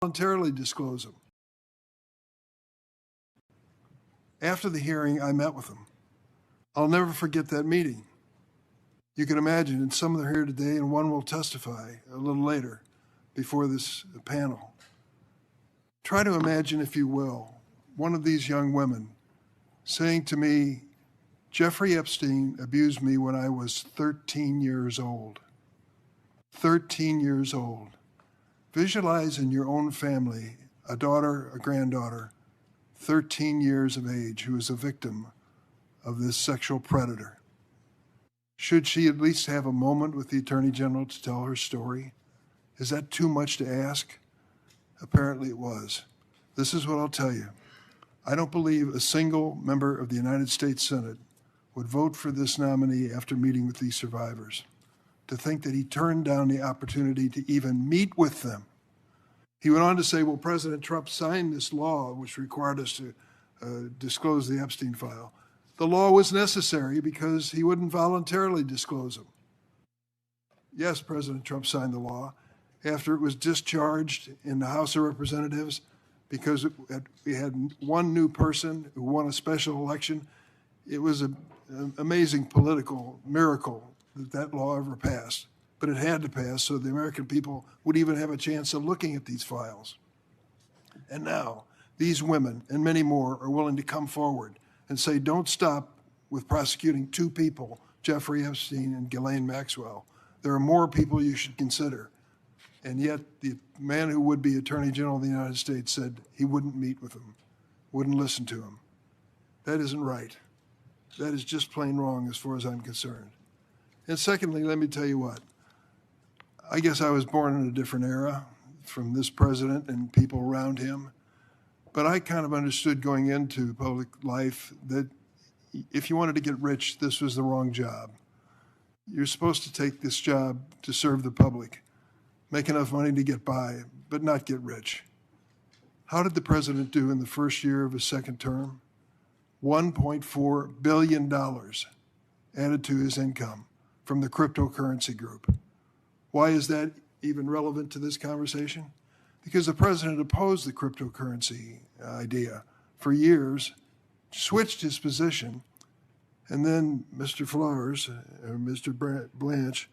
voluntarily disclose them. After the hearing, I met with them. I'll never forget that meeting. You can imagine, and some of them are here today, and one will testify a little later before this panel. Try to imagine, if you will, one of these young women saying to me, Jeffrey Epstein abused me when I was 13 years old. 13 years old. Visualize in your own family a daughter, a granddaughter, 13 years of age, who is a victim of this sexual predator. Should she at least have a moment with the Attorney General to tell her story? Is that too much to ask? Apparently it was. This is what I'll tell you. I don't believe a single member of the United States Senate would vote for this nominee after meeting with these survivors. To think that he turned down the opportunity to even meet with them. He went on to say, well, President Trump signed this law which required us to disclose the Epstein file. The law was necessary because he wouldn't voluntarily disclose them. Yes, President Trump signed the law after it was discharged in the House of Representatives because we had one new person who won a special election. It was an amazing political miracle that that law ever passed, but it had to pass so the American people would even have a chance of looking at these files. And now these women and many more are willing to come forward and say, don't stop with prosecuting two people, Jeffrey Epstein and Ghislaine Maxwell. There are more people you should consider. And yet the man who would be Attorney General of the United States said he wouldn't meet with them, wouldn't listen to him. That isn't right. That is just plain wrong as far as I'm concerned. And secondly, let me tell you what. I guess I was born in a different era from this president and people around him. But I kind of understood going into public life that if you wanted to get rich, this was the wrong job. You're supposed to take this job to serve the public, make enough money to get by, but not get rich. How did the president do in the first year of his second term? $1.4 billion added to his income from the cryptocurrency group. Why is that even relevant to this conversation? Because the president opposed the cryptocurrency idea for years, switched his position, and then Mr. Flowers, or Mr. Blanche,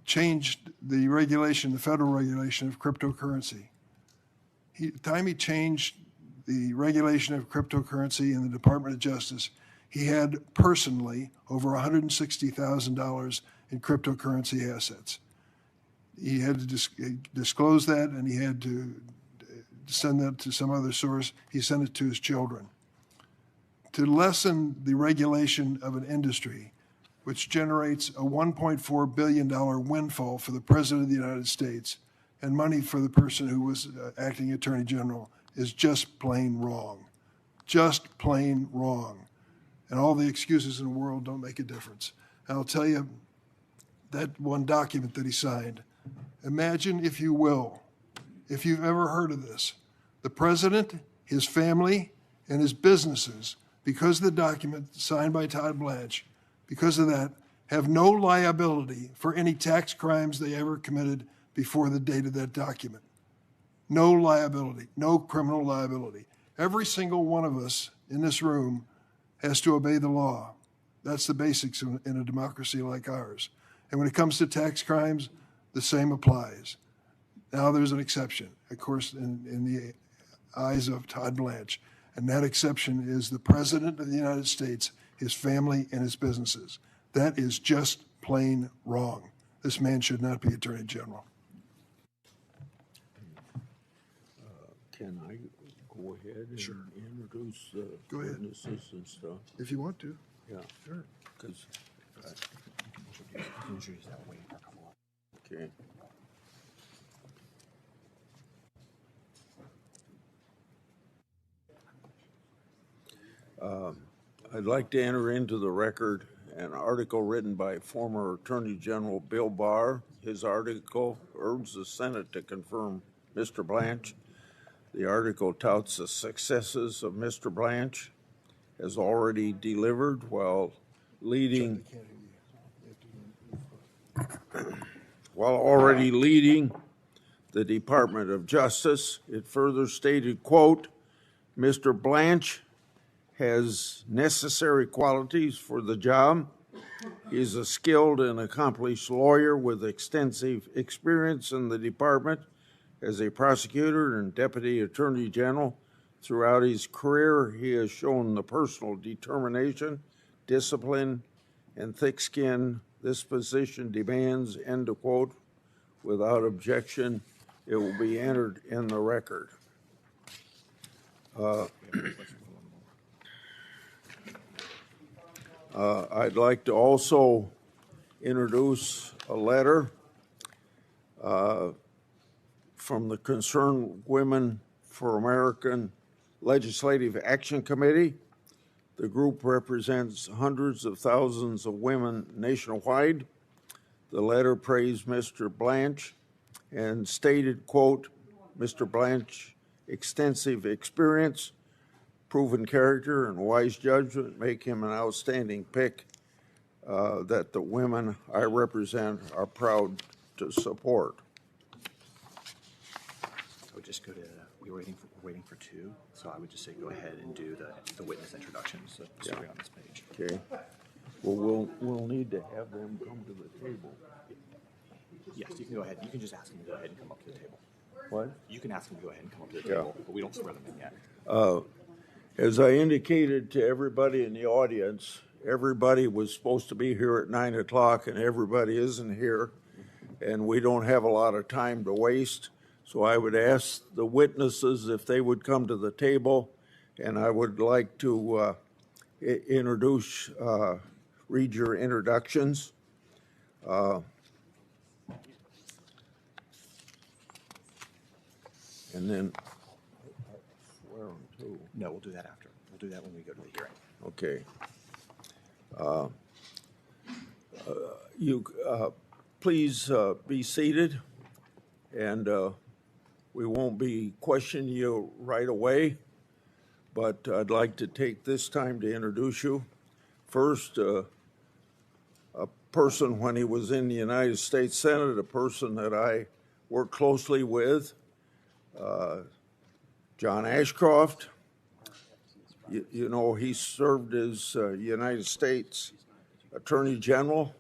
changed the regulation, the federal regulation of cryptocurrency. The time he changed the regulation of cryptocurrency in the Department of Justice, he had personally over $160,000 in cryptocurrency assets. He had to disclose that, and he had to send that to some other source. He sent it to his children. To lessen the regulation of an industry which generates a $1.4 billion windfall for the President of the United States and money for the person who was acting Attorney General is just plain wrong. Just plain wrong. And all the excuses in the world don't make a difference. And I'll tell you, that one document that he signed, imagine, if you will, if you've ever heard of this, the president, his family, and his businesses, because of the document signed by Todd Blanche, because of that, have no liability for any tax crimes they ever committed before the date of that document. No liability, no criminal liability. Every single one of us in this room has to obey the law. That's the basics in a democracy like ours. And when it comes to tax crimes, the same applies. Now there's an exception, of course, in the eyes of Todd Blanche. And that exception is the President of the United States, his family, and his businesses. That is just plain wrong. This man should not be Attorney General. Can I go ahead and introduce witnesses and stuff? If you want to. Yeah. Sure. Because okay. I'd like to enter into the record an article written by former Attorney General Bill Barr. His article urges the Senate to confirm Mr. Blanche. The article touts the successes of Mr. Blanche has already delivered while already leading the Department of Justice. It further stated, quote, Mr. Blanche has necessary qualities for the job. He is a skilled and accomplished lawyer with extensive experience in the department as a prosecutor and deputy attorney general. Throughout his career, he has shown the personal determination, discipline, and thick skin this position demands, end of quote. Without objection, it will be entered in the record. I'd like to also introduce a letter from the Concerned Women for American Legislative Action Committee. The group represents hundreds of thousands of women nationwide. The letter praised Mr. Blanche and stated, quote, Mr. Blanche, extensive experience, proven character, and wise judgment make him an outstanding pick that the women I represent are proud to support. I would just go to, we're waiting for two, so I would just say go ahead and do the witness introductions, so starting on this page. Okay. Well, we'll need to have them come to the table. Yes, you can go ahead. You can just ask them to go ahead and come up to the table. What? You can ask them to go ahead and come up to the table, but we don't swear them in yet. As I indicated to everybody in the audience, everybody was supposed to be here at 9 o'clock and everybody isn't here, and we don't have a lot of time to waste. So I would ask the witnesses if they would come to the table, and I would like to introduce, read your introductions. And then swear them too. No, we'll do that after. We'll do that when we go to the hearing. Okay. You please be seated, and we won't be questioning you right away, but I'd like to take this time to introduce you. First, a person when he was in the United States Senate, a person that I worked closely with, John Ashcroft. You know, he served as United States Attorney General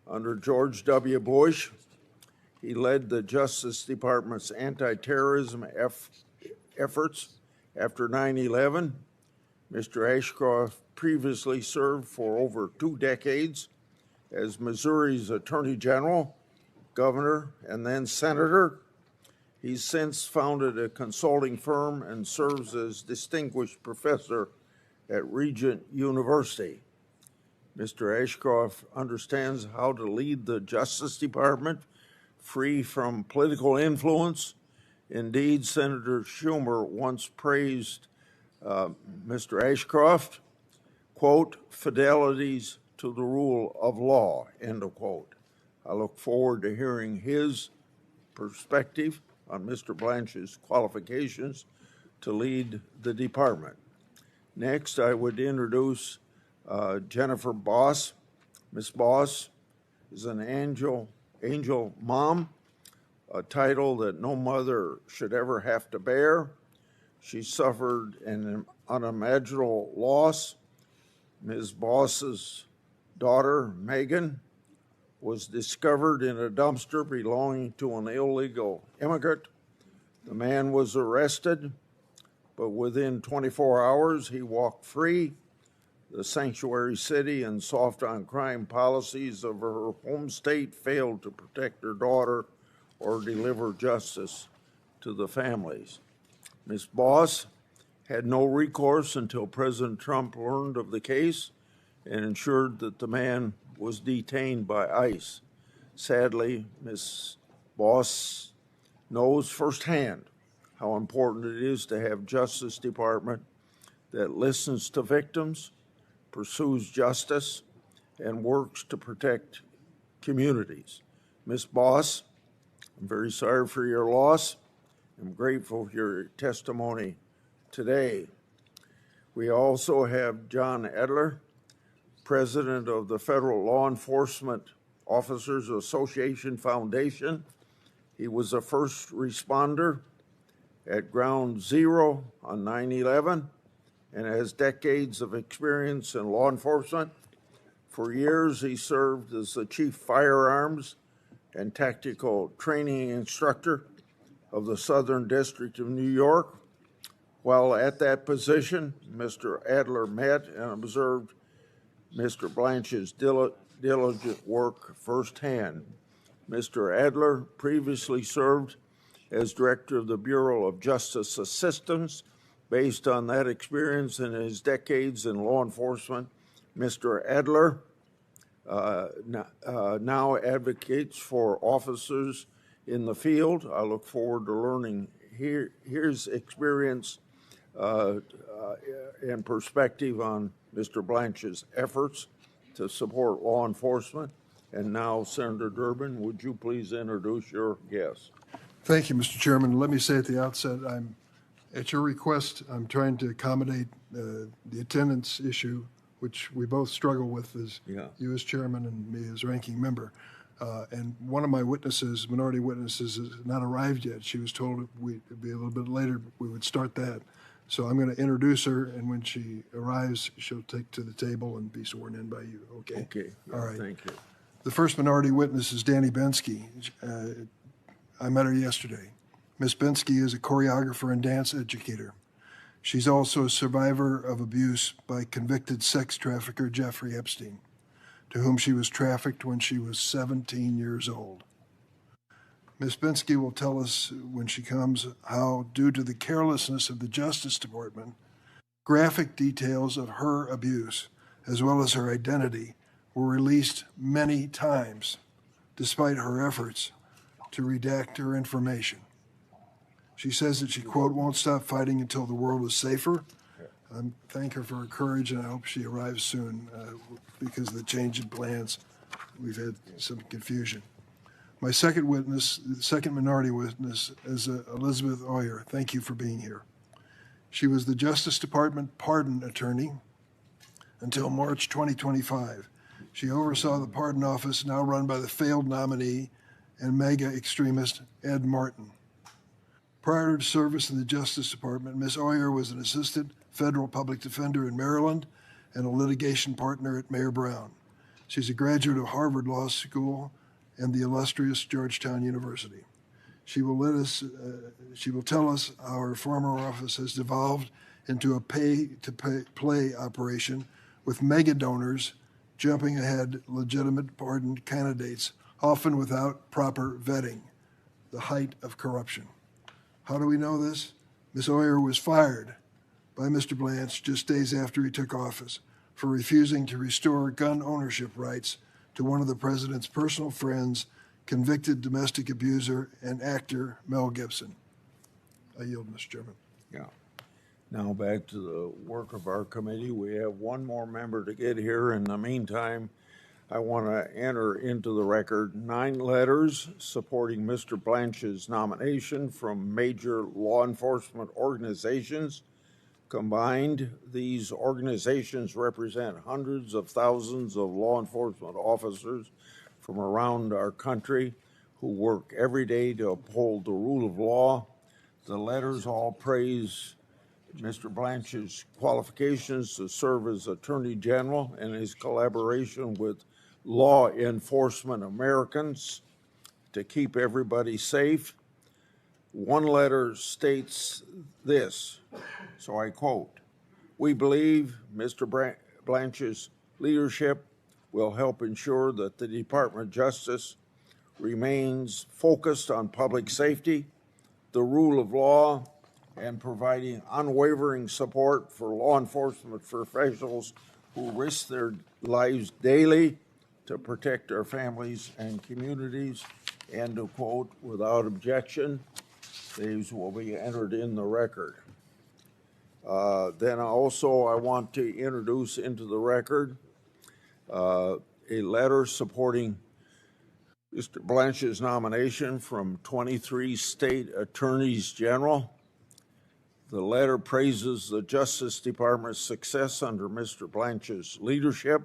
under George W. Bush. He led the Justice Department's anti-terrorism efforts after 9/11. Mr. Ashcroft previously served for over 2 decades as Missouri's Attorney General, Governor, and then Senator. He's since founded a consulting firm and serves as distinguished professor at Regent University. Mr. Ashcroft understands how to lead the Justice Department free from political influence. Indeed, Senator Schumer once praised Mr. Ashcroft, quote, fidelities to the rule of law, end of quote. I look forward to hearing his perspective on Mr. Blanche's qualifications to lead the department. Next, I would introduce Jennifer Boss. Ms. Boss is an angel mom, a title that no mother should ever have to bear. She suffered an unimaginable loss. Ms. Boss's daughter, Megan, was discovered in a dumpster belonging to an illegal immigrant. The man was arrested, but within 24 hours, he walked free. The sanctuary city and soft on crime policies of her home state failed to protect her daughter or deliver justice to the families. Ms. Boss had no recourse until President Trump learned of the case and ensured that the man was detained by ICE. Sadly, Ms. Boss knows firsthand how important it is to have Justice Department that listens to victims, pursues justice, and works to protect communities. Ms. Boss, I'm very sorry for your loss. I'm grateful for your testimony today. We also have John Edler, President of the Federal Law Enforcement Officers Association Foundation. He was a first responder at Ground Zero on 9/11 and has decades of experience in law enforcement. For years, he served as the chief firearms and tactical training instructor of the Southern District of New York. While at that position, Mr. Adler met and observed Mr. Blanche's diligent work firsthand. Mr. Adler previously served as director of the Bureau of Justice Assistance. Based on that experience and his decades in law enforcement, Mr. Adler now advocates for officers in the field. I look forward to learning his experience and perspective on Mr. Blanche's efforts to support law enforcement. And now, Senator Durbin, would you please introduce your guest? Thank you, Mr. Chairman. Let me say at the outset, at your request, I'm trying to accommodate the attendance issue, which we both struggle with, as you as chairman and me as ranking member. And one of my witnesses, minority witnesses, has not arrived yet. She was told it'd be a little bit later, we would start that. So I'm going to introduce her, and when she arrives, she'll take to the table and be sworn in by you, okay? Okay. All right. Thank you. The first minority witness is Danny Bensky. I met her yesterday. Ms. Bensky is a choreographer and dance educator. She's also a survivor of abuse by convicted sex trafficker Jeffrey Epstein, to whom she was trafficked when she was 17 years old. Ms. Bensky will tell us when she comes how, due to the carelessness of the Justice Department, graphic details of her abuse, as well as her identity, were released many times, despite her efforts to redact her information. She says that she, quote, won't stop fighting until the world is safer. I thank her for her courage, and I hope she arrives soon because of the change in plans. We've had some confusion. My second witness, the second minority witness, is Elizabeth Oyer. Thank you for being here. She was the Justice Department pardon attorney until March 2025. She oversaw the pardon office now run by the failed nominee and mega extremist Ed Martin. Prior to service in the Justice Department, Ms. Oyer was an assistant federal public defender in Maryland and a litigation partner at Mayor Brown. She's a graduate of Harvard Law School and the illustrious Georgetown University. She will tell us how her former office has devolved into a pay-to-play operation with mega donors jumping ahead legitimate pardon candidates, often without proper vetting, the height of corruption. How do we know this? Ms. Oyer was fired by Mr. Blanche just days after he took office for refusing to restore gun ownership rights to one of the president's personal friends, convicted domestic abuser and actor Mel Gibson. I yield, Mr. Chairman. Yeah. Now back to the work of our committee. We have one more member to get here. In the meantime, I want to enter into the record 9 letters supporting Mr. Blanche's nomination from major law enforcement organizations. Combined, these organizations represent hundreds of thousands of law enforcement officers from around our country who work every day to uphold the rule of law. The letters all praise Mr. Blanche's qualifications to serve as Attorney General and his collaboration with law enforcement Americans to keep everybody safe. One letter states this, so I quote, "We believe Mr. Blanche's leadership will help ensure that the Department of Justice remains focused on public safety, the rule of law, and providing unwavering support for law enforcement professionals who risk their lives daily to protect our families and communities." End of quote. Without objection, these will be entered in the record. Then also I want to introduce into the record a letter supporting Mr. Blanche's nomination from 23 state attorneys general. The letter praises the Justice Department's success under Mr. Blanche's leadership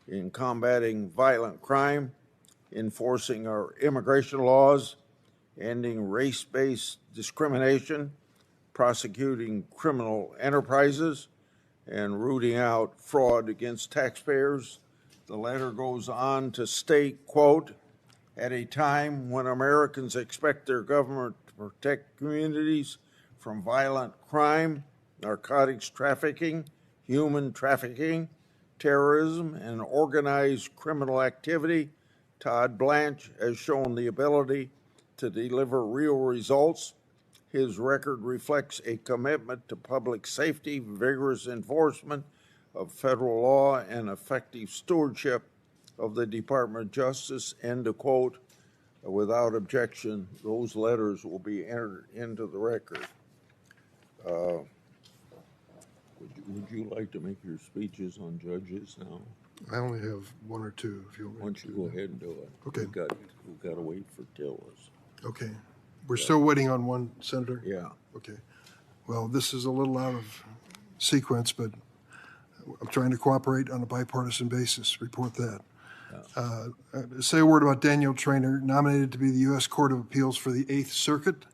in combating violent crime, enforcing our immigration laws, ending race-based discrimination, prosecuting criminal enterprises, and rooting out fraud against taxpayers. The letter goes on to state, quote, at a time when Americans expect their government to protect communities from violent crime, narcotics trafficking, human trafficking, terrorism, and organized criminal activity, Todd Blanche has shown the ability to deliver real results. His record reflects a commitment to public safety, vigorous enforcement of federal law, and effective stewardship of the Department of Justice, end of quote. Without objection, those letters will be entered into the record. Would you like to make your speeches on judges now? I only have one or two, if you want. Why don't you go ahead and do it? Okay. We've got to wait for Tillis. Okay. We're still waiting on one, Senator? Yeah. Okay. Well, this is a little out of sequence, but I'm trying to cooperate on a bipartisan basis. Report that. Say a word about Daniel Traynor, nominated to be the U.S. Court of Appeals for the Eighth Circuit.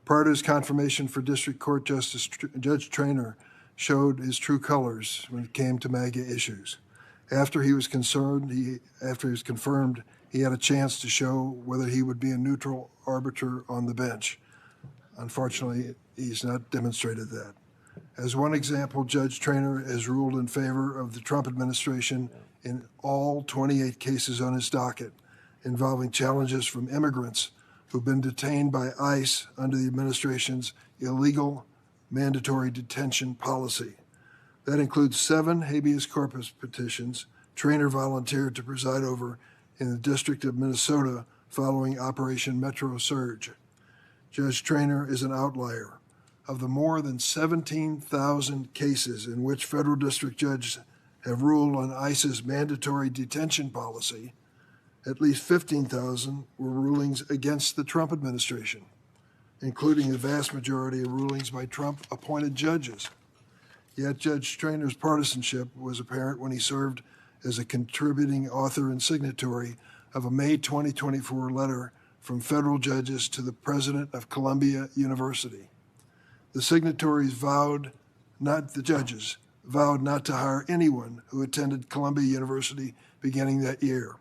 Prior to his confirmation for District Court Justice, Judge Traynor showed his true colors when it came to MAGA issues. After he was confirmed, he had a chance to show whether he would be a neutral arbiter on the bench. Unfortunately, he's not demonstrated that. As one example, Judge Traynor has ruled in favor of the Trump administration in all 28 cases on his docket involving challenges from immigrants who've been detained by ICE under the administration's illegal mandatory detention policy. That includes 7 habeas corpus petitions Traynor volunteered to preside over in the District of Minnesota following Operation Metro Surge. Judge Traynor is an outlier. Of the more than 17,000 cases in which federal district judges have ruled on ICE's mandatory detention policy, at least 15,000 were rulings against the Trump administration, including the vast majority of rulings by Trump-appointed judges. Yet Judge Traynor's partisanship was apparent when he served as a contributing author and signatory of a May 2024 letter from federal judges to the president of Columbia University. The signatories vowed not to hire anyone who attended Columbia University beginning that year.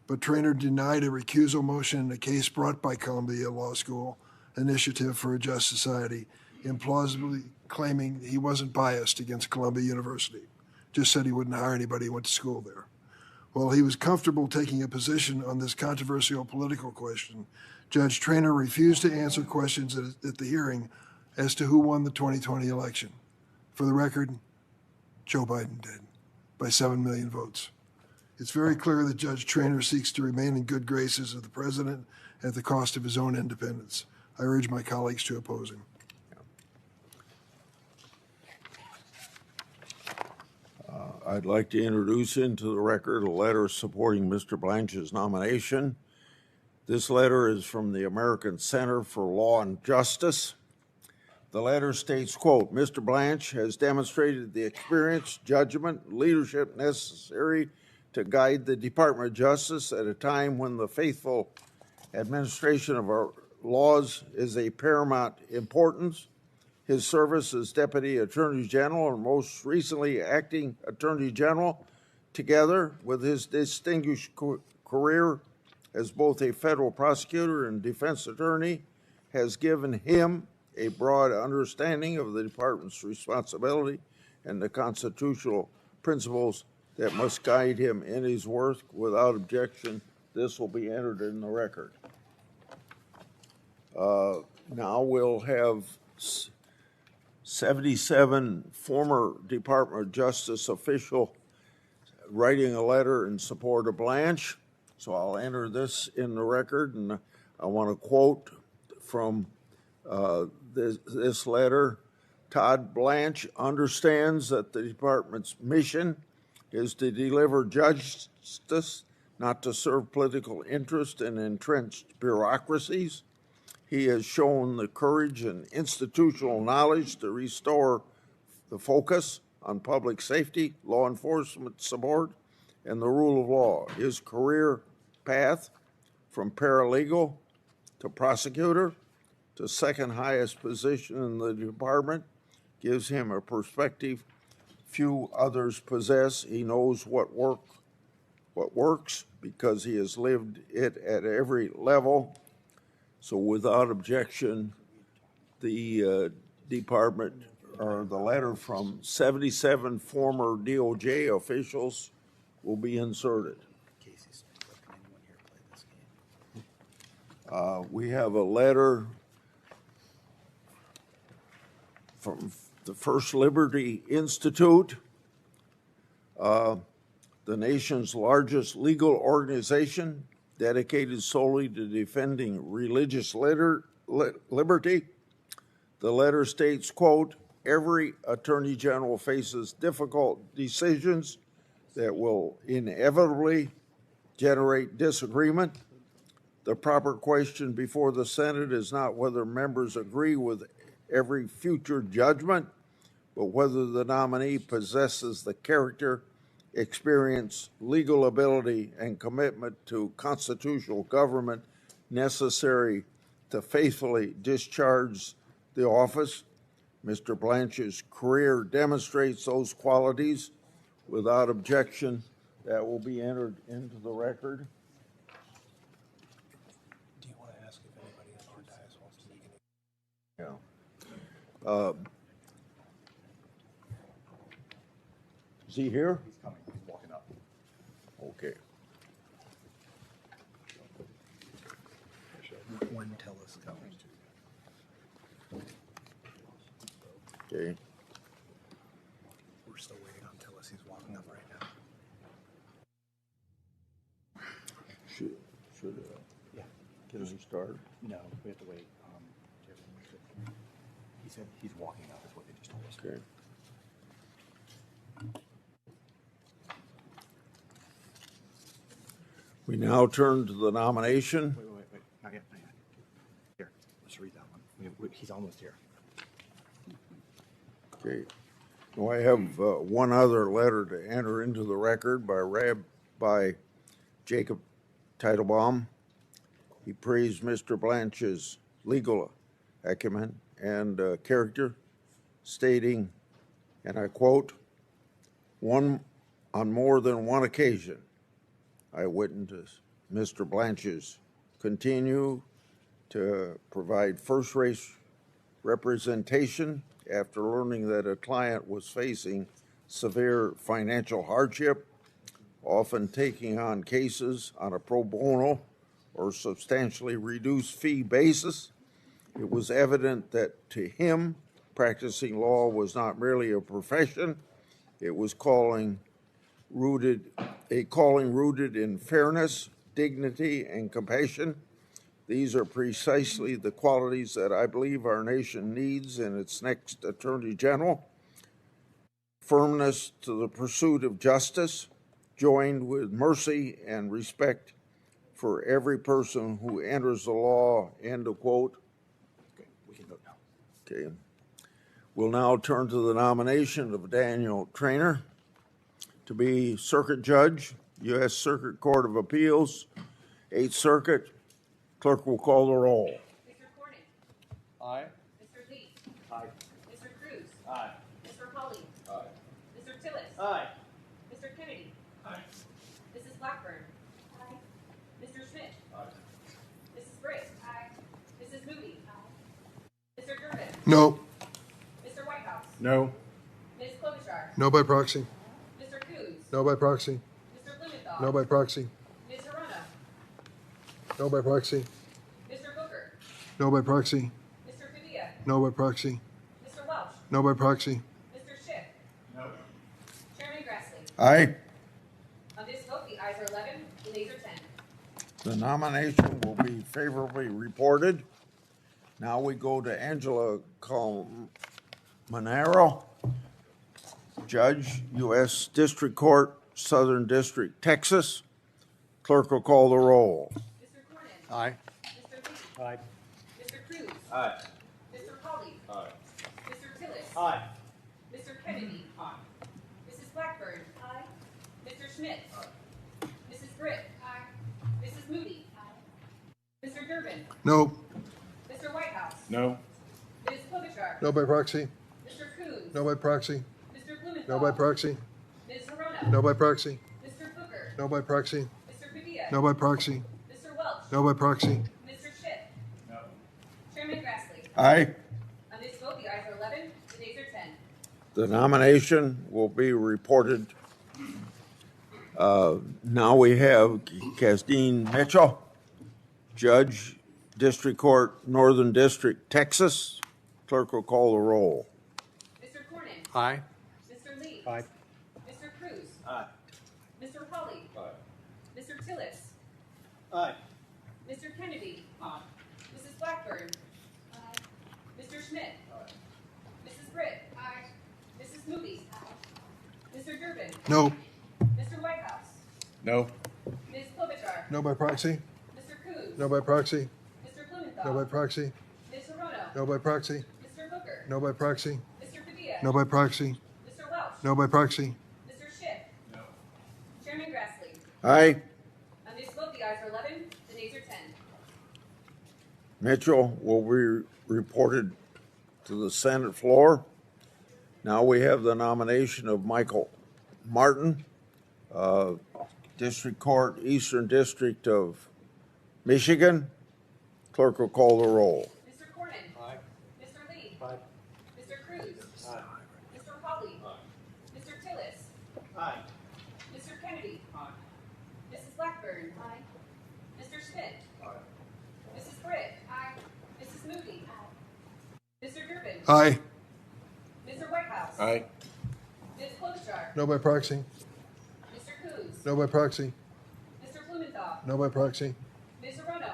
But Traynor denied a recusal motion in a case brought by Columbia Law School Initiative for a Just Society, implausibly claiming he wasn't biased against Columbia University, just said he wouldn't hire anybody who went to school there. While he was comfortable taking a position on this controversial political question, Judge Traynor refused to answer questions at the hearing as to who won the 2020 election. For the record, Joe Biden did, by 7 million votes. It's very clear that Judge Traynor seeks to remain in good graces of the president at the cost of his own independence. I urge my colleagues to oppose him. I'd like to introduce into the record a letter supporting Mr. Blanche's nomination. This letter is from the American Center for Law and Justice. The letter states, quote, Mr. Blanche has demonstrated the experience, judgment, leadership necessary to guide the Department of Justice at a time when the faithful administration of our laws is a paramount importance. His service as Deputy Attorney General and most recently Acting Attorney General, together with his distinguished career as both a federal prosecutor and defense attorney, has given him a broad understanding of the department's responsibility and the constitutional principles that must guide him in his work. Without objection, this will be entered in the record. Now we'll have 77 former Department of Justice official writing a letter in support of Blanche. So I'll enter this in the record, and I want to quote from this letter. Todd Blanche understands that the department's mission is to deliver justice, not to serve political interest and entrenched bureaucracies. He has shown the courage and institutional knowledge to restore the focus on public safety, law enforcement support, and the rule of law. His career path from paralegal to prosecutor to second highest position in the department, gives him a perspective few others possess. He knows what works because he has lived it at every level. So without objection, the department, or the letter from 77 former DOJ officials, will be inserted. We have a letter from the First Liberty Institute, the nation's largest legal organization dedicated solely to defending religious liberty. The letter states, quote, "Every attorney general faces difficult decisions that will inevitably generate disagreement. The proper question before the Senate is not whether members agree with every future judgment, but whether the nominee possesses the character, experience, legal ability, and commitment to constitutional government necessary to faithfully discharge the office. Mr. Blanche's career demonstrates those qualities. Without objection, that will be entered into the record." Do you want to ask if anybody in our dais wants to make any? Yeah. Is he here? He's coming. He's walking up. Okay. One tell us coming. Okay. We're still waiting on Tillis. He's walking up right now. Should Yeah. can we start? No, we have to wait. He said he's walking up, is what they just told us. Okay. We now turn to the nomination. Wait. Not yet. Here, let's read that one. He's almost here. Okay. Now I have one other letter to enter into the record by Rabbi Jacob Teitelbaum. He praised Mr. Blanche's legal acumen and character, stating, and I quote, "On more than one occasion, I witnessed Mr. Blanche's continue to provide first-rate representation after learning that a client was facing severe financial hardship, often taking on cases on a pro bono or substantially reduced fee basis. It was evident that to him, practicing law was not merely a profession, it was a calling rooted in fairness, dignity, and compassion. These are precisely the qualities that I believe our nation needs in its next Attorney General. Firmness to the pursuit of justice, joined with mercy and respect for every person who enters the law," end of quote. Okay, we can vote now. Okay. We'll now turn to the nomination of Daniel Traynor to be Circuit Judge, U.S. Circuit Court of Appeals, 8th Circuit. Clerk will call the roll. Mr. Cornyn. Aye. Mr. Lee. Aye. Mr. Cruz. Aye. Mr. Hawley. Aye. Mr. Tillis. Aye. Mr. Kennedy. Aye. Mrs. Blackburn. Aye. Mr. Schmidt. Aye. Mrs. Britt. Aye. Mrs. Moody. Aye. Mr. Durbin. No. Mr. Whitehouse. No. Ms. Klobuchar. No by proxy. Mr. Coons. No by proxy. Mr. Blumenthal. No by proxy. Ms. Harona. No by proxy. Mr. Booker. No by proxy. Mr. Padilla. No by proxy. Mr. Welch. No by proxy. Mr. Schiff. No. Chairman Grassley. Aye. On this vote, the ayes are 11, the nays are 10. The nomination will be favorably reported. Now we go to Angela Colmenero, Judge, U.S. District Court, Southern District, Texas. Clerk will call the roll. Mr. Cornyn. Aye. Mr. Lee. Aye. Mr. Cruz. Aye. Mr. Hawley. Aye. Mr. Tillis. Aye. Mr. Kennedy. Aye. Mrs. Blackburn. Aye. Mr. Schmidt. Mrs. Britt. Aye. Mrs. Moody. Aye. Mr. Durbin. Durbin. No. Mr. Whitehouse. No. Ms. Klobuchar. No by proxy. Mr. Coons. No by proxy. Mr. Blumenthal. No by proxy. Ms. Hirono. No by proxy. Mr. Booker. No by proxy. Mr. Padilla. No by proxy. Mr. Welch. No by proxy. Mr. Schiff. No. Chairman Grassley. Aye. On this vote, the ayes are 11, the nays are 10. The nomination will be reported. Now we have Ghislaine Maxwell, Judge, District Court, Northern District, Texas. Clerk will call the roll. Mr. Cornyn. Aye. Mr. Lee. Aye. Mr. Cruz. Aye. Mr. Hawley. Aye. Mr. Tillis. Aye. Mr. Kennedy. Aye. Mrs. Blackburn. Aye. Mr. Schmidt. Mrs. Britt. Aye. Mrs. Moody. Aye. Mr. Durbin. No. Mr. Whitehouse. No. Ms. Klobuchar. No by proxy. Mr. Coons. No by proxy. Mr. Blumenthal. No by proxy. Ms. Hirono. No by proxy. Mr. Booker. No by proxy. Mr. Padilla. No by proxy. Mr. Welch. No by proxy. Mr. Schiff. No. Chairman Grassley. Aye. On this vote, the ayes are 11, the nays are 10. Mitchell will be reported to the Senate floor. Now we have the nomination of Michael Martin, District Court, Eastern District of Michigan. Clerk will call the roll. Mr. Cornyn. Aye. Mr. Lee. Aye. Mr. Cruz. Aye. Mr. Hawley. Mr. Tillis. Aye. Mr. Kennedy. Aye. Mrs. Blackburn. Aye. Mr. Schmidt. Aye. Mrs. Britt. Aye. Mrs. Moody. Mr. Durbin. Aye. Mr. Whitehouse. Aye. Ms. Klobuchar. No by proxy. Mr. Coons. No by proxy. Mr. Blumenthal. No by proxy. Ms. Hirono.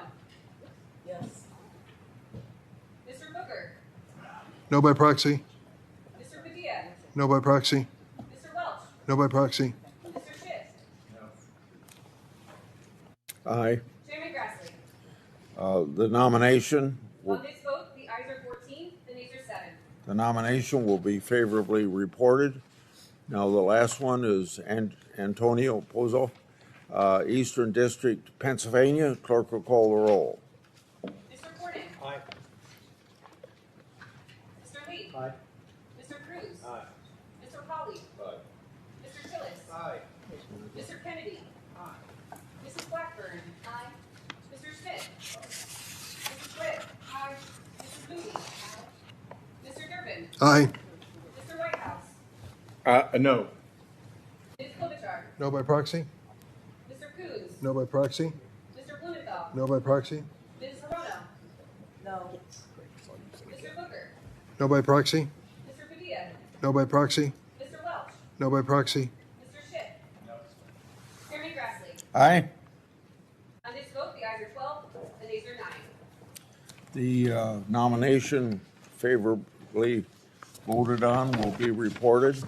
Yes. Mr. Booker. No by proxy. Mr. Padilla. No by proxy. Mr. Welch. No by proxy. Mr. Schiff. Aye. Chairman Grassley. The nomination On this vote, the ayes are 14, the nays are 7. The nomination will be favorably reported. Now, the last one is Antonio Pozzo, Eastern District, Pennsylvania. Clerk will call the roll. Mr. Cornyn. Aye. Mr. Lee. Aye. Mr. Cruz. Aye. Mr. Hawley. Aye. Mr. Tillis. Aye. Mr. Kennedy. Aye. Mrs. Blackburn. Aye. Mr. Schmidt. Mrs. Britt. Aye. Mrs. Moody. Mr. Durbin. Aye. Mr. Whitehouse. No. Ms. Klobuchar. No by proxy. Mr. Coons. No by proxy. Mr. Blumenthal. No by proxy. Ms. Hirono. No. Mr. Booker. No by proxy. Mr. Padilla. No by proxy. Mr. Welch. No by proxy. Mr. Schiff. Chairman Grassley. Aye. On this vote, the ayes are 12, the nays are 9. The nomination favorably voted on will be reported.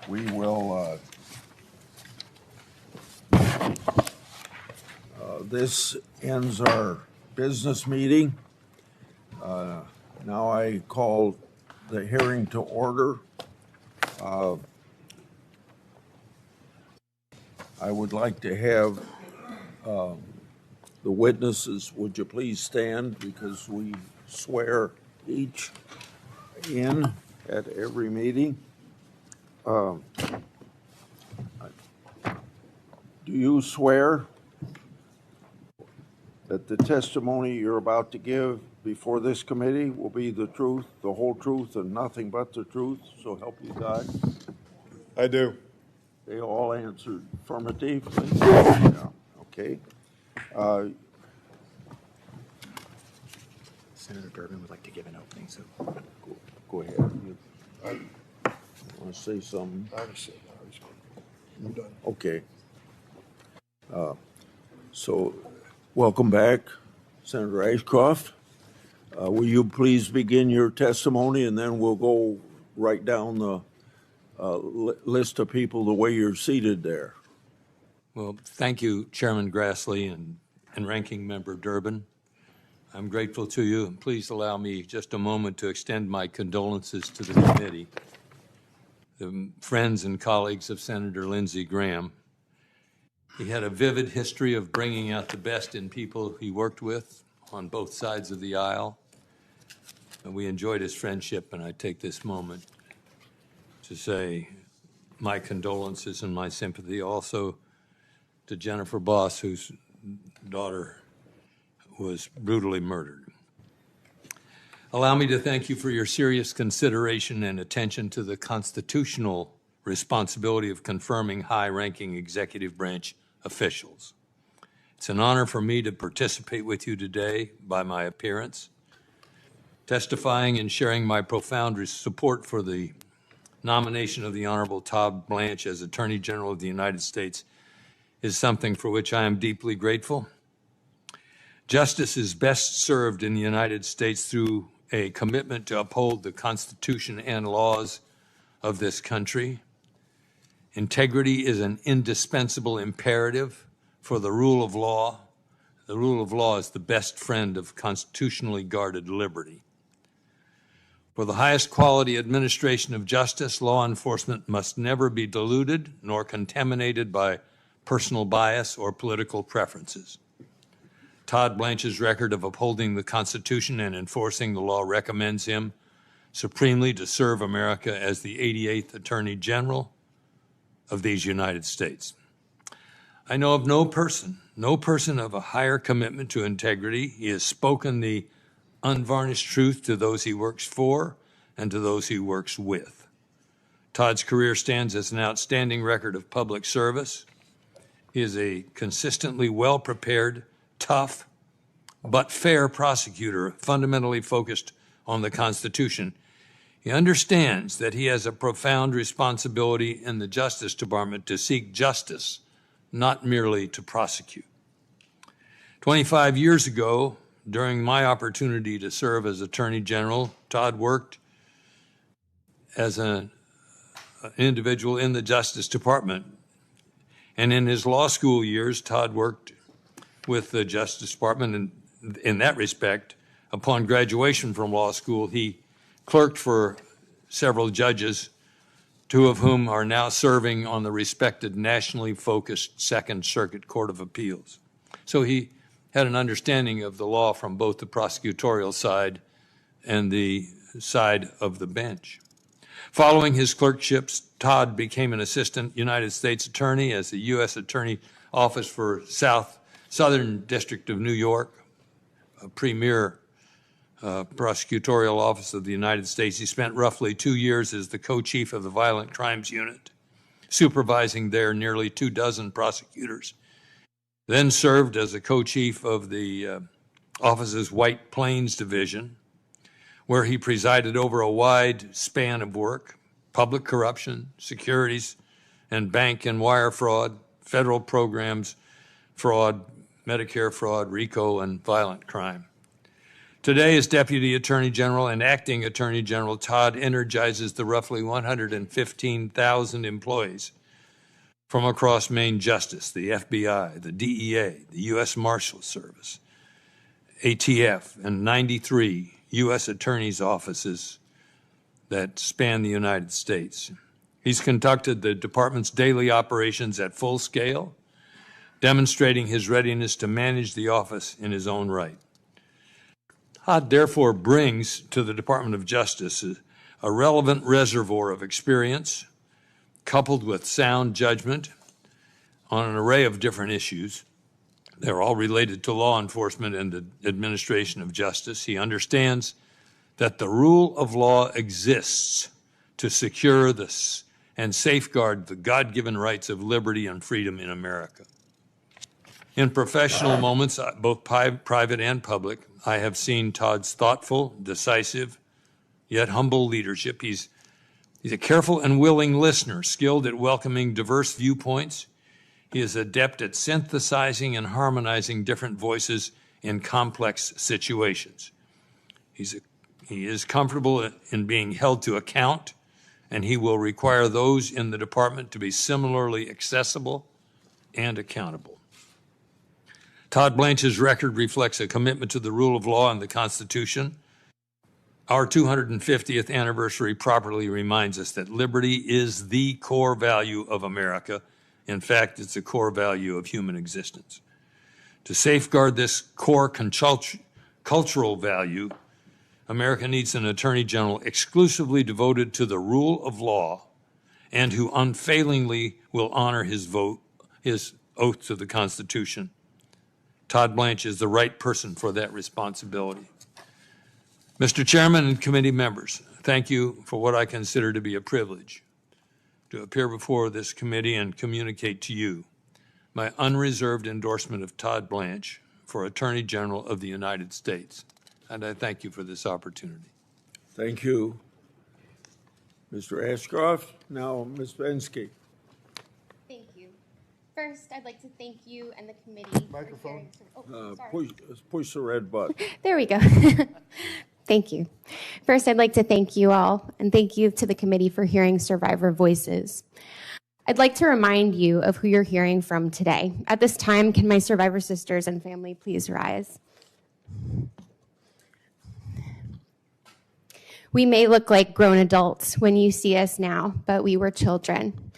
We will, this ends our business meeting. Now I call the hearing to order. I would like to have the witnesses, would you please stand, because we swear each in at every meeting. Do you swear that the testimony you're about to give before this committee will be the truth, the whole truth, and nothing but the truth, so help you God? I do. They all answered affirmatively. Yeah, okay. Senator Durbin would like to give an opening, so. Go ahead. You want to say something? I'm done. Okay. So, welcome back, Senator Ashcroft. Will you please begin your testimony, and then we'll go right down the list of people the way you're seated there. Well, thank you, Chairman Grassley and Ranking Member Durbin. I'm grateful to you, and please allow me just a moment to extend my condolences to the committee, the friends and colleagues of Senator Lindsey Graham. He had a vivid history of bringing out the best in people he worked with on both sides of the aisle. And we enjoyed his friendship, and I take this moment to say my condolences and my sympathy also to Jennifer Boss, whose daughter was brutally murdered. Allow me to thank you for your serious consideration and attention to the constitutional responsibility of confirming high-ranking executive branch officials. It's an honor for me to participate with you today by my appearance. Testifying and sharing my profound support for the nomination of the Honorable Todd Blanche as Attorney General of the United States is something for which I am deeply grateful. Justice is best served in the United States through a commitment to uphold the Constitution and laws of this country. Integrity is an indispensable imperative for the rule of law. The rule of law is the best friend of constitutionally guarded liberty. For the highest quality administration of justice, law enforcement must never be diluted nor contaminated by personal bias or political preferences. Todd Blanche's record of upholding the Constitution and enforcing the law recommends him supremely to serve America as the 88th Attorney General of these United States. I know of no person of a higher commitment to integrity. He has spoken the unvarnished truth to those he works for and to those he works with. Todd's career stands as an outstanding record of public service. He is a consistently well-prepared, tough, but fair prosecutor, fundamentally focused on the Constitution. He understands that he has a profound responsibility in the Justice Department to seek justice, not merely to prosecute. 25 years ago, during my opportunity to serve as Attorney General, Todd worked as an individual in the Justice Department. And in his law school years, Todd worked with the Justice Department, and in that respect, upon graduation from law school, he clerked for several judges, two of whom are now serving on the respected nationally focused Second Circuit Court of Appeals. So he had an understanding of the law from both the prosecutorial side and the side of the bench. Following his clerkships, Todd became an assistant United States attorney as the U.S. Attorney Office for Southern District of New York, a premier prosecutorial office of the United States. He spent roughly 2 years as the co-chief of the Violent Crimes Unit, supervising there nearly 24 prosecutors. Then served as a co-chief of the office's White Plains Division, where he presided over a wide span of work: public corruption, securities and bank and wire fraud, federal programs fraud, Medicare fraud, RICO, and violent crime. Today, as Deputy Attorney General and Acting Attorney General, Todd energizes the roughly 115,000 employees from across Main Justice, the FBI, the DEA, the U.S. Marshals Service, ATF, and 93 U.S. Attorney's offices that span the United States. He's conducted the department's daily operations at full scale, demonstrating his readiness to manage the office in his own right. Todd therefore brings to the Department of Justice a relevant reservoir of experience, coupled with sound judgment on an array of different issues. They're all related to law enforcement and the administration of justice. He understands that the rule of law exists to secure this and safeguard the God-given rights of liberty and freedom in America. In professional moments, both private and public, I have seen Todd's thoughtful, decisive, yet humble leadership. He's a careful and willing listener, skilled at welcoming diverse viewpoints. He is adept at synthesizing and harmonizing different voices in complex situations. He is comfortable in being held to account, and he will require those in the department to be similarly accessible and accountable. Todd Blanche's record reflects a commitment to the rule of law and the Constitution. Our 250th anniversary properly reminds us that liberty is the core value of America, In fact, it's a core value of human existence. To safeguard this core cultural value, America needs an Attorney General exclusively devoted to the rule of law and who unfailingly will honor his oath to the Constitution. Todd Blanche is the right person for that responsibility. Mr. Chairman and committee members, thank you for what I consider to be a privilege to appear before this committee and communicate to you my unreserved endorsement of Todd Blanche for Attorney General of the United States. And I thank you for this opportunity. Thank you, Mr. Ashcroft. Now, Ms. Bensky. Thank you. First, I'd like to thank you and the committee. Microphone. Push the red button. There we go. Thank you. First, I'd like to thank you all, and thank you to the committee for hearing survivor voices. I'd like to remind you of who you're hearing from today. At this time, can my survivor sisters and family please rise? We may look like grown adults when you see us now, but we were children.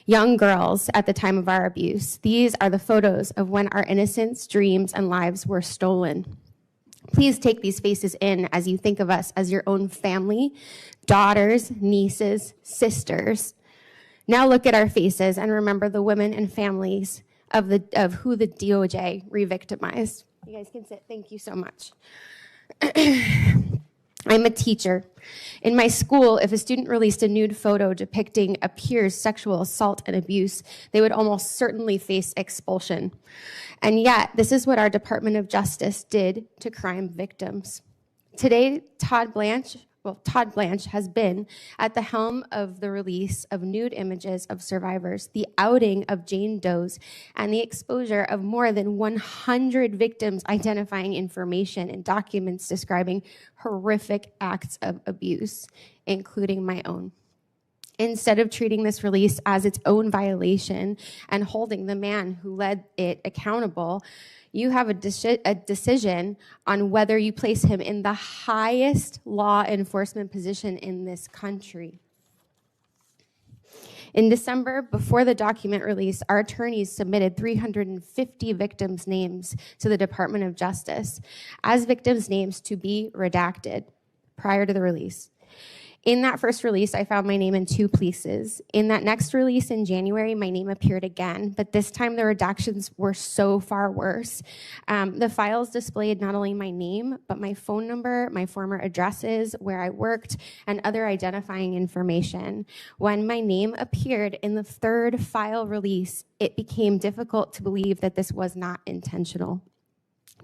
Young girls at the time of our abuse. These are the photos of when our innocence, dreams, and lives were stolen. Please take these faces in as you think of us as your own family, daughters, nieces, sisters. Now look at our faces and remember the women and families of who the DOJ re-victimized. You guys can sit. Thank you so much. I'm a teacher. In my school, if a student released a nude photo depicting a peer's sexual assault and abuse, they would almost certainly face expulsion. And yet, this is what our Department of Justice did to crime victims. Today, Todd Blanche has been at the helm of the release of nude images of survivors, the outing of Jane Does, and the exposure of more than 100 victims identifying information and documents describing horrific acts of abuse, including my own. Instead of treating this release as its own violation and holding the man who led it accountable, you have a decision on whether you place him in the highest law enforcement position in this country. In December, before the document release, our attorneys submitted 350 victims' names to the Department of Justice as victims' names to be redacted prior to the release. In that first release, I found my name in 2 places. In that next release in January, my name appeared again, but this time the redactions were so far worse. The files displayed not only my name, but my phone number, my former addresses, where I worked, and other identifying information. When my name appeared in the 3rd file release, it became difficult to believe that this was not intentional.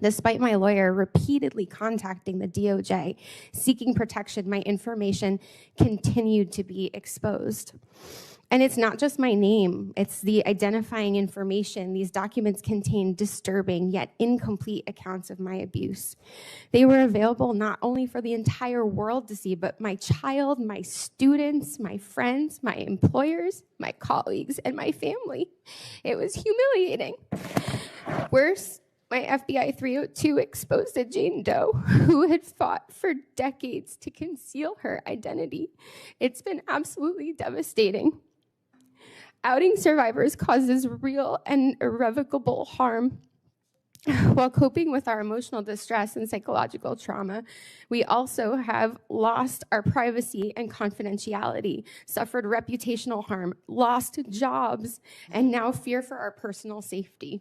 Despite my lawyer repeatedly contacting the DOJ, seeking protection, my information continued to be exposed. And it's not just my name, it's the identifying information. These documents contain disturbing yet incomplete accounts of my abuse. They were available not only for the entire world to see, but my child, my students, my friends, my employers, my colleagues, and my family. It was humiliating. Worse, my FBI 302 exposed a Jane Doe who had fought for decades to conceal her identity. It's been absolutely devastating. Outing survivors causes real and irrevocable harm. While coping with our emotional distress and psychological trauma, we also have lost our privacy and confidentiality, suffered reputational harm, lost jobs, and now fear for our personal safety.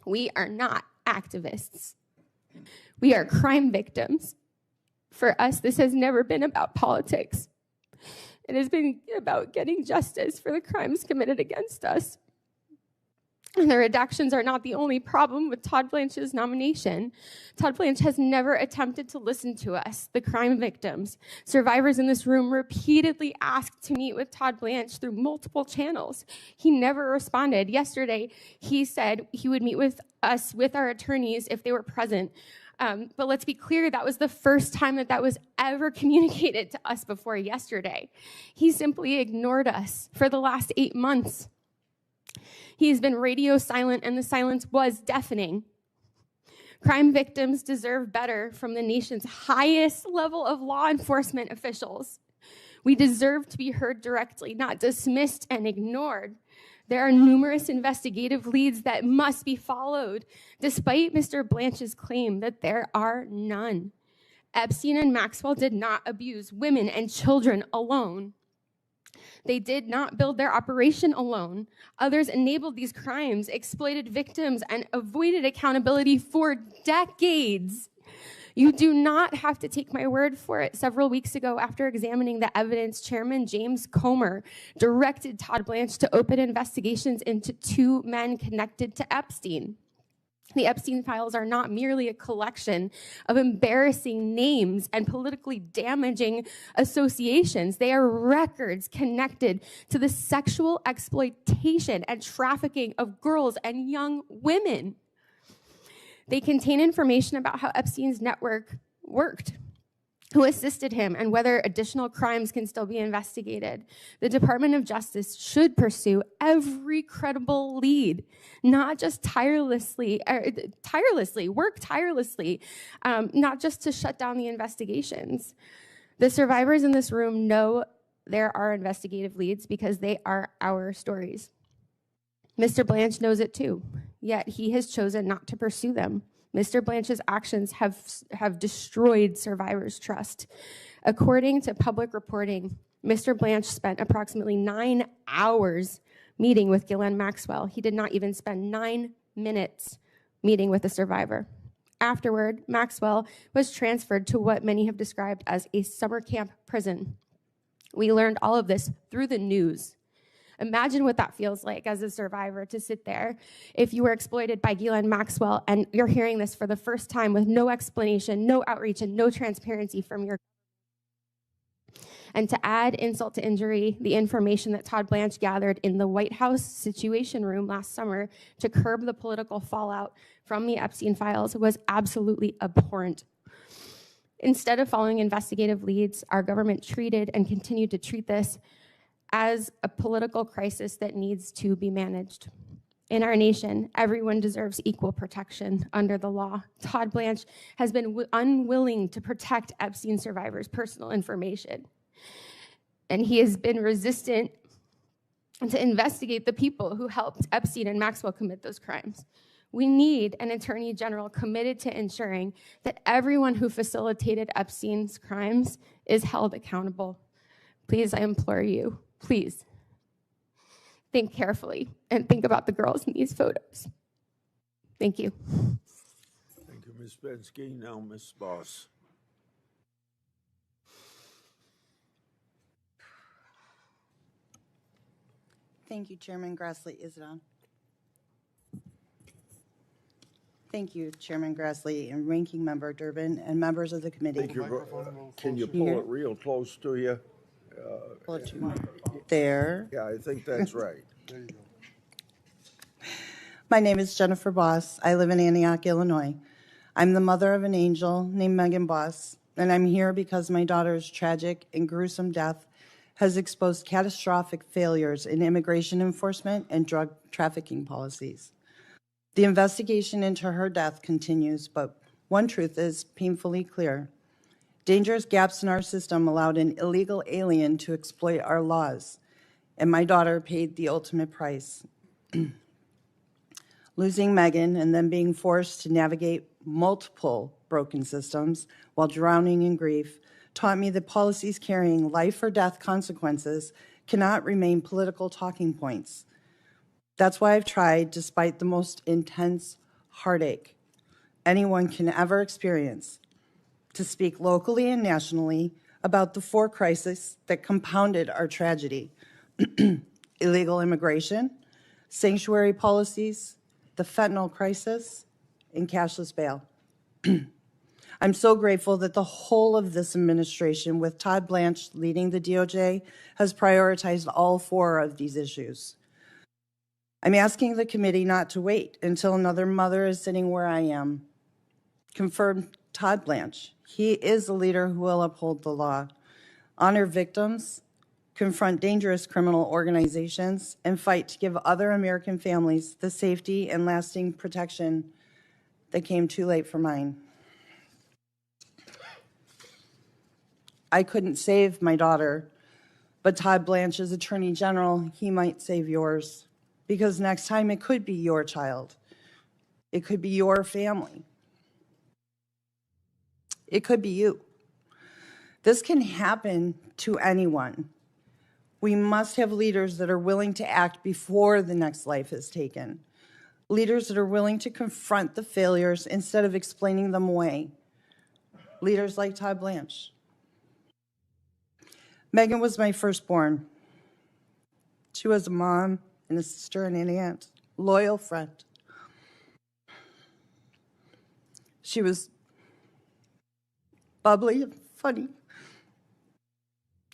We are not activists. We are crime victims. For us, this has never been about politics. It has been about getting justice for the crimes committed against us. And the redactions are not the only problem with Todd Blanche's nomination. Todd Blanche has never attempted to listen to us, the crime victims. Survivors in this room repeatedly asked to meet with Todd Blanche through multiple channels. He never responded. Yesterday, he said he would meet with us, with our attorneys, if they were present. But let's be clear, that was the first time that was ever communicated to us before yesterday. He simply ignored us for the last 8 months. He's been radio silent, and the silence was deafening. Crime victims deserve better from the nation's highest level of law enforcement officials. We deserve to be heard directly, not dismissed and ignored. There are numerous investigative leads that must be followed, despite Mr. Blanche's claim that there are none. Epstein and Maxwell did not abuse women and children alone. They did not build their operation alone. Others enabled these crimes, exploited victims, and avoided accountability for decades. You do not have to take my word for it. Several weeks ago, after examining the evidence, Chairman James Comer directed Todd Blanche to open investigations into 2 men connected to Epstein. The Epstein files are not merely a collection of embarrassing names and politically damaging associations. They are records connected to the sexual exploitation and trafficking of girls and young women. They contain information about how Epstein's network worked, who assisted him, and whether additional crimes can still be investigated. The Department of Justice should pursue every credible lead, not just work tirelessly, not just to shut down the investigations. The survivors in this room know there are investigative leads because they are our stories. Mr. Blanche knows it too, yet he has chosen not to pursue them. Mr. Blanche's actions have destroyed survivors' trust. According to public reporting, Mr. Blanche spent approximately 9 hours meeting with Ghislaine Maxwell. He did not even spend 9 minutes meeting with the survivor. Afterward, Maxwell was transferred to what many have described as a summer camp prison. We learned all of this through the news. Imagine what that feels like as a survivor to sit there if you were exploited by Ghislaine Maxwell and you're hearing this for the first time with no explanation, no outreach, and no transparency from your. And to add insult to injury, the information that Todd Blanche gathered in the White House Situation Room last summer to curb the political fallout from the Epstein files was absolutely abhorrent. Instead of following investigative leads, our government treated and continued to treat this as a political crisis that needs to be managed. In our nation, everyone deserves equal protection under the law. Todd Blanche has been unwilling to protect Epstein survivors' personal information, and he has been resistant to investigate the people who helped Epstein and Maxwell commit those crimes. We need an attorney general committed to ensuring that everyone who facilitated Epstein's crimes is held accountable. Please, I implore you, please, think carefully and think about the girls in these photos. Thank you. Thank you, Ms. Bensky. Now, Ms. Boss. Thank you, Chairman Grassley. Is it on? Thank you, Chairman Grassley and Ranking Member Durbin and members of the committee. Can you pull it real close to you? Pull it to there. Yeah, I think that's right. There you go. My name is Jennifer Boss. I live in Antioch, Illinois. I'm the mother of an angel named Megan Boss, and I'm here because my daughter's tragic and gruesome death has exposed catastrophic failures in immigration enforcement and drug trafficking policies. The investigation into her death continues, but one truth is painfully clear. Dangerous gaps in our system allowed an illegal alien to exploit our laws, and my daughter paid the ultimate price. Losing Megan and then being forced to navigate multiple broken systems while drowning in grief taught me that policies carrying life or death consequences cannot remain political talking points. That's why I've tried, despite the most intense heartache anyone can ever experience, to speak locally and nationally about the 4 crises that compounded our tragedy: illegal immigration, sanctuary policies, the fentanyl crisis, and cashless bail. I'm so grateful that the whole of this administration, with Todd Blanche leading the DOJ, has prioritized all 4 of these issues. I'm asking the committee not to wait until another mother is sitting where I am. Confirm Todd Blanche. He is a leader who will uphold the law, honor victims, confront dangerous criminal organizations, and fight to give other American families the safety and lasting protection that came too late for mine. I couldn't save my daughter, but Todd Blanche, as Attorney General, he might save yours. because next time it could be your child. It could be your family. It could be you. This can happen to anyone. We must have leaders that are willing to act before the next life is taken. Leaders that are willing to confront the failures instead of explaining them away. Leaders like Todd Blanche. Megan was my firstborn. She was a mom and a sister and an aunt, loyal friend. She was bubbly and funny.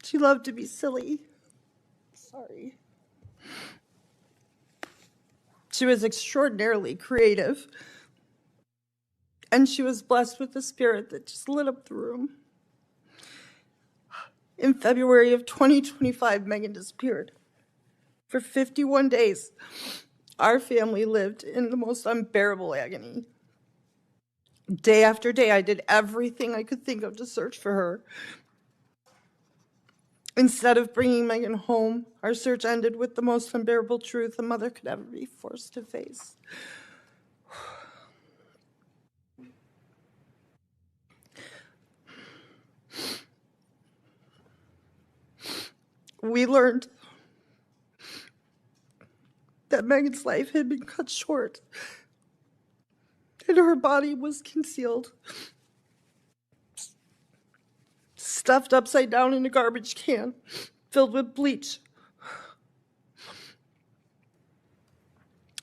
She loved to be silly. Sorry. She was extraordinarily creative. And she was blessed with a spirit that just lit up the room. In February of 2025, Megan disappeared. For 51 days, our family lived in the most unbearable agony. Day after day, I did everything I could think of to search for her. Instead of bringing Megan home, our search ended with the most unbearable truth a mother could ever be forced to face. We learned that Megan's life had been cut short and her body was concealed, stuffed upside down in a garbage can filled with bleach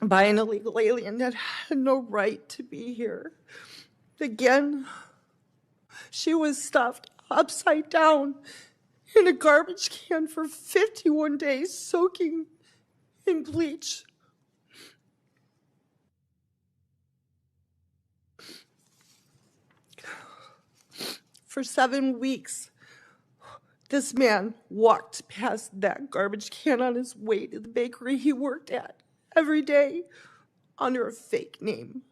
by an illegal alien that had no right to be here. Again, she was stuffed upside down in a garbage can for 51 days, soaking in bleach. For 7 weeks, this man walked past that garbage can on his way to the bakery he worked at every day under a fake name.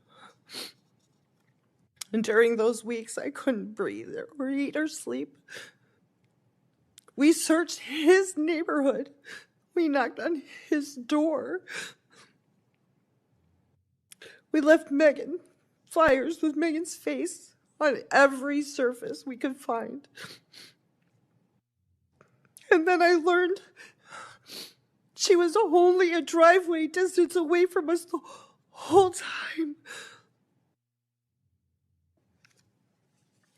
And during those weeks, I couldn't breathe or eat or sleep. We searched his neighborhood. We knocked on his door. We left Megan flyers with Megan's face on every surface we could find. And then I learned she was only a driveway distance away from us the whole time.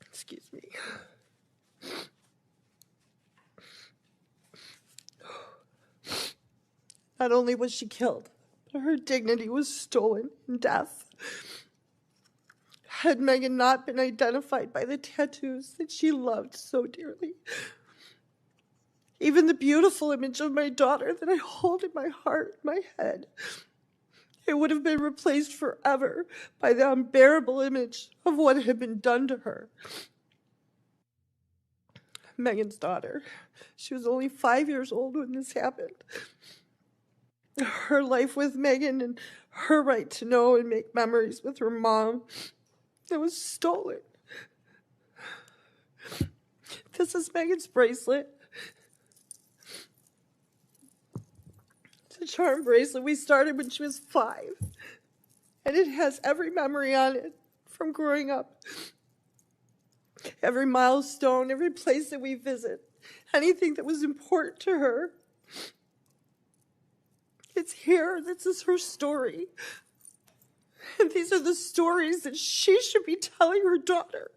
Excuse me. Not only was she killed, but her dignity was stolen in death. Had Megan not been identified by the tattoos that she loved so dearly, even the beautiful image of my daughter that I hold in my heart, my head, it would have been replaced forever by the unbearable image of what had been done to her. Megan's daughter, she was only 5 years old when this happened. Her life with Megan and her right to know and make memories with her mom, it was stolen. This is Megan's bracelet. It's a charm bracelet we started when she was 5. And it has every memory on it from growing up. Every milestone, every place that we visit, anything that was important to her. It's here. This is her story. And these are the stories that she should be telling her daughter.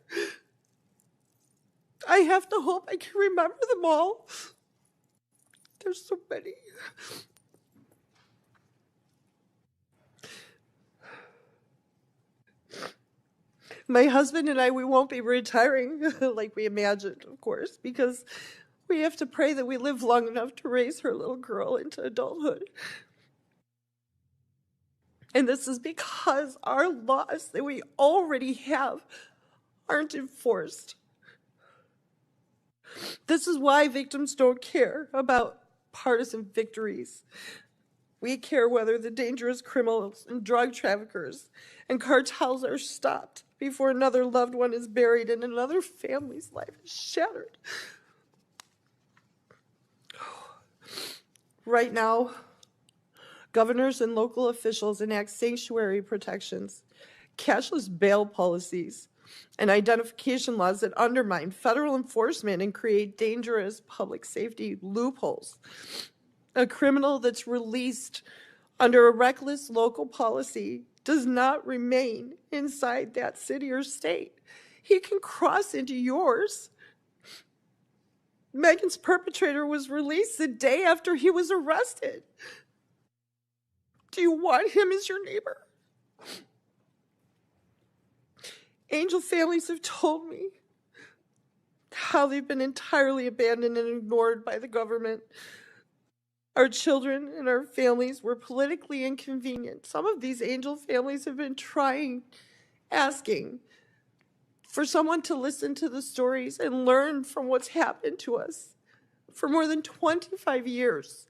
I have to hope I can remember them all. There's so many. My husband and I, we won't be retiring like we imagined, of course, because we have to pray that we live long enough to raise her little girl into adulthood. And this is because our laws that we already have aren't enforced. This is why victims don't care about partisan victories. We care whether the dangerous criminals and drug traffickers and cartels are stopped before another loved one is buried and another family's life is shattered. Right now, Governors and local officials enact sanctuary protections, cashless bail policies, and identification laws that undermine federal enforcement and create dangerous public safety loopholes. A criminal that's released under a reckless local policy does not remain inside that city or state. He can cross into yours. Megan's perpetrator was released the day after he was arrested. Do you want him as your neighbor? Angel families have told me how they've been entirely abandoned and ignored by the government. Our children and our families were politically inconvenient. Some of these Angel families have been asking for someone to listen to the stories and learn from what's happened to us for more than 25 years.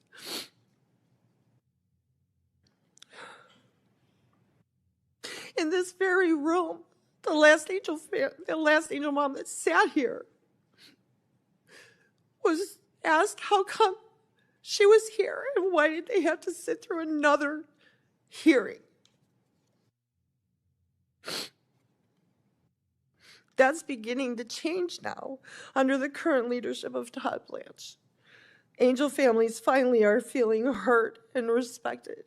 In this very room, the last angel mom that sat here was asked how come she was here and why did they have to sit through another hearing. That's beginning to change now under the current leadership of Todd Blanche. Angel families finally are feeling heard and respected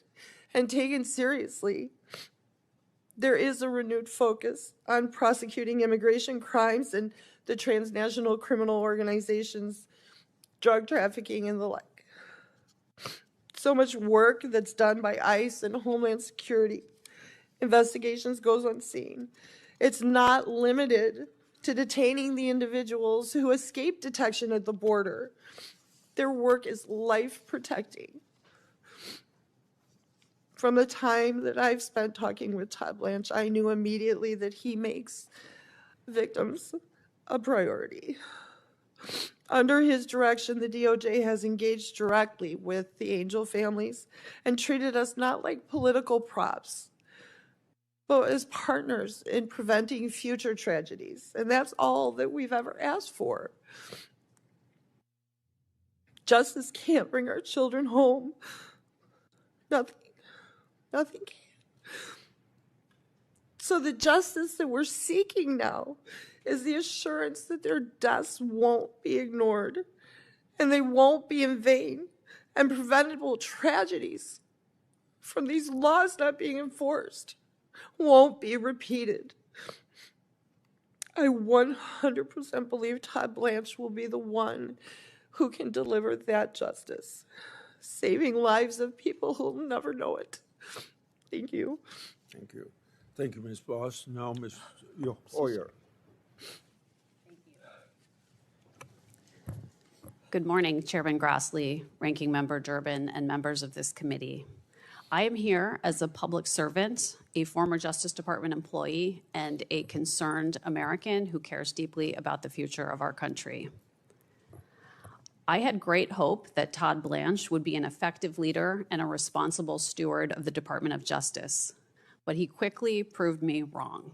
and taken seriously. There is a renewed focus on prosecuting immigration crimes and the transnational criminal organizations, drug trafficking, and the like. So much work that's done by ICE and Homeland Security. Investigations goes unseen. It's not limited to detaining the individuals who escape detection at the border. Their work is life-protecting. From the time that I've spent talking with Todd Blanche, I knew immediately that he makes victims a priority. Under his direction, the DOJ has engaged directly with the Angel families and treated us not like political props, but as partners in preventing future tragedies. And that's all that we've ever asked for. Justice can't bring our children home. Nothing can. So the justice that we're seeking now is the assurance that their deaths won't be ignored and they won't be in vain, and preventable tragedies from these laws not being enforced won't be repeated. I 100% believe Todd Blanche will be the one who can deliver that justice, saving lives of people who'll never know it. Thank you. Thank you. Thank you, Ms. Boss. Now, Ms. Hoyer. Good morning, Chairman Grassley, Ranking Member Durbin, and members of this committee. I am here as a public servant, a former Justice Department employee, and a concerned American who cares deeply about the future of our country. I had great hope that Todd Blanche would be an effective leader and a responsible steward of the Department of Justice, but he quickly proved me wrong.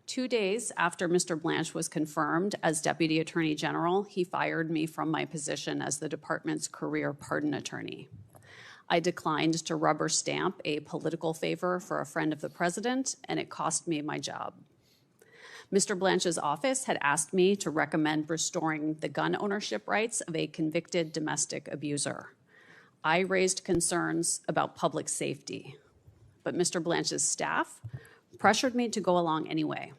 2 days after Mr. Blanche was confirmed as Deputy Attorney General, he fired me from my position as the department's career pardon attorney. I declined to rubber stamp a political favor for a friend of the president, and it cost me my job. Mr. Blanche's office had asked me to recommend restoring the gun ownership rights of a convicted domestic abuser. I raised concerns about public safety, but Mr. Blanche's staff pressured me to go along anyway.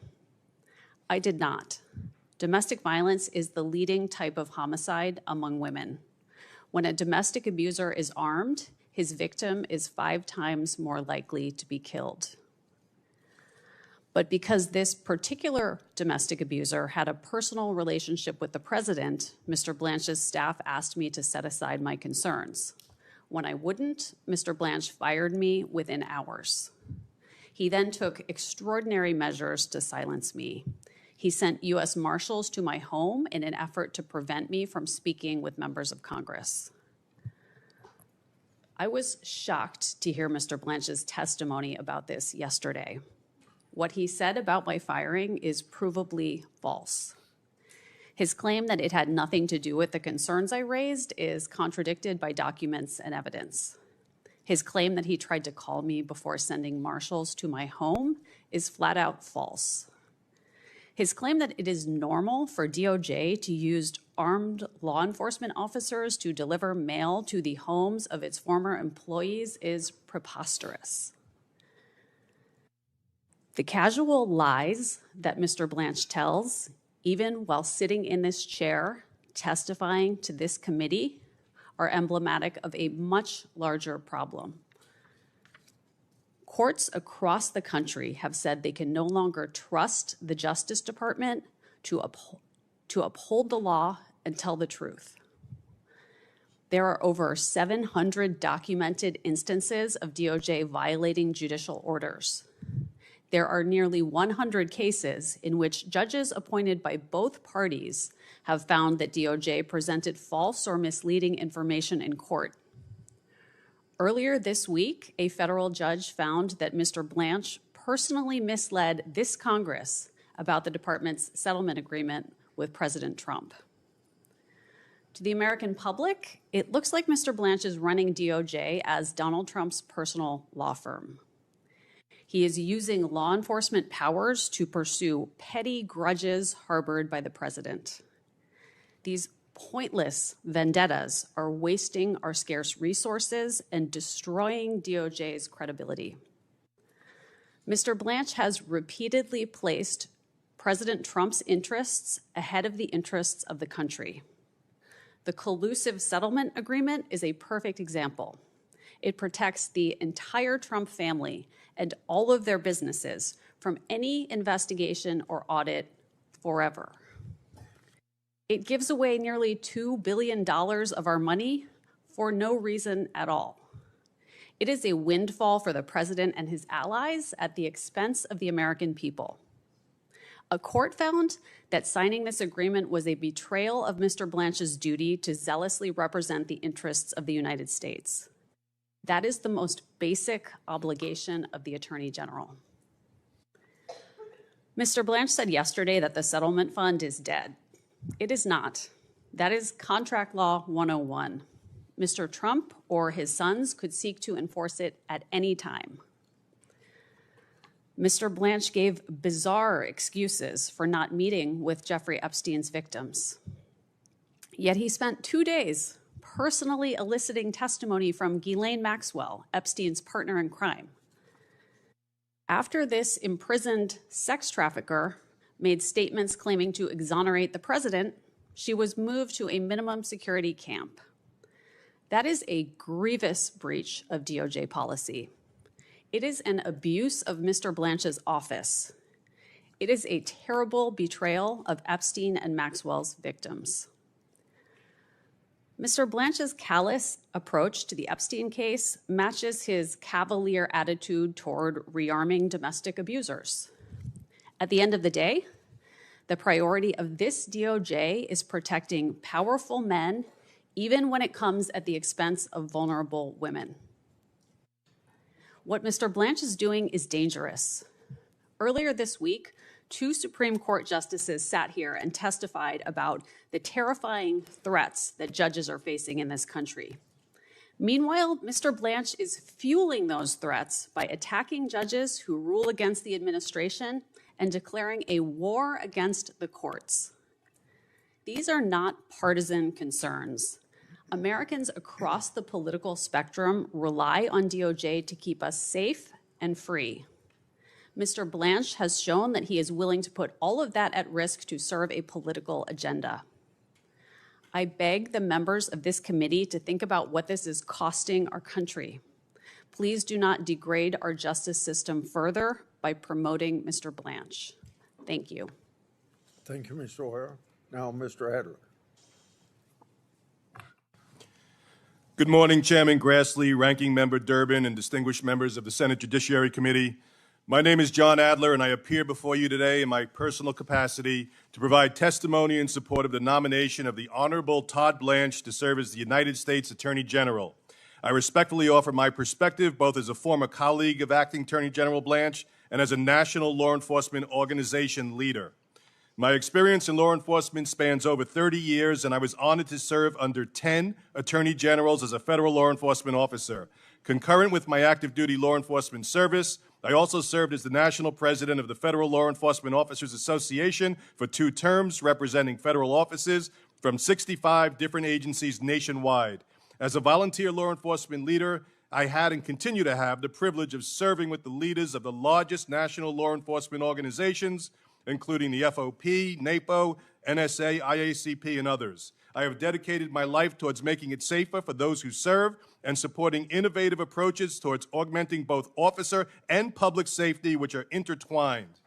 I did not. Domestic violence is the leading type of homicide among women. When a domestic abuser is armed, his victim is 5 times more likely to be killed. But because this particular domestic abuser had a personal relationship with the president, Mr. Blanche's staff asked me to set aside my concerns. When I wouldn't, Mr. Blanche fired me within hours. He then took extraordinary measures to silence me. He sent U.S. Marshals to my home in an effort to prevent me from speaking with members of Congress. I was shocked to hear Mr. Blanche's testimony about this yesterday. What he said about my firing is provably false. His claim that it had nothing to do with the concerns I raised is contradicted by documents and evidence. His claim that he tried to call me before sending marshals to my home is flat out false. His claim that it is normal for DOJ to use armed law enforcement officers to deliver mail to the homes of its former employees is preposterous. The casual lies that Mr. Blanche tells, even while sitting in this chair testifying to this committee, are emblematic of a much larger problem. Courts across the country have said they can no longer trust the Justice Department to uphold the law and tell the truth. There are over 700 documented instances of DOJ violating judicial orders. There are nearly 100 cases in which judges appointed by both parties have found that DOJ presented false or misleading information in court. Earlier this week, a federal judge found that Mr. Blanche personally misled this Congress about the department's settlement agreement with President Trump. To the American public, it looks like Mr. Blanche is running DOJ as Donald Trump's personal law firm. He is using law enforcement powers to pursue petty grudges harbored by the president. These pointless vendettas are wasting our scarce resources and destroying DOJ's credibility. Mr. Blanche has repeatedly placed President Trump's interests ahead of the interests of the country. The collusive settlement agreement is a perfect example. It protects the entire Trump family and all of their businesses from any investigation or audit forever. It gives away nearly $2 billion of our money for no reason at all. It is a windfall for the president and his allies at the expense of the American people. A court found that signing this agreement was a betrayal of Mr. Blanche's duty to zealously represent the interests of the United States. That is the most basic obligation of the Attorney General. Mr. Blanche said yesterday that the settlement fund is dead. It is not. That is Contract Law 101. Mr. Trump or his sons could seek to enforce it at any time. Mr. Blanche gave bizarre excuses for not meeting with Jeffrey Epstein's victims. Yet he spent 2 days personally eliciting testimony from Ghislaine Maxwell, Epstein's partner in crime. After this imprisoned sex trafficker made statements claiming to exonerate the president, she was moved to a minimum security camp. That is a grievous breach of DOJ policy. It is an abuse of Mr. Blanche's office. It is a terrible betrayal of Epstein and Maxwell's victims. Mr. Blanche's callous approach to the Epstein case matches his cavalier attitude toward rearming domestic abusers. At the end of the day, the priority of this DOJ is protecting powerful men, even when it comes at the expense of vulnerable women. What Mr. Blanche is doing is dangerous. Earlier this week, 2 Supreme Court justices sat here and testified about the terrifying threats that judges are facing in this country. Meanwhile, Mr. Blanche is fueling those threats by attacking judges who rule against the administration and declaring a war against the courts. These are not partisan concerns. Americans across the political spectrum rely on DOJ to keep us safe and free. Mr. Blanche has shown that he is willing to put all of that at risk to serve a political agenda. I beg the members of this committee to think about what this is costing our country. Please do not degrade our justice system further by promoting Mr. Blanche. Thank you. Thank you, Ms. O'Hara. Now, Mr. Adler. Good morning, Chairman Grassley, Ranking Member Durbin, and distinguished members of the Senate Judiciary Committee. My name is John Adler, and I appear before you today in my personal capacity to provide testimony in support of the nomination of the Honorable Todd Blanche to serve as the United States Attorney General. I respectfully offer my perspective both as a former colleague of Acting Attorney General Blanche and as a national law enforcement organization leader. My experience in law enforcement spans over 30 years, and I was honored to serve under 10 attorney generals as a federal law enforcement officer, Concurrent with my active duty law enforcement service, I also served as the national president of the Federal Law Enforcement Officers Association for 2 terms, representing federal offices from 65 different agencies nationwide. As a volunteer law enforcement leader, I had and continue to have the privilege of serving with the leaders of the largest national law enforcement organizations, including the FOP, NAPO, NSA, IACP, and others. I have dedicated my life towards making it safer for those who serve and supporting innovative approaches towards augmenting both officer and public safety, which are intertwined.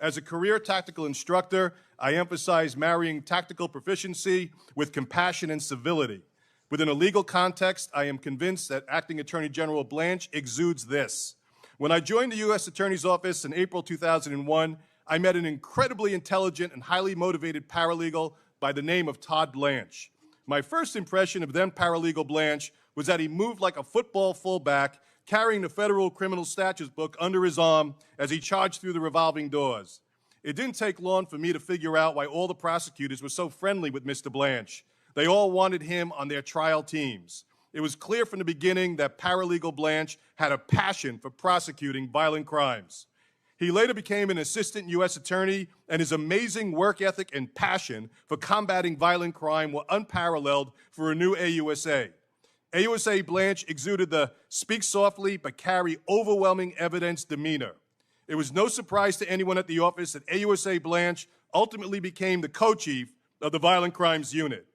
As a career tactical instructor, I emphasize marrying tactical proficiency with compassion and civility. Within a legal context, I am convinced that Acting Attorney General Blanche exudes this. When I joined the U.S. Attorney's Office in April 2001, I met an incredibly intelligent and highly motivated paralegal by the name of Todd Blanche. My first impression of then paralegal Blanche was that he moved like a football fullback, carrying the federal criminal statutes book under his arm as he charged through the revolving doors. It didn't take long for me to figure out why all the prosecutors were so friendly with Mr. Blanche. They all wanted him on their trial teams. It was clear from the beginning that paralegal Blanche had a passion for prosecuting violent crimes. He later became an assistant U.S. attorney, and his amazing work ethic and passion for combating violent crime were unparalleled for a new AUSA. AUSA Blanche exuded the speak softly but carry overwhelming evidence demeanor. It was no surprise to anyone at the office that AUSA Blanche ultimately became the co-chief of the Violent Crimes Unit.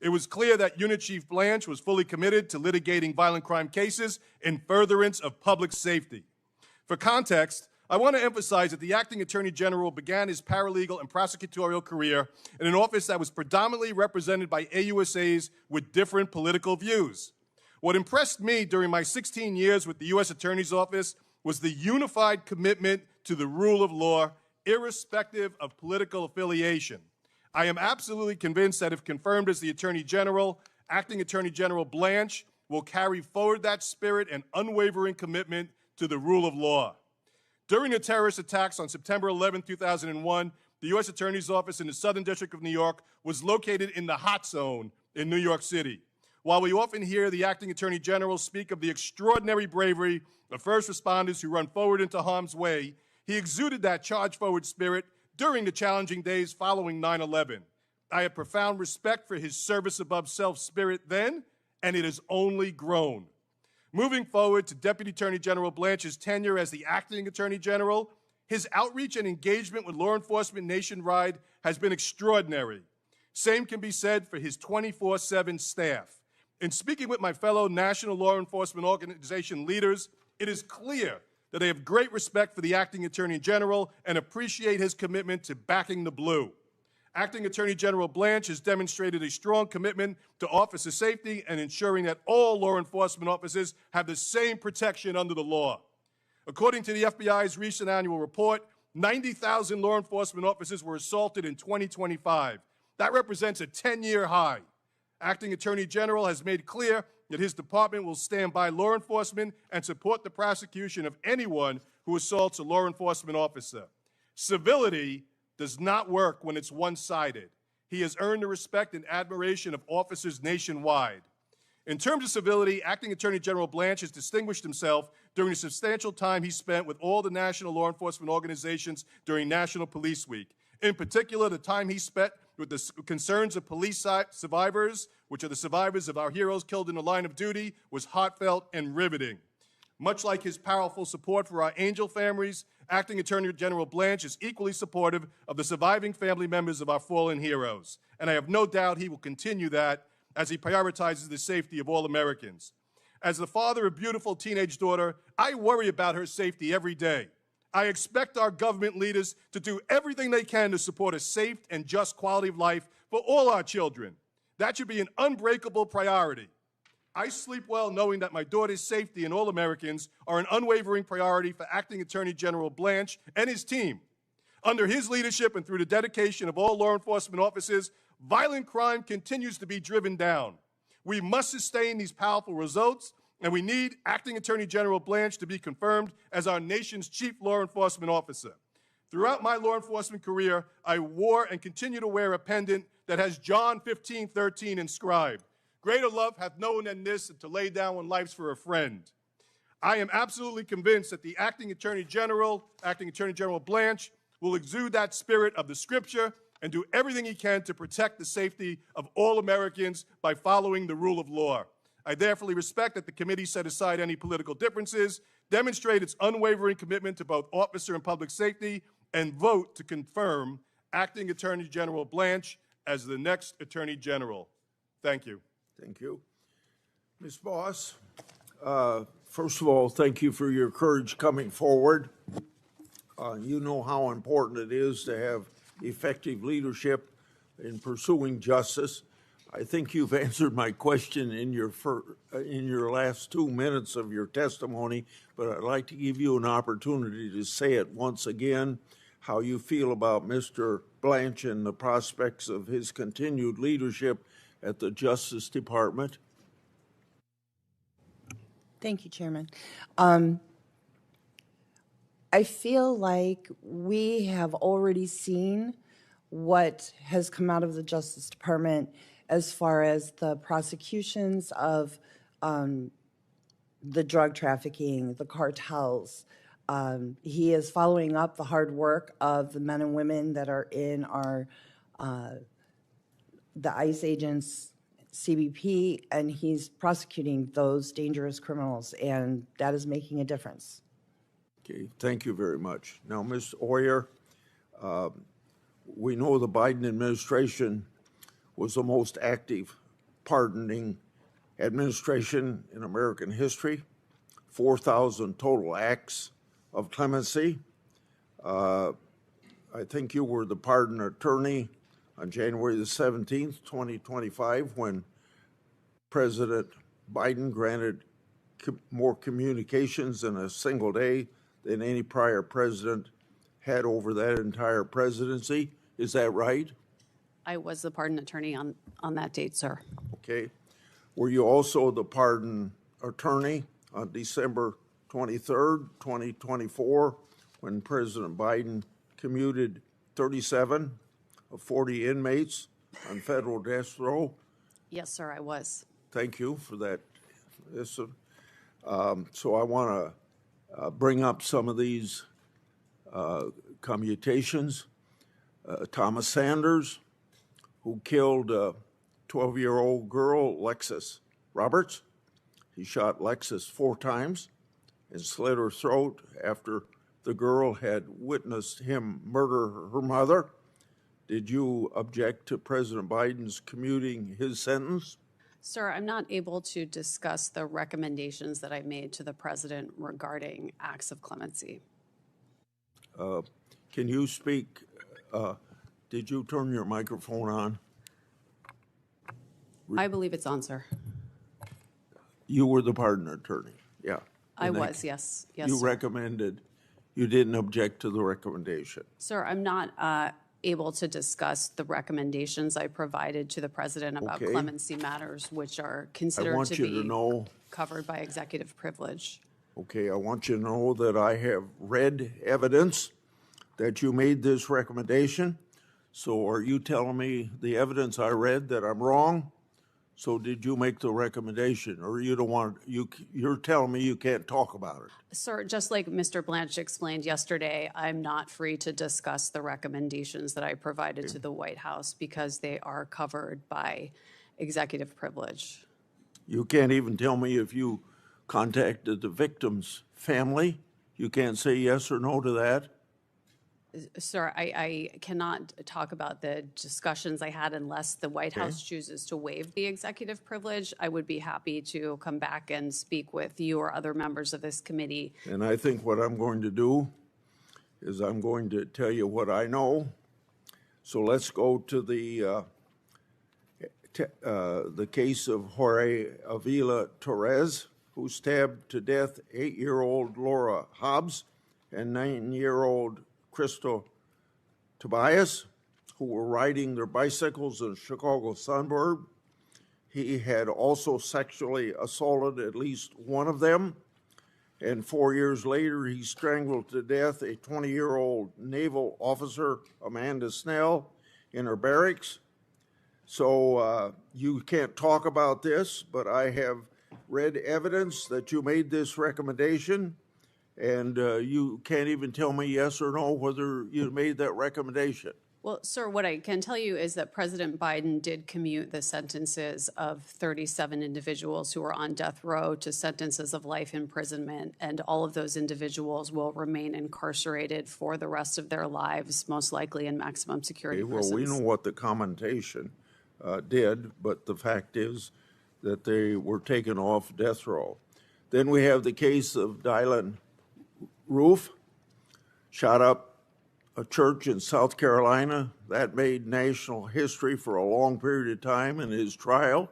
It was clear that Unit Chief Blanche was fully committed to litigating violent crime cases in furtherance of public safety. For context, I want to emphasize that the Acting Attorney General began his paralegal and prosecutorial career in an office that was predominantly represented by AUSAs with different political views. What impressed me during my 16 years with the U.S. Attorney's Office was the unified commitment to the rule of law, irrespective of political affiliation. I am absolutely convinced that if confirmed as the Attorney General, Acting Attorney General Blanche will carry forward that spirit and unwavering commitment to the rule of law. During the terrorist attacks on September 11, 2001, the U.S. Attorney's Office in the Southern District of New York was located in the hot zone in New York City. While we often hear the Acting Attorney General speak of the extraordinary bravery of first responders who run forward into harm's way, he exuded that charge-forward spirit during the challenging days following 9/11. I have profound respect for his service-above-self spirit then, and it has only grown. Moving forward to Deputy Attorney General Blanche's tenure as the Acting Attorney General, his outreach and engagement with law enforcement nationwide has been extraordinary. Same can be said for his 24/7 staff. In speaking with my fellow national law enforcement organization leaders, it is clear that they have great respect for the Acting Attorney General and appreciate his commitment to backing the blue. Acting Attorney General Blanche has demonstrated a strong commitment to officer safety and ensuring that all law enforcement officers have the same protection under the law. According to the FBI's recent annual report, 90,000 law enforcement officers were assaulted in 2025. That represents a 10-year high. Acting Attorney General has made clear that his department will stand by law enforcement and support the prosecution of anyone who assaults a law enforcement officer. Civility does not work when it's one-sided. He has earned the respect and admiration of officers nationwide. In terms of civility, Acting Attorney General Blanche has distinguished himself during the substantial time he spent with all the national law enforcement organizations during National Police Week. In particular, the time he spent with the concerns of police survivors, which are the survivors of our heroes killed in the line of duty, was heartfelt and riveting. Much like his powerful support for our angel families, Acting Attorney General Blanche is equally supportive of the surviving family members of our fallen heroes. And I have no doubt he will continue that as he prioritizes the safety of all Americans. As the father of a beautiful teenage daughter, I worry about her safety every day. I expect our government leaders to do everything they can to support a safe and just quality of life for all our children. That should be an unbreakable priority. I sleep well knowing that my daughter's safety and all Americans are an unwavering priority for Acting Attorney General Blanche and his team. Under his leadership and through the dedication of all law enforcement officers, violent crime continues to be driven down. We must sustain these powerful results, and we need Acting Attorney General Blanche to be confirmed as our nation's chief law enforcement officer. Throughout my law enforcement career, I wore and continue to wear a pendant that has John 15:13 inscribed. Greater love hath no one than this, to lay down one's life for a friend. I am absolutely convinced that the Acting Attorney General Blanche, will exude that spirit of the Scripture and do everything he can to protect the safety of all Americans by following the rule of law. I therefore respect that the committee set aside any political differences, demonstrate its unwavering commitment to both officer and public safety, and vote to confirm Acting Attorney General Blanche as the next Attorney General. Thank you. Thank you. Ms. Boss, first of all, thank you for your courage coming forward. You know how important it is to have effective leadership in pursuing justice. I think you've answered my question in your last 2 minutes of your testimony, but I'd like to give you an opportunity to say it once again, how you feel about Mr. Blanche and the prospects of his continued leadership at the Justice Department. Thank you, Chairman. I feel like we have already seen what has come out of the Justice Department as far as the prosecutions of the drug trafficking, the cartels. He is following up the hard work of the men and women that are in our the ICE agents, CBP, and he's prosecuting those dangerous criminals, and that is making a difference. Okay, thank you very much. Now, Ms. Oyer, we know the Biden administration was the most active pardoning administration in American history, 4,000 total acts of clemency. I think you were the pardon attorney on January the 17th, 2025, when President Biden granted more communications in a single day than any prior president had over that entire presidency. Is that right? I was the pardon attorney on that date, sir. Okay. Were you also the pardon attorney on December 23rd, 2024, when President Biden commuted 37 of 40 inmates on federal death row? Yes, sir, I was. Thank you for that. So I want to bring up some of these commutations. Thomas Sanders, who killed a 12-year-old girl, Lexis Roberts. He shot Lexis 4 times and slit her throat after the girl had witnessed him murder her mother. Did you object to President Biden's commuting his sentence? Sir, I'm not able to discuss the recommendations that I made to the president regarding acts of clemency. Can you speak? Did you turn your microphone on? I believe it's on, sir. You were the pardon attorney, yeah. I was, yes. Yes, You sir. recommended, you didn't object to the recommendation. Sir, I'm not able to discuss the recommendations I provided to the president about Okay. clemency matters, which are I considered want to you to be know, covered by executive privilege. okay, I want you to know that I have read evidence that you made this recommendation. So are you telling me the evidence I read that I'm wrong? So did you make the recommendation, or you don't want, you're telling me you can't talk about it? Sir, just like Mr. Blanche explained yesterday, I'm not free to discuss the recommendations that I provided to the White House because they are covered by executive privilege. You can't even tell me if you contacted the victim's family? You can't say yes or no to that? Sir, I cannot talk about the discussions I had unless the White House chooses to waive the executive privilege. I would be happy to come back and speak with you or other members of this committee. And I think what I'm going to do is I'm going to tell you what I know. So let's go to the case of Jorge Avila Torres, who stabbed to death 8-year-old Laura Hobbs and 9-year-old Crystal Tobias, who were riding their bicycles in Chicago suburb. He had also sexually assaulted at least one of them. And 4 years later, he strangled to death a 20-year-old naval officer, Amanda Snell, in her barracks. So you can't talk about this, but I have read evidence that you made this recommendation, and you can't even tell me yes or no whether you made that recommendation. Well, sir, what I can tell you is that President Biden did commute the sentences of 37 individuals who were on death row to sentences of life imprisonment, and all of those individuals will remain incarcerated for the rest of their lives, most likely in maximum security prisons. Well, we know what the commentation did, but the fact is that they were taken off death row. Then we have the case of Dylan Roof, shot up a church in South Carolina. That made national history for a long period of time in his trial.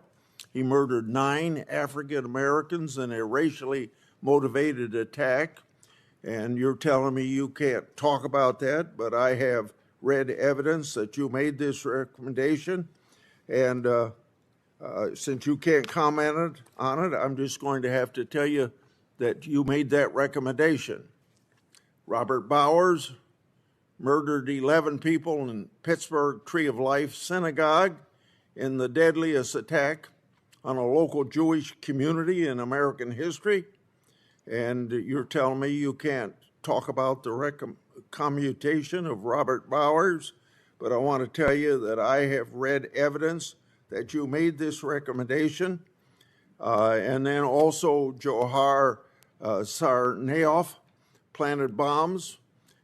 He murdered 9 African Americans in a racially motivated attack. And you're telling me you can't talk about that, but I have read evidence that you made this recommendation. And since you can't comment on it, I'm just going to have to tell you that you made that recommendation. Robert Bowers murdered 11 people in Pittsburgh Tree of Life Synagogue in the deadliest attack on a local Jewish community in American history. And you're telling me you can't talk about the commutation of Robert Bowers, but I want to tell you that I have read evidence that you made this recommendation. And then also Johar Tsarnaev planted bombs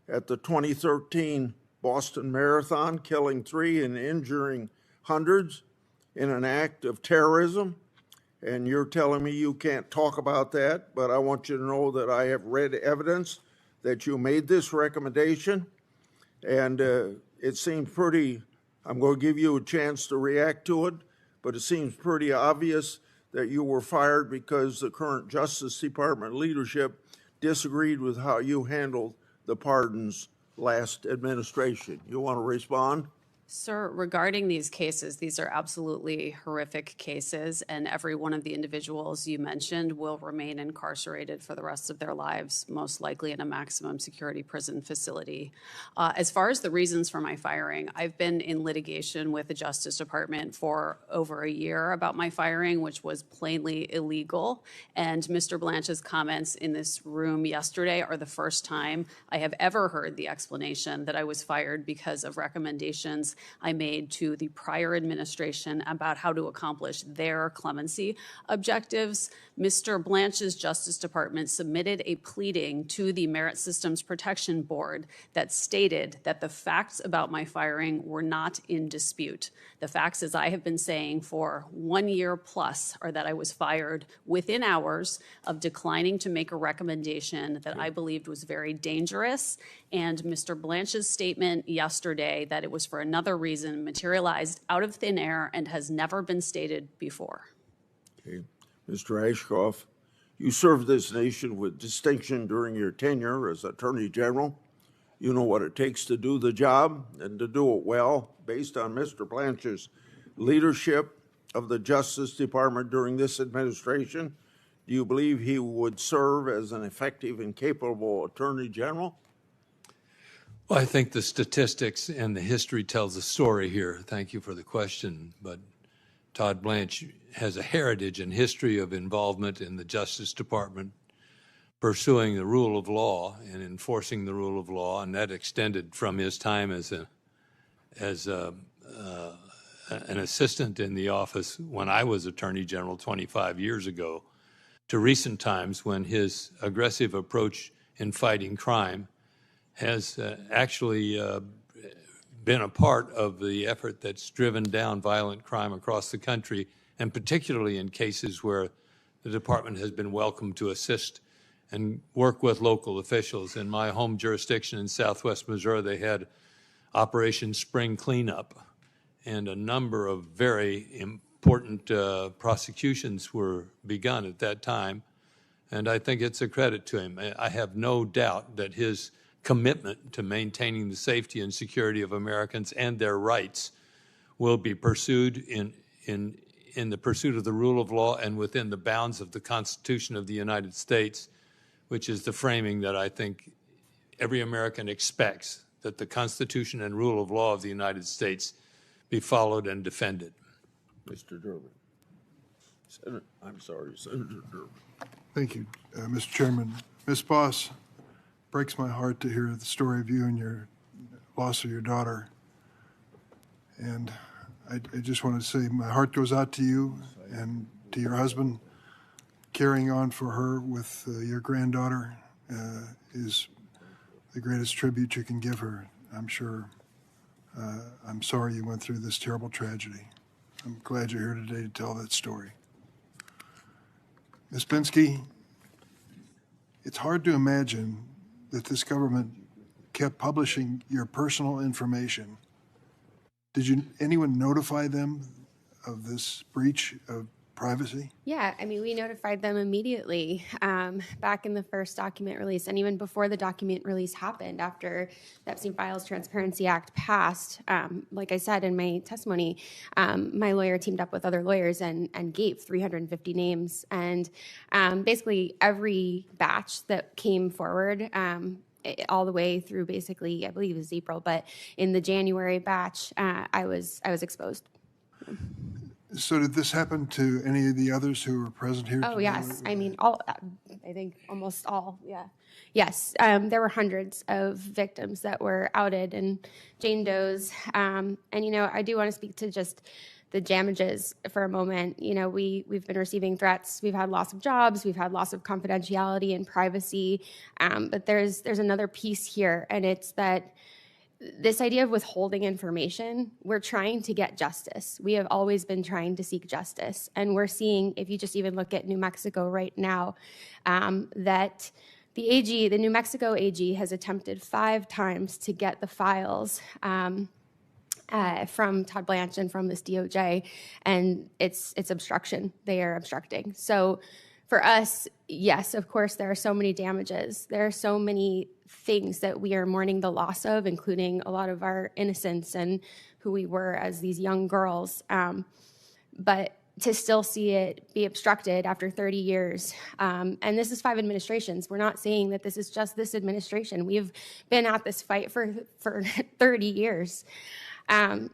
at the 2013 Boston Marathon, killing 3 and injuring hundreds in an act of terrorism. And you're telling me you can't talk about that, but I want you to know that I have read evidence that you made this recommendation. And it seems pretty, I'm going to give you a chance to react to it, but it seems pretty obvious that you were fired because the current Justice Department leadership disagreed with how you handled the pardons last administration. You want to respond? Sir, regarding these cases, these are absolutely horrific cases, and every one of the individuals you mentioned will remain incarcerated for the rest of their lives, most likely in a maximum security prison facility. As far as the reasons for my firing, I've been in litigation with the Justice Department for over a year about my firing, which was plainly illegal. And Mr. Blanche's comments in this room yesterday are the first time I have ever heard the explanation that I was fired because of recommendations I made to the prior administration about how to accomplish their clemency objectives. Mr. Blanche's Justice Department submitted a pleading to the Merit Systems Protection Board that stated that the facts about my firing were not in dispute. The facts, as I have been saying for 1 year plus, are that I was fired within hours of declining to make a recommendation that I believed was very dangerous. And Mr. Blanche's statement yesterday that it was for another reason materialized out of thin air and has never been stated before. Okay. Mr. Ashcroft, you served this nation with distinction during your tenure as Attorney General. You know what it takes to do the job and to do it well. Based on Mr. Blanche's leadership of the Justice Department during this administration, do you believe he would serve as an effective and capable Attorney General? Well, I think the statistics and the history tells a story here. Thank you for the question. But Todd Blanche has a heritage and history of involvement in the Justice Department, pursuing the rule of law and enforcing the rule of law, and that extended from his time as an assistant in the office when I was Attorney General 25 years ago, to recent times when his aggressive approach in fighting crime has actually been a part of the effort that's driven down violent crime across the country, and particularly in cases where the department has been welcome to assist and work with local officials. In my home jurisdiction in Southwest Missouri, they had Operation Spring Cleanup, and a number of very important prosecutions were begun at that time, and I think it's a credit to him. I have no doubt that his commitment to maintaining the safety and security of Americans and their rights will be pursued in the pursuit of the rule of law and within the bounds of the Constitution of the United States, which is the framing that I think every American expects, that the Constitution and rule of law of the United States be followed and defended. Mr. Durbin. I'm sorry, Senator Durbin. Thank you, Mr. Chairman. Ms. Boss, breaks my heart to hear the story of you and your loss of your daughter. And I just want to say my heart goes out to you and to your husband. Carrying on for her with your granddaughter is the greatest tribute you can give her, I'm sure. I'm sorry you went through this terrible tragedy. I'm glad you're here today to tell that story. Ms. Pinsky, it's hard to imagine that this government kept publishing your personal information. Did anyone notify them of this breach of privacy? Yeah, I mean, we notified them immediately back in the first document release, and even before the document release happened, after the Epstein Files Transparency Act passed. Like I said in my testimony, my lawyer teamed up with other lawyers and gave 350 names. And basically every batch that came forward, all the way through basically, I believe it was April, but in the January batch, I was exposed. So did this happen to any of the others who were present here? Oh, yes. I mean, all. I think almost all, yeah. Yes, there were hundreds of victims that were outed and Jane Does. And, you know, I do want to speak to just the damages for a moment. You know, we've been receiving threats. We've had loss of jobs. We've had loss of confidentiality and privacy. But there's another piece here, and it's that this idea of withholding information, we're trying to get justice. We have always been trying to seek justice. And we're seeing, if you just even look at New Mexico right now, that the New Mexico AG has attempted 5 times to get the files from Todd Blanche and from this DOJ, and it's obstruction. They are obstructing. So for us, yes, of course, there are so many damages. There are so many things that we are mourning the loss of, including a lot of our innocence and who we were as these young girls. But to still see it be obstructed after 30 years, and this is 5 administrations. We're not saying that this is just this administration. We've been at this fight for 30 years.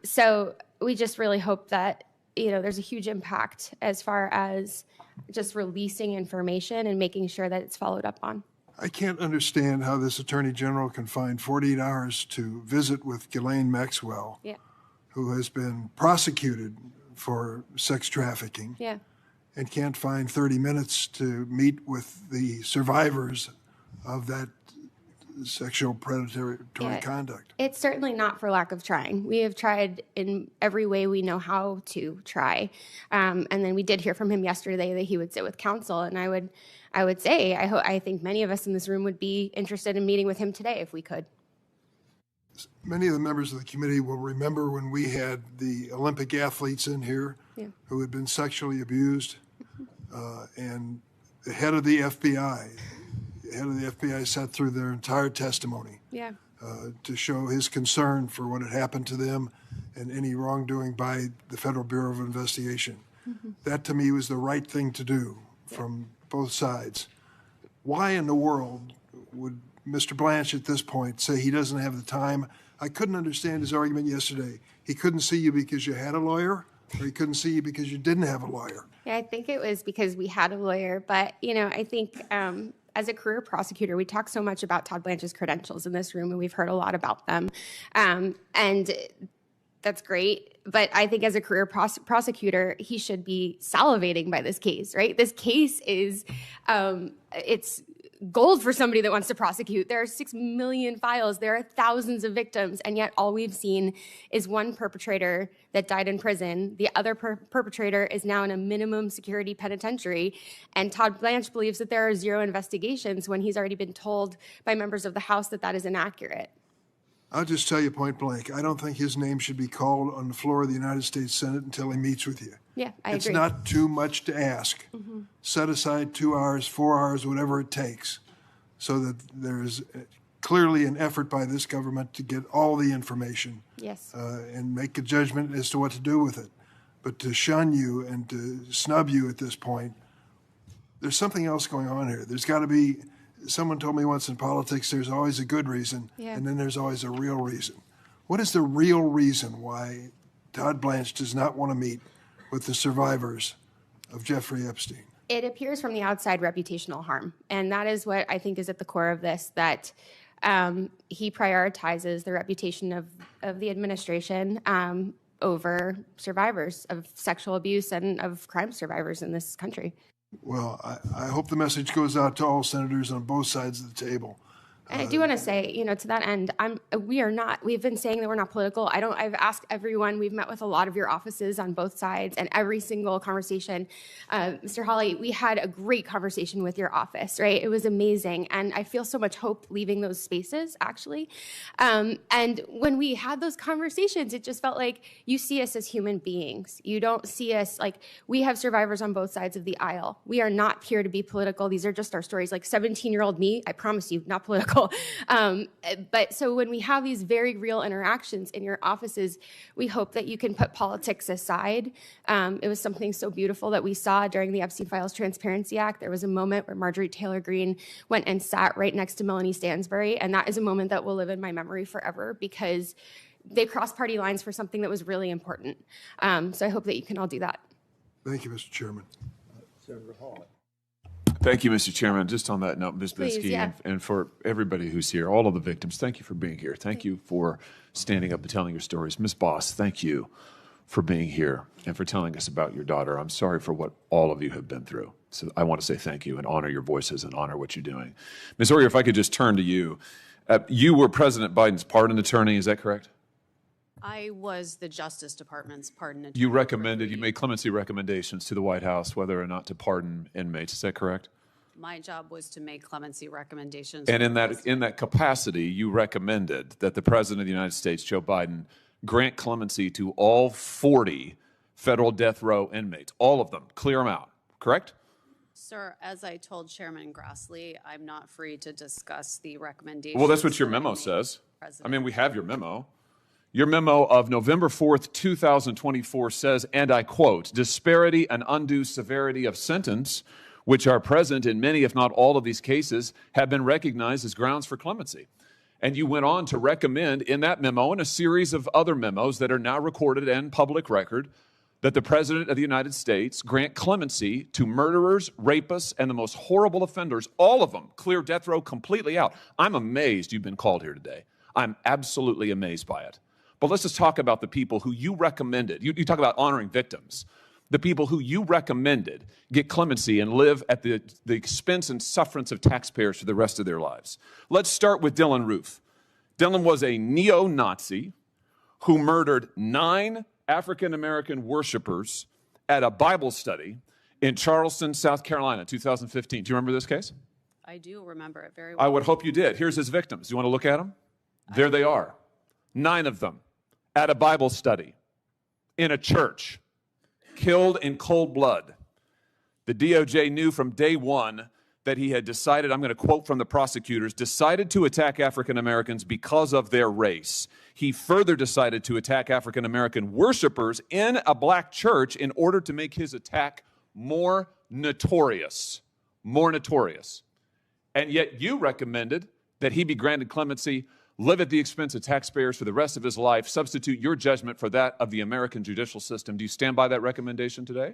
So we just really hope that, you know, there's a huge impact as far as just releasing information and making sure that it's followed up on. I can't understand how this Attorney General can find 48 hours to visit with Ghislaine Maxwell, Yeah. who has been prosecuted for sex trafficking, Yeah. and can't find 30 minutes to meet with the survivors of that sexual predatory conduct. It's certainly not for lack of trying. We have tried in every way we know how to try. And then we did hear from him yesterday that he would sit with counsel. And I would say, I think many of us in this room would be interested in meeting with him today if we could. Many of the members of the committee will remember when we had the Olympic athletes in here who had been sexually abused, and the head of the FBI sat through their entire testimony to show his concern for what had happened to them and any wrongdoing by the Federal Bureau of Investigation. That, to me, was the right thing to do from both sides. Why in the world would Mr. Blanche at this point say he doesn't have the time? I couldn't understand his argument yesterday. He couldn't see you because you had a lawyer, or he couldn't see you because you didn't have a lawyer. Yeah, I think it was because we had a lawyer. But, you know, I think as a career prosecutor, we talk so much about Todd Blanche's credentials in this room, and we've heard a lot about them. And that's great. But I think as a career prosecutor, he should be salivating by this case, right? This case is, it's gold for somebody that wants to prosecute. There are 6 million files. There are thousands of victims. And yet all we've seen is one perpetrator that died in prison. The other perpetrator is now in a minimum security penitentiary. And Todd Blanche believes that there are 0 investigations when he's already been told by members of the House that that is inaccurate. I'll just tell you point blank, I don't think his name should be called on the floor of the United States Senate until he meets with you. Yeah, I agree. It's not too much to ask. Set aside 2 hours, 4 hours, whatever it takes, so that there is clearly an effort by this government to get all the information and make a judgment as to what to do with it. But to shun you and to snub you at this point, there's something else going on here. There's got to be, someone told me once in politics, there's always a good reason, and then there's always a real reason. What is the real reason why Todd Blanche does not want to meet with the survivors of Jeffrey Epstein? It appears from the outside reputational harm. And that is what I think is at the core of this, that he prioritizes the reputation of the administration over survivors of sexual abuse and of crime survivors in this country. Well, I hope the message goes out to all senators on both sides of the table. And I do want to say, to that end, we've been saying that we're not political. I've asked everyone, we've met with a lot of your offices on both sides, and every single conversation, Mr. Hawley, we had a great conversation with your office, right? It was amazing. And I feel so much hope leaving those spaces, actually. And when we had those conversations, it just felt like you see us as human beings. You don't see us like, we have survivors on both sides of the aisle. We are not here to be political. These are just our stories. Like 17-year-old me, I promise you, not political. But so when we have these very real interactions in your offices, we hope that you can put politics aside. It was something so beautiful that we saw during the Epstein Files Transparency Act. There was a moment where Marjorie Taylor Greene went and sat right next to Melanie Stansbury, and that is a moment that will live in my memory forever because they crossed party lines for something that was really important. So I hope that you can all do that. Thank you, Mr. Chairman. Senator Hawley. Thank you, Mr. Chairman. Just on that note, Ms. Please, Biskey, yeah. and for everybody who's here, all of the victims, thank you for being here. Thank you for standing up and telling your stories. Ms. Boss, thank you for being here and for telling us about your daughter. I'm sorry for what all of you have been through. So I want to say thank you and honor your voices and honor what you're doing. Ms. Oyer, if I could just turn to you. You were President Biden's pardon attorney, is that correct? I was the Justice Department's pardon attorney. You made clemency recommendations to the White House whether or not to pardon inmates. Is that correct? My job was to make clemency recommendations. And in that capacity, you recommended that the President of the United States, Joe Biden, grant clemency to all 40 federal death row inmates, all of them, clear them out, correct? Sir, as I told Chairman Grassley, I'm not free to discuss the recommendations. Well, that's what your memo says. I mean, we have your memo. Your memo of November 4th, 2024 says, and I quote, disparity and undue severity of sentence, which are present in many, if not all of these cases, have been recognized as grounds for clemency. And you went on to recommend in that memo and a series of other memos that are now recorded and public record that the President of the United States grant clemency to murderers, rapists, and the most horrible offenders, all of them, clear death row completely out. I'm amazed you've been called here today. I'm absolutely amazed by it. But let's just talk about the people who you recommended. You talk about honoring victims. The people who you recommended get clemency and live at the expense and sufferance of taxpayers for the rest of their lives. Let's start with Dylan Roof. Dylan was a neo-Nazi who murdered 9 African-American worshipers at a Bible study in Charleston, South Carolina, 2015. Do you remember this case? I do remember it very well. I would hope you did. Here's his victims. Do you want to look at them? There they are. 9 of them at a Bible study in a church, killed in cold blood. The DOJ knew from day one that he had decided, I'm going to quote from the prosecutors, decided to attack African Americans because of their race. He further decided to attack African American worshipers in a black church in order to make his attack more notorious. More notorious. And yet you recommended that he be granted clemency, live at the expense of taxpayers for the rest of his life, substitute your judgment for that of the American judicial system. Do you stand by that recommendation today?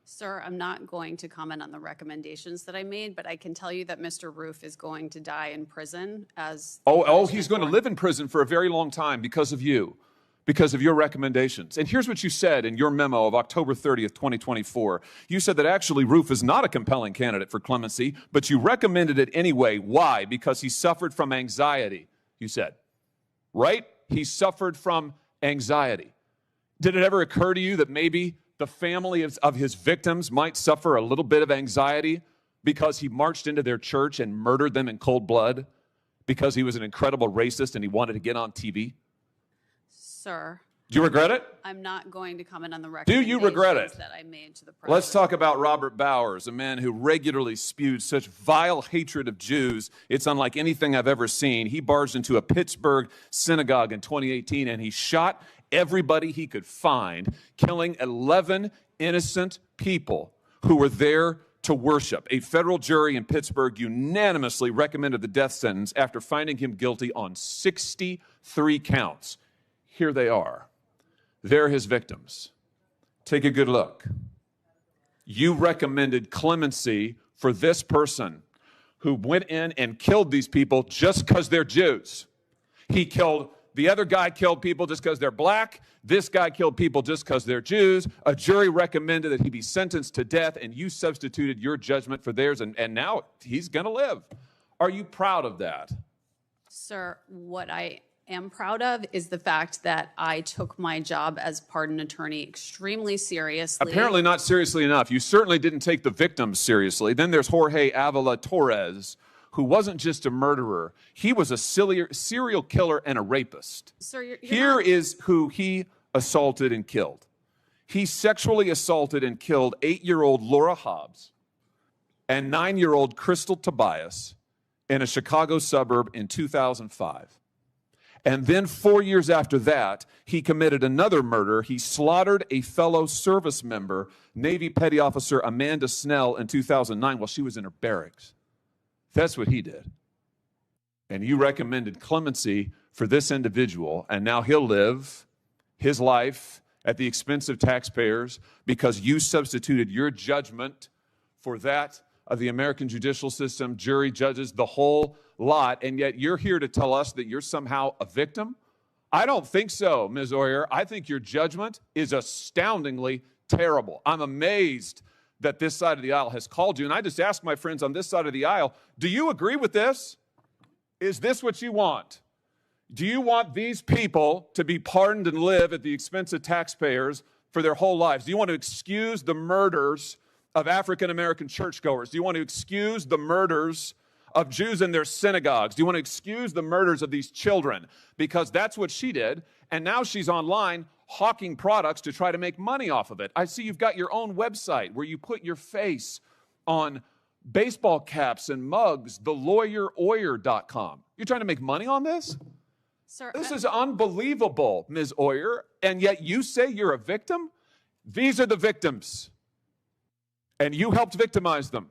Sir, I'm not going to comment on the recommendations that I made, but I can tell you that Mr. Roof is going to die in prison as... He's going to live in prison for a very long time because of you, because of your recommendations. And here's what you said in your memo of October 30th, 2024. You said that actually Roof is not a compelling candidate for clemency, but you recommended it anyway. Why? Because he suffered from anxiety, you said. Right? He suffered from anxiety. Did it ever occur to you that maybe the family of his victims might suffer a little bit of anxiety because he marched into their church and murdered them in cold blood because he was an incredible racist and he wanted to get on TV? Sir. Do you regret it? I'm not going to comment on the Do recommendations you regret it? that I made to the president. Let's talk about Robert Bowers, a man who regularly spewed such vile hatred of Jews. It's unlike anything I've ever seen. He barged into a Pittsburgh synagogue in 2018 and he shot everybody he could find, killing 11 innocent people who were there to worship. A federal jury in Pittsburgh unanimously recommended the death sentence after finding him guilty on 63 counts. Here they are. They're his victims. Take a good look. you recommended clemency for this person who went in and killed these people just because they're Jews. The other guy killed people just because they're black. This guy killed people just because they're Jews. A jury recommended that he be sentenced to death, and you substituted your judgment for theirs, and now he's going to live. Are you proud of that? Sir, what I am proud of is the fact that I took my job as pardon attorney extremely seriously. Apparently not seriously enough. You certainly didn't take the victims seriously. Then there's Jorge Avila Torres, who wasn't just a murderer. He was a serial killer and a rapist. Sir, Here is who he assaulted and killed. He sexually assaulted and killed 8-year-old Laura Hobbs and 9-year-old Crystal Tobias in a Chicago suburb in 2005. And then 4 years after that, he committed another murder. He slaughtered a fellow service member, Navy Petty Officer Amanda Snell, in 2009 while she was in her barracks. That's what he did. And you recommended clemency for this individual, and now he'll live his life at the expense of taxpayers because you substituted your judgment for that of the American judicial system, jury, judges, the whole lot, and yet you're here to tell us that you're somehow a victim? I don't think so, Ms. Oyer. I think your judgment is astoundingly terrible. I'm amazed that this side of the aisle has called you, and I just ask my friends on this side of the aisle, do you agree with this? Is this what you want? Do you want these people to be pardoned and live at the expense of taxpayers for their whole lives? Do you want to excuse the murders of African-American churchgoers? Do you want to excuse the murders of Jews in their synagogues? Do you want to excuse the murders of these children? Because that's what she did, and now she's online hawking products to try to make money off of it. I see you've got your own website where you put your face on baseball caps and mugs, thelawyeroyer.com. You're trying to make money on this? Sir, This is unbelievable, Ms. Oyer, and yet you say you're a victim? These are the victims, and you helped victimize them.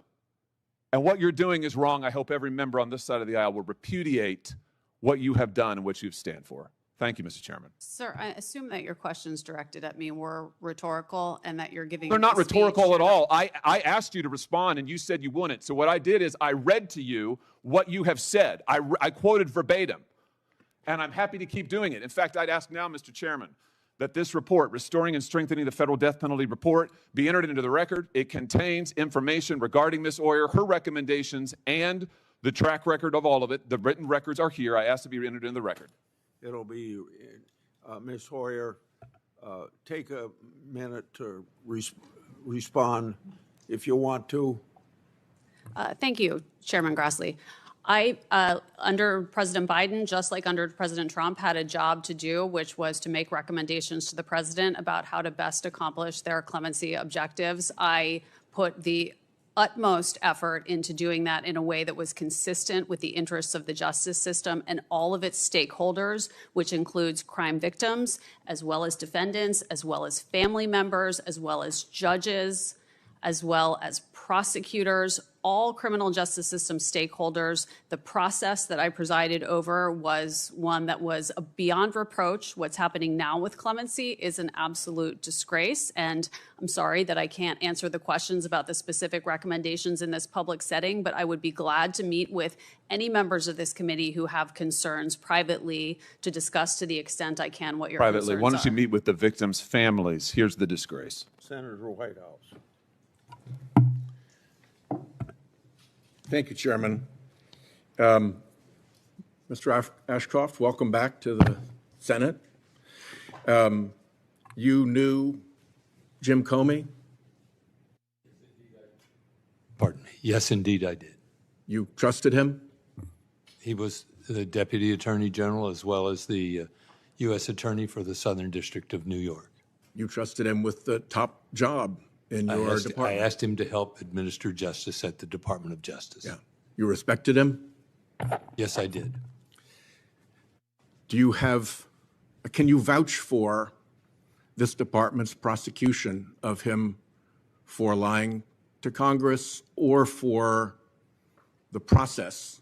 And what you're doing is wrong. I hope every member on this side of the aisle will repudiate what you have done and what you stand for. Thank you, Mr. Chairman. Sir, I assume that your questions directed at me were rhetorical and that you're giving They're not a speech. rhetorical at all. I asked you to respond, and you said you wouldn't. So what I did is I read to you what you have said. I quoted verbatim, and I'm happy to keep doing it. In fact, I'd ask now, Mr. Chairman, that this report, Restoring and Strengthening the Federal Death Penalty Report, be entered into the record. It contains information regarding Ms. Oyer, her recommendations, and the track record of all of it. The written records are here. I ask to be entered into the record. It'll be, Ms. Hoyer, take a minute to respond if you want to. Thank you, Chairman Grassley. I, under President Biden, just like under President Trump, had a job to do, which was to make recommendations to the president about how to best accomplish their clemency objectives. I put the utmost effort into doing that in a way that was consistent with the interests of the justice system and all of its stakeholders, which includes crime victims, as well as defendants, as well as family members, as well as judges, as well as prosecutors, all criminal justice system stakeholders. The process that I presided over was one that was beyond reproach. What's happening now with clemency is an absolute disgrace, and I'm sorry that I can't answer the questions about the specific recommendations in this public setting, but I would be glad to meet with any members of this committee who have concerns privately to discuss to the extent I can what your concerns are. Why don't you meet with the victims' families? Here's the disgrace. Senator Whitehouse. Thank you, Chairman. Mr. Ashcroft, welcome back to the Senate. You knew Jim Comey? Pardon me. Yes, indeed, I did. You trusted him? He was the Deputy Attorney General as well as the U.S. Attorney for the Southern District of New York. You trusted him with the top job in your department? I asked him to help administer justice at the Department of Justice. Yeah. You respected him? Yes, I did. Can you vouch for this department's prosecution of him for lying to Congress or for the process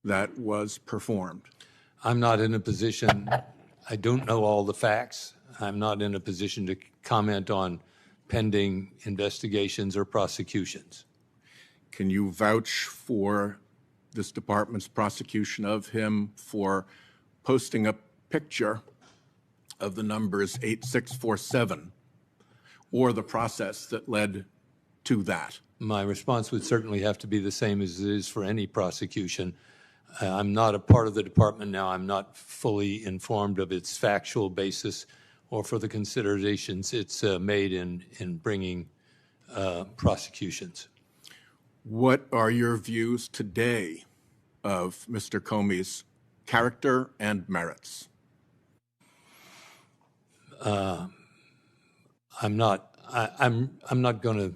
that was performed? I'm not in a position, I don't know all the facts. I'm not in a position to comment on pending investigations or prosecutions. Can you vouch for this department's prosecution of him for posting a picture of the numbers 8647 or the process that led to that? My response would certainly have to be the same as it is for any prosecution. I'm not a part of the department now. I'm not fully informed of its factual basis or for the considerations it's made in bringing prosecutions. What are your views today of Mr. Comey's character and merits? I'm not going to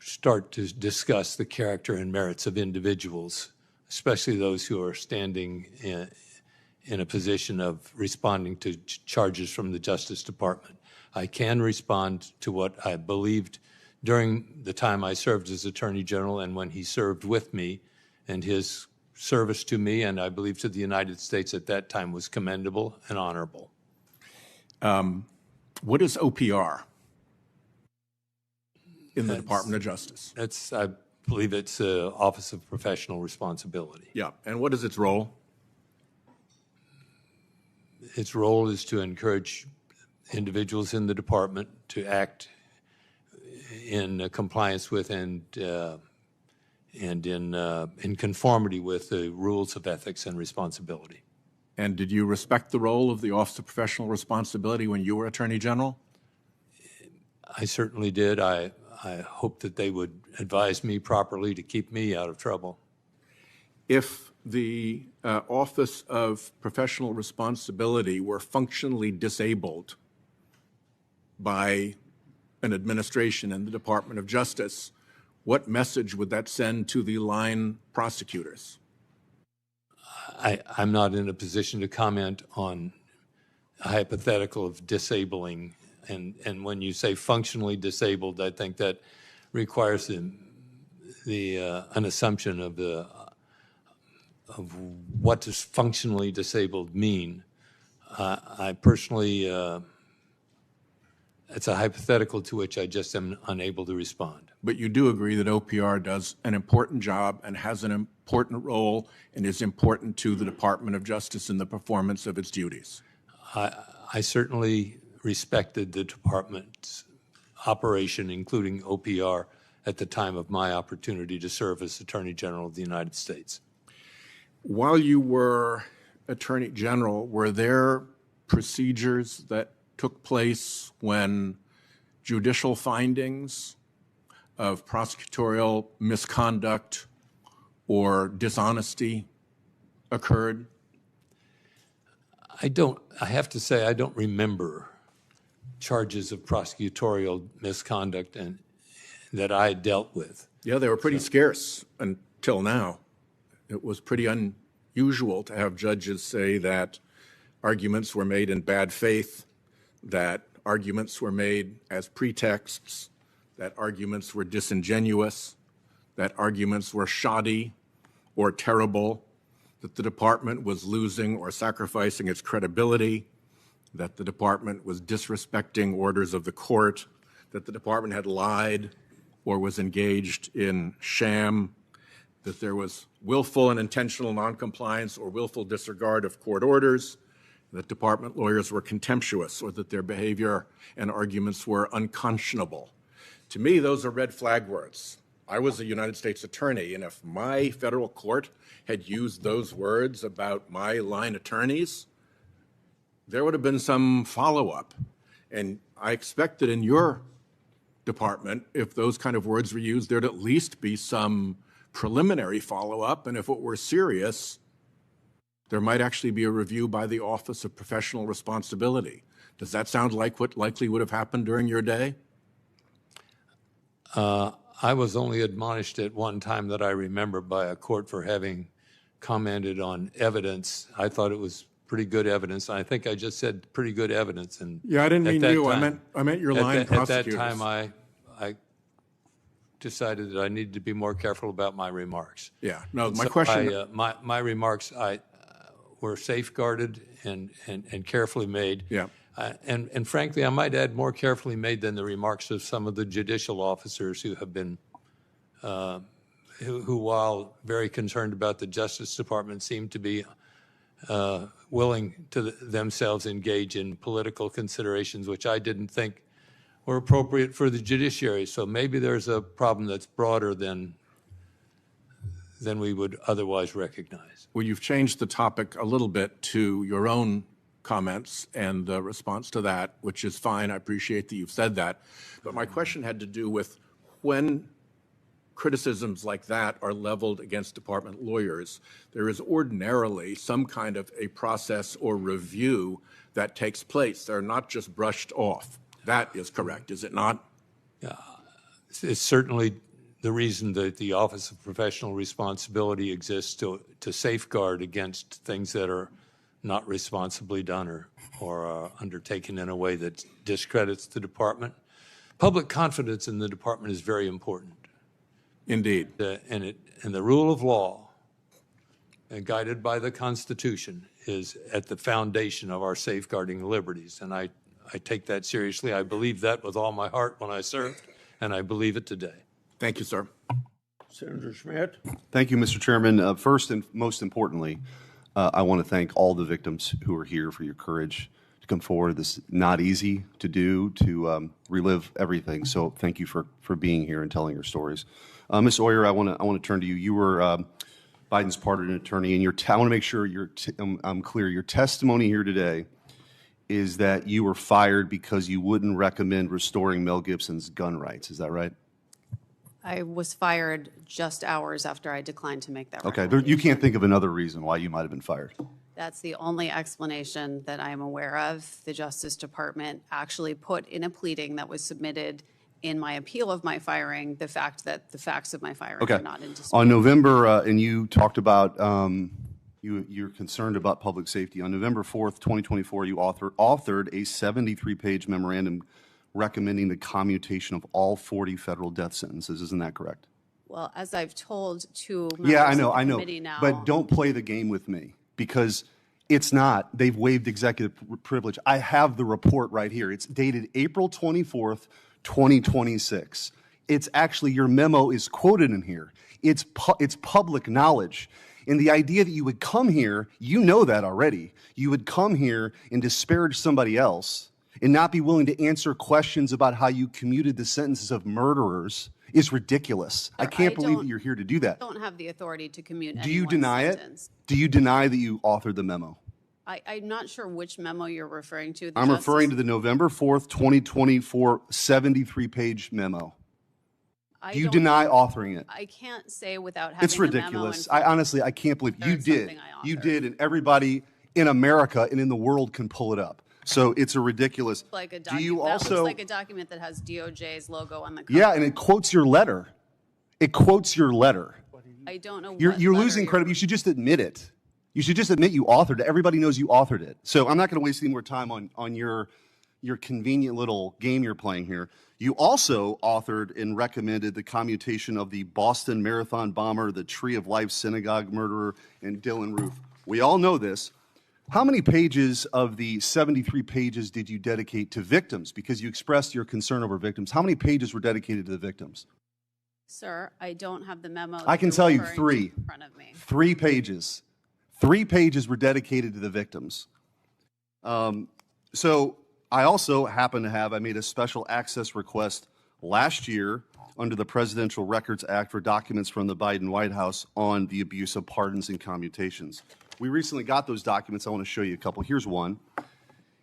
start to discuss the character and merits of individuals, especially those who are standing in a position of responding to charges from the Justice Department. I can respond to what I believed during the time I served as Attorney General and when he served with me, and his service to me and I believe to the United States at that time was commendable and honorable. What is OPR in the Department of Justice? I believe it's Office of Professional Responsibility. Yeah, and what is its role? Its role is to encourage individuals in the department to act in compliance with and in conformity with the rules of ethics and responsibility. And did you respect the role of the Office of Professional Responsibility when you were Attorney General? I certainly did. I hope that they would advise me properly to keep me out of trouble. If the Office of Professional Responsibility were functionally disabled by an administration in the Department of Justice, what message would that send to the line prosecutors? I'm not in a position to comment on a hypothetical of disabling. And when you say functionally disabled, I think that requires an assumption of what does functionally disabled mean. I personally, it's a hypothetical to which I just am unable to respond. But you do agree that OPR does an important job and has an important role and is important to the Department of Justice in the performance of its duties? I certainly respected the department's operation, including OPR, at the time of my opportunity to serve as Attorney General of the United States. While you were Attorney General, were there procedures that took place when judicial findings of prosecutorial misconduct or dishonesty occurred? I have to say I don't remember charges of prosecutorial misconduct and that I dealt with. Yeah, they were pretty scarce until now. It was pretty unusual to have judges say that arguments were made in bad faith, that arguments were made as pretexts, that arguments were disingenuous, that arguments were shoddy or terrible, that the department was losing or sacrificing its credibility, that the department was disrespecting orders of the court, that the department had lied or was engaged in sham, that there was willful and intentional noncompliance or willful disregard of court orders, that department lawyers were contemptuous or that their behavior and arguments were unconscionable. To me, those are red flag words. I was a United States attorney, and if my federal court had used those words about my line attorneys, there would have been some follow-up. And I expect that in your department, if those kind of words were used, there'd at least be some preliminary follow-up, and if it were serious, there might actually be a review by the Office of Professional Responsibility. Does that sound like what likely would have happened during your day? I was only admonished at one time that I remember by a court for having commented on evidence. I thought it was pretty good evidence. I think I just said pretty good evidence. And yeah, I didn't mean you. I meant your line prosecutors. At that time, I decided that I needed to be more careful about my remarks. Yeah. No, my question. My remarks were safeguarded and carefully made. Yeah. And frankly, I might add, more carefully made than the remarks of some of the judicial officers who have been, who while very concerned about the Justice Department, seem to be willing to themselves engage in political considerations, which I didn't think were appropriate for the judiciary. So maybe there's a problem that's broader than we would otherwise recognize. Well, you've changed the topic a little bit to your own comments and the response to that, which is fine. I appreciate that you've said that. But my question had to do with when criticisms like that are leveled against department lawyers, there is ordinarily some kind of a process or review that takes place. They're not just brushed off. That is correct, is it not? It's certainly the reason that the Office of Professional Responsibility exists, to safeguard against things that are not responsibly done or undertaken in a way that discredits the department. Public confidence in the department is very important. Indeed. And the rule of law, guided by the Constitution, is at the foundation of our safeguarding liberties. And I take that seriously. I believe that with all my heart when I served, and I believe it today. Thank you, sir. Senator Schmidt. Thank you, Mr. Chairman. First and most importantly, I want to thank all the victims who are here for your courage to come forward. This is not easy to do, to relive everything. So thank you for being here and telling your stories. Ms. Oyer, I want to turn to you. You were Biden's pardon attorney, and I want to make sure I'm clear. Your testimony here today is that you were fired because you wouldn't recommend restoring Mel Gibson's gun rights. Is that right? I was fired just hours after I declined to make that Okay, you can't think of another reason why you might have been fired. That's the only explanation that I am aware of. The Justice Department actually put in a pleading that was submitted in my appeal of my firing the fact that the facts of my firing are not in dispute. On November, and you talked about you're concerned about public safety. On November 4th, 2024, you authored a 73-page memorandum recommending the commutation of all 40 federal death sentences. Isn't that correct? Well, as I've told two members of the committee now. But don't play the game with me, because it's not. They've waived executive privilege. I have the report right here. It's dated April 24th, 2026. It's actually, your memo is quoted in here. It's public knowledge. And the idea that you would come here, you know that already. You would come here and disparage somebody else and not be willing to answer questions about how you commuted the sentences of murderers is ridiculous. I can't believe that you're here to do that. I don't have the authority to commute. Do you deny it? Do you deny that you authored the memo? I'm not sure which memo you're referring to. I'm referring to the November 4th, 2024 73-page memo. Do you deny authoring it? I can't say without having It's ridiculous. Honestly, I can't believe you did. You did, and everybody in America and in the world can pull it up. So it's a ridiculous. Like a Do you that also? looks like a document that has DOJ's logo on the cover. Yeah, and it quotes your letter. It quotes your letter. I don't know. You're losing credit. You should just admit it. You should just admit you authored it. Everybody knows you authored it. So I'm not going to waste any more time on your convenient little game you're playing here. You also authored and recommended the commutation of the Boston Marathon bomber, the Tree of Life synagogue murderer, and Dylan Roof. We all know this. How many pages of the 73 pages did you dedicate to victims? Because you expressed your concern over victims. How many pages were dedicated to the victims? Sir, I don't have the memo. I can tell you 3. In front of me. 3 pages. 3 pages were dedicated to the victims. So I also happen to have, I made a special access request last year under the Presidential Records Act for documents from the Biden White House on the abuse of pardons and commutations. We recently got those documents. I want to show you a couple. Here's one.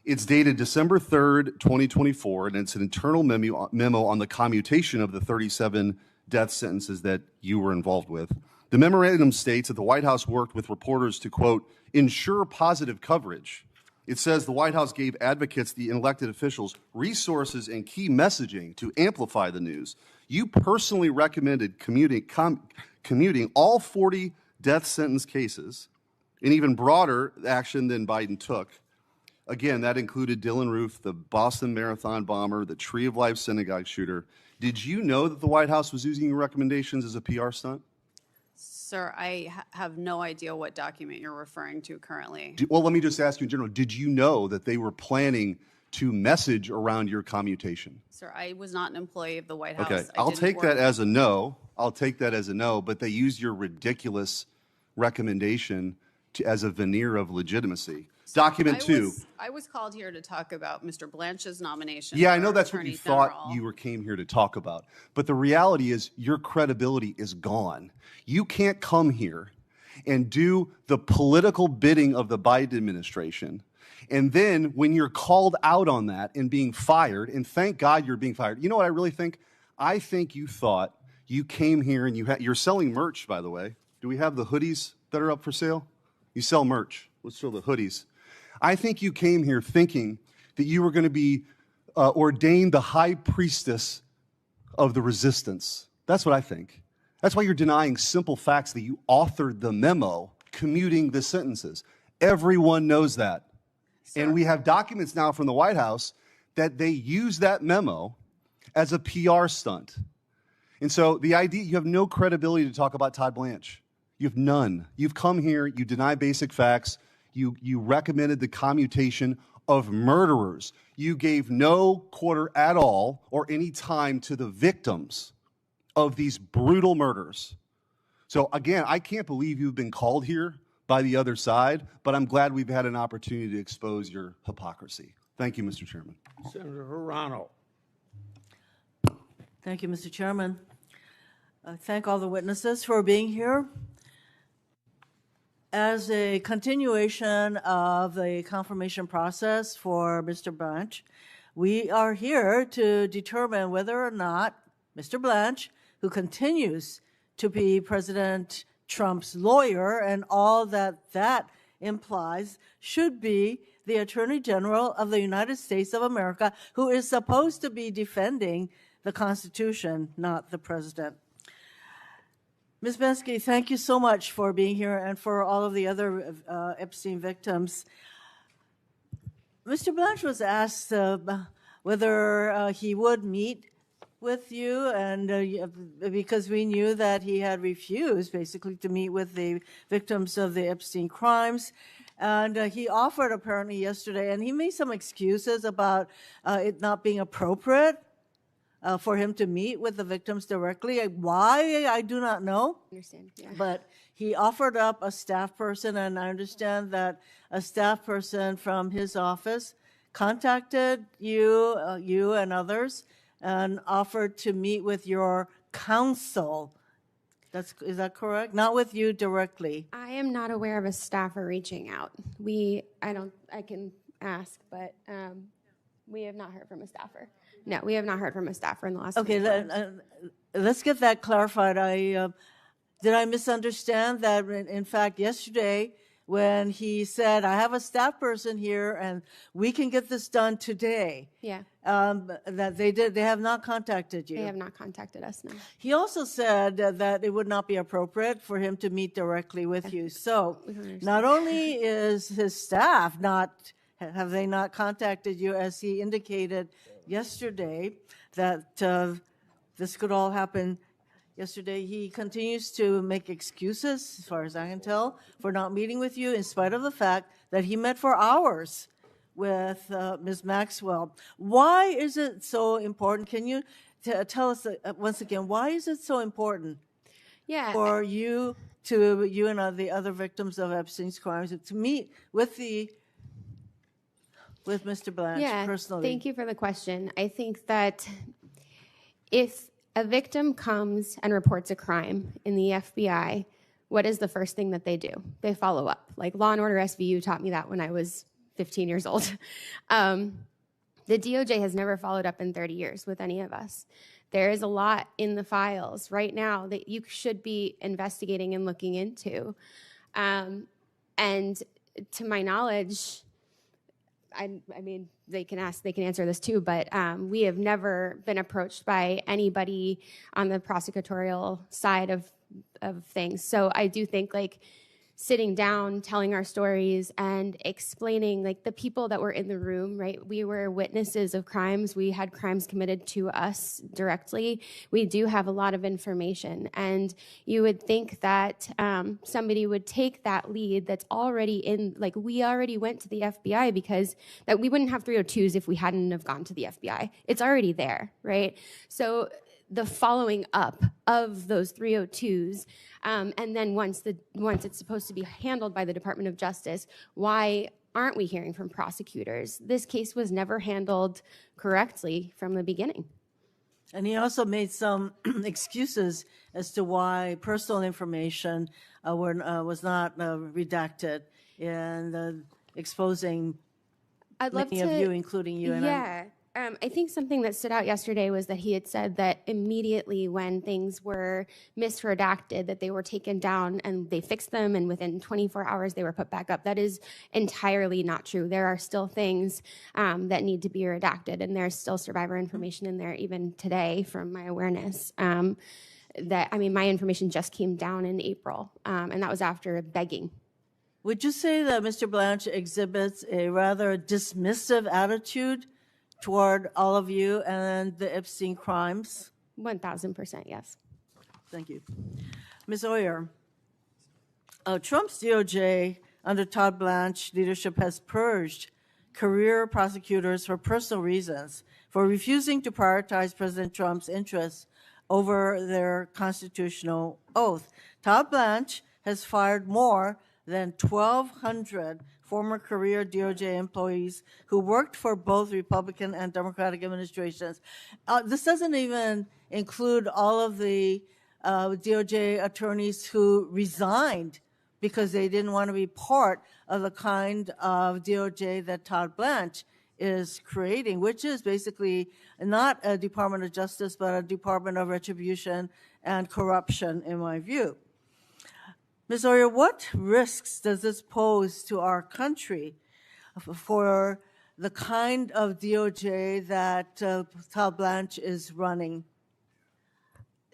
It's dated December 3rd, 2024, and it's an internal memo on the commutation of the 37 death sentences that you were involved with. The memorandum states that the White House worked with reporters to, quote, ensure positive coverage. It says the White House gave advocates, the elected officials, resources and key messaging to amplify the news. You personally recommended commuting all 40 death sentence cases, an even broader action than Biden took. Again, that included Dylan Roof, the Boston Marathon bomber, the Tree of Life synagogue shooter. Did you know that the White House was using your recommendations as a PR stunt? Sir, I have no idea what document you're referring to currently. Well, let me just ask you in general, did you know that they were planning to message around your commutation. Sir, I was not an employee of the White House. Okay, I I'll didn't take that work- as a no. I'll take that as a no, but they used your ridiculous recommendation as a veneer of legitimacy. Document 2. I was called here to talk about Mr. Blanche's nomination. Yeah, I for know that's what Attorney you thought General. came here to talk about. But the reality is your credibility is gone. You can't come here and do the political bidding of the Biden administration. And then when you're called out on that and being fired, and thank God you're being fired. You know what I really think? I think you thought you came here and you're selling merch, by the way. Do we have the hoodies that are up for sale? You sell merch. Let's show the hoodies. I think you came here thinking that you were going to be ordained the high priestess of the resistance. That's what I think. That's why you're denying simple facts that you authored the memo commuting the sentences. Everyone knows that. And we have documents now from the White House that they use that memo as a PR stunt. And so the idea, you have no credibility to talk about Todd Blanche. You have none. You've come here, you deny basic facts, you recommended the commutation of murderers. You gave no quarter at all or any time to the victims of these brutal murders. So again, I can't believe you've been called here by the other side, but I'm glad we've had an opportunity to expose your hypocrisy. Thank you, Mr. Chairman. Senator Hirano. Thank you, Mr. Chairman. Thank all the witnesses for being here. As a continuation of the confirmation process for Mr. Blanche, we are here to determine whether or not Mr. Blanche, who continues to be President Trump's lawyer and all that that implies, should be the Attorney General of the United States of America, who is supposed to be defending the Constitution, not the President. Ms. Bensky, thank you so much for being here and for all of the other Epstein victims. Mr. Blanche was asked whether he would meet with you, and because we knew that he had refused basically to meet with the victims of the Epstein crimes. And he offered apparently yesterday, and he made some excuses about it not being appropriate for him to meet with the victims directly. Why, I do not know. Understand, yeah. But he offered up a staff person, and I understand that a staff person from his office contacted you and others, and offered to meet with your counsel. Is that correct? Not with you directly. I am not aware of a staffer reaching out. I can ask, but we have not heard from a staffer. No, we have not heard from a staffer in the last. Okay, let's get that clarified. Did I misunderstand that? In fact, yesterday when he said, "I have a staff person here, and we can get this done today." Yeah. That they have not contacted you. They have not contacted us, no. He also said that it would not be appropriate for him to meet directly with you. So not only is his staff have they not contacted you, as he indicated yesterday, that this could all happen yesterday, he continues to make excuses, as far as I can tell, for not meeting with you, in spite of the fact that he met for hours with Ms. Maxwell. Why is it so important? Can you tell us once again, why is it so important for you and the other victims of Epstein's crimes to meet with Mr. Blanche personally? Thank you for the question. I think that if a victim comes and reports a crime in the FBI, what is the first thing that they do? They follow up. Like Law & Order SVU taught me that when I was 15 years old. The DOJ has never followed up in 30 years with any of us. There is a lot in the files right now that you should be investigating and looking into. And to my knowledge, I mean, they can answer this too, but we have never been approached by anybody on the prosecutorial side of things. So I do think, like, sitting down, telling our stories, and explaining, like, the people that were in the room, right? We were witnesses of crimes. We had crimes committed to us directly. We do have a lot of information, and you would think that somebody would take that lead that's already in, like, we already went to the FBI, because that we wouldn't have 302s if we hadn't have gone to the FBI. It's already there, right? So the following up of those 302s, and then once it's supposed to be handled by the Department of Justice, why aren't we hearing from prosecutors? This case was never handled correctly from the beginning. And he also made some excuses as to why personal information was not redacted in exposing many of you, including you. And yeah. I think something that stood out yesterday was that he had said that immediately when things were misredacted, that they were taken down and they fixed them, and within 24 hours they were put back up. That is entirely not true. There are still things that need to be redacted, and there's still survivor information in there even today from my awareness. My information just came down in April, and that was after begging. Would you say that Mr. Blanche exhibits a rather dismissive attitude toward all of you and the Epstein crimes? 1,000%, yes. Thank you. Ms. Oyer, Trump's DOJ under Todd Blanche leadership has purged career prosecutors for personal reasons for refusing to prioritize President Trump's interests over their constitutional oath. Todd Blanche has fired more than 1,200 former career DOJ employees who worked for both Republican and Democratic administrations. This doesn't even include all of the DOJ attorneys who resigned because they didn't want to be part of the kind of DOJ that Todd Blanche is creating, which is basically not a Department of Justice, but a Department of Retribution and Corruption, in my view. Ms. Oyer, what risks does this pose to our country for the kind of DOJ that Todd Blanche is running?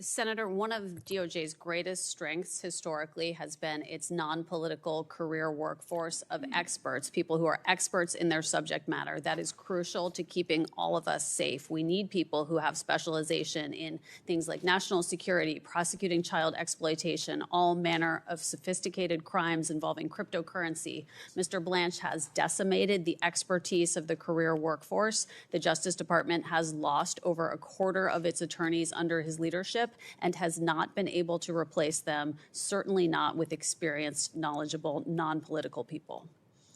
Senator, one of DOJ's greatest strengths historically has been its non-political career workforce of experts, people who are experts in their subject matter. That is crucial to keeping all of us safe. We need people who have specialization in things like national security, prosecuting child exploitation, all manner of sophisticated crimes involving cryptocurrency. Mr. Blanche has decimated the expertise of the career workforce. The Justice Department has lost over a quarter of its attorneys under his leadership and has not been able to replace them, certainly not with experienced, knowledgeable, non-political people.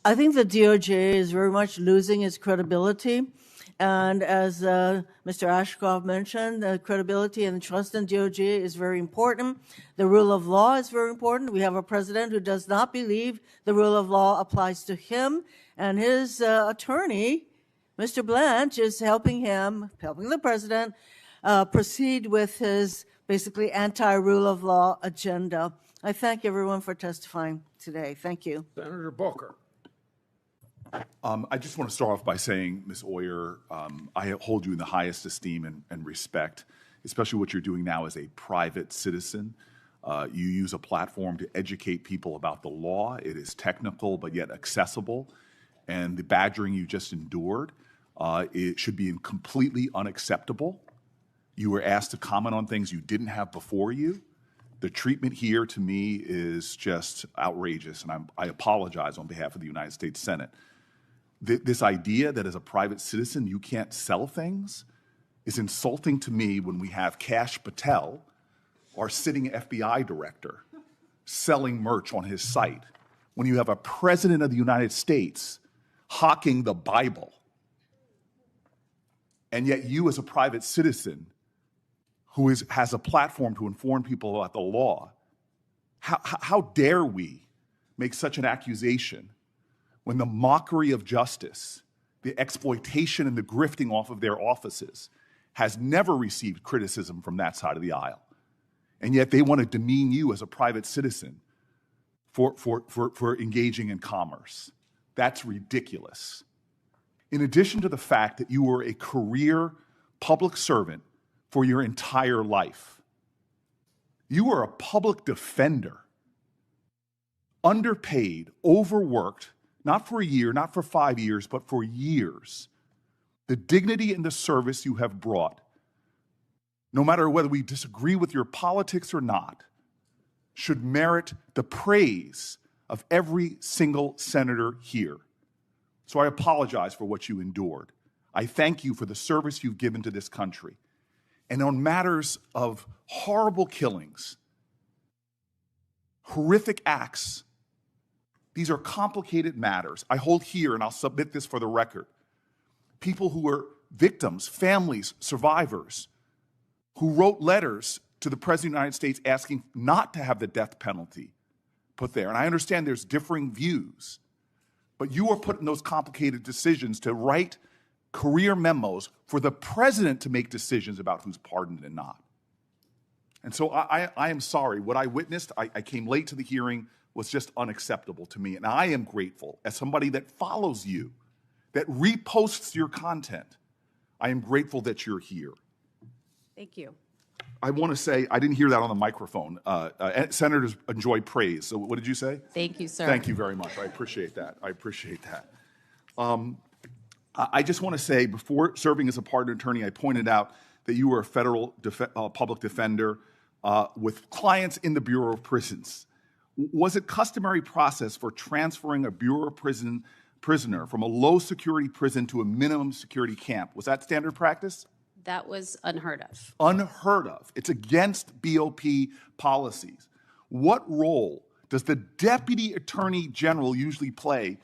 I think the DOJ is very much losing its credibility. And as Mr. Ashcroft mentioned, credibility and trust in DOJ is very important. The rule of law is very important. We have a president who does not believe the rule of law applies to him, and his attorney, Mr. Blanche, is helping the president, proceed with his basically anti-rule of law agenda. I thank everyone for testifying today. Thank you. Senator Booker. I just want to start off by saying, Ms. Oyer, I hold you in the highest esteem and respect, especially what you're doing now as a private citizen. You use a platform to educate people about the law. It is technical, but yet accessible. And the badgering you just endured, it should be completely unacceptable. You were asked to comment on things you didn't have before you. The treatment here, to me, is just outrageous, and I apologize on behalf of the United States Senate. This idea that as a private citizen you can't sell things is insulting to me when we have Kash Patel, our sitting FBI director, selling merch on his site, when you have a president of the United States hawking the Bible, and yet you as a private citizen who has a platform to inform people about the law, how dare we make such an accusation when the mockery of justice, the exploitation and the grifting off of their offices has never received criticism from that side of the aisle. And yet they want to demean you as a private citizen for engaging in commerce. That's ridiculous. In addition to the fact that you were a career public servant for your entire life, you were a public defender underpaid, overworked, not for a year, not for 5 years, but for years, the dignity and the service you have brought, no matter whether we disagree with your politics or not, should merit the praise of every single senator here. So I apologize for what you endured. I thank you for the service you've given to this country. And on matters of horrible killings, horrific acts, these are complicated matters. I hold here, and I'll submit this for the record, people who were victims, families, survivors, who wrote letters to the President of the United States asking not to have the death penalty put there. And I understand there's differing views, but you are put in those complicated decisions to write career memos for the president to make decisions about who's pardoned and not. And so I am sorry. What I witnessed, I came late to the hearing, was just unacceptable to me. And I am grateful, as somebody that follows you, that reposts your content, I am grateful that you're here. Thank you. I want to say, I didn't hear that on the microphone. Senators enjoy praise. So what did you say? Thank you, sir. Thank you very much. I appreciate that. I appreciate that. I just want to say, before serving as a pardon attorney, I pointed out that you were a federal public defender with clients in the Bureau of Prisons. Was it customary process for transferring a Bureau of Prison prisoner from a low security prison to a minimum security camp? Was that standard practice? That was unheard of. Unheard of. It's against BOP policies. What role does the Deputy Attorney General usually play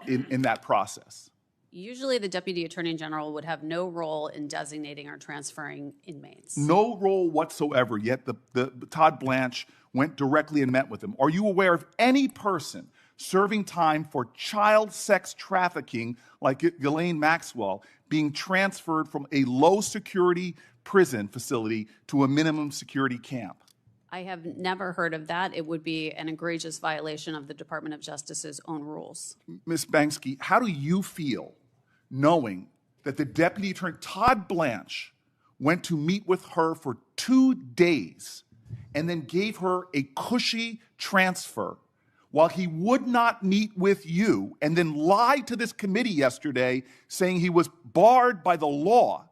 in that process? Usually the Deputy Attorney General would have no role in designating or transferring inmates. No role whatsoever, yet the Todd Blanche went directly and met with him. Are you aware of any person serving time for child sex trafficking like Ghislaine Maxwell being transferred from a low security prison facility to a minimum security camp? I have never heard of that. It would be an egregious violation of the Department of Justice's own rules. Ms. Banksky, how do you feel knowing that the Deputy Attorney, Todd Blanche, went to meet with her for 2 days and then gave her a cushy transfer while he would not meet with you, and then lied to this committee yesterday saying he was barred by the law,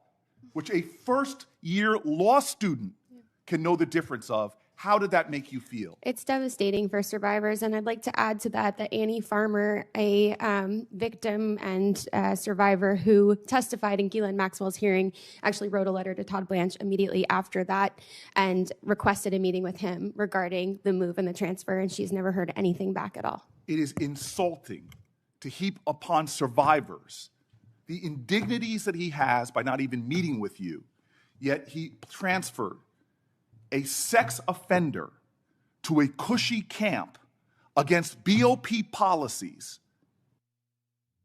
which a first-year law student can know the difference of? How did that make you feel? It's devastating for survivors, and I'd like to add to that Annie Farmer, a victim and survivor who testified in Ghislaine Maxwell's hearing, actually wrote a letter to Todd Blanche immediately after that and requested a meeting with him regarding the move and the transfer, and she's never heard anything back at all. It is insulting to heap upon survivors the indignities that he has by not even meeting with you, yet he transferred a sex offender to a cushy camp against BOP policies.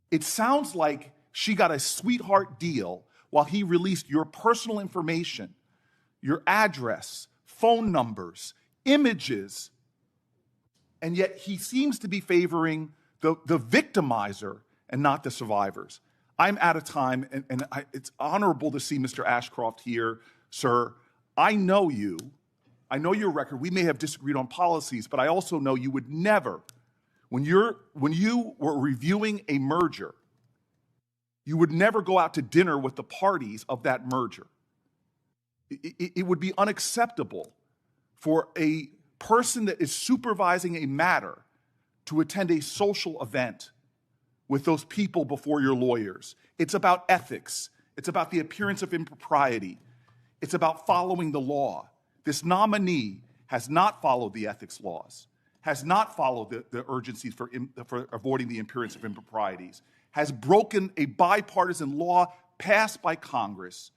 It sounds like she got a sweetheart deal while he released your personal information, your address, phone numbers, images, and yet he seems to be favoring the victimizer and not the survivors. I'm out of time, and it's honorable to see Mr. Ashcroft here, sir. I know you. I know your record. We may have disagreed on policies, but I also know you would never, when you were reviewing a merger, you would never go out to dinner with the parties of that merger. It would be unacceptable for a person that is supervising a matter to attend a social event with those people before your lawyers. It's about ethics. It's about the appearance of impropriety. It's about following the law. This nominee has not followed the ethics laws, has not followed the urgencies for avoiding the appearance of improprieties, has broken a bipartisan law passed by Congress,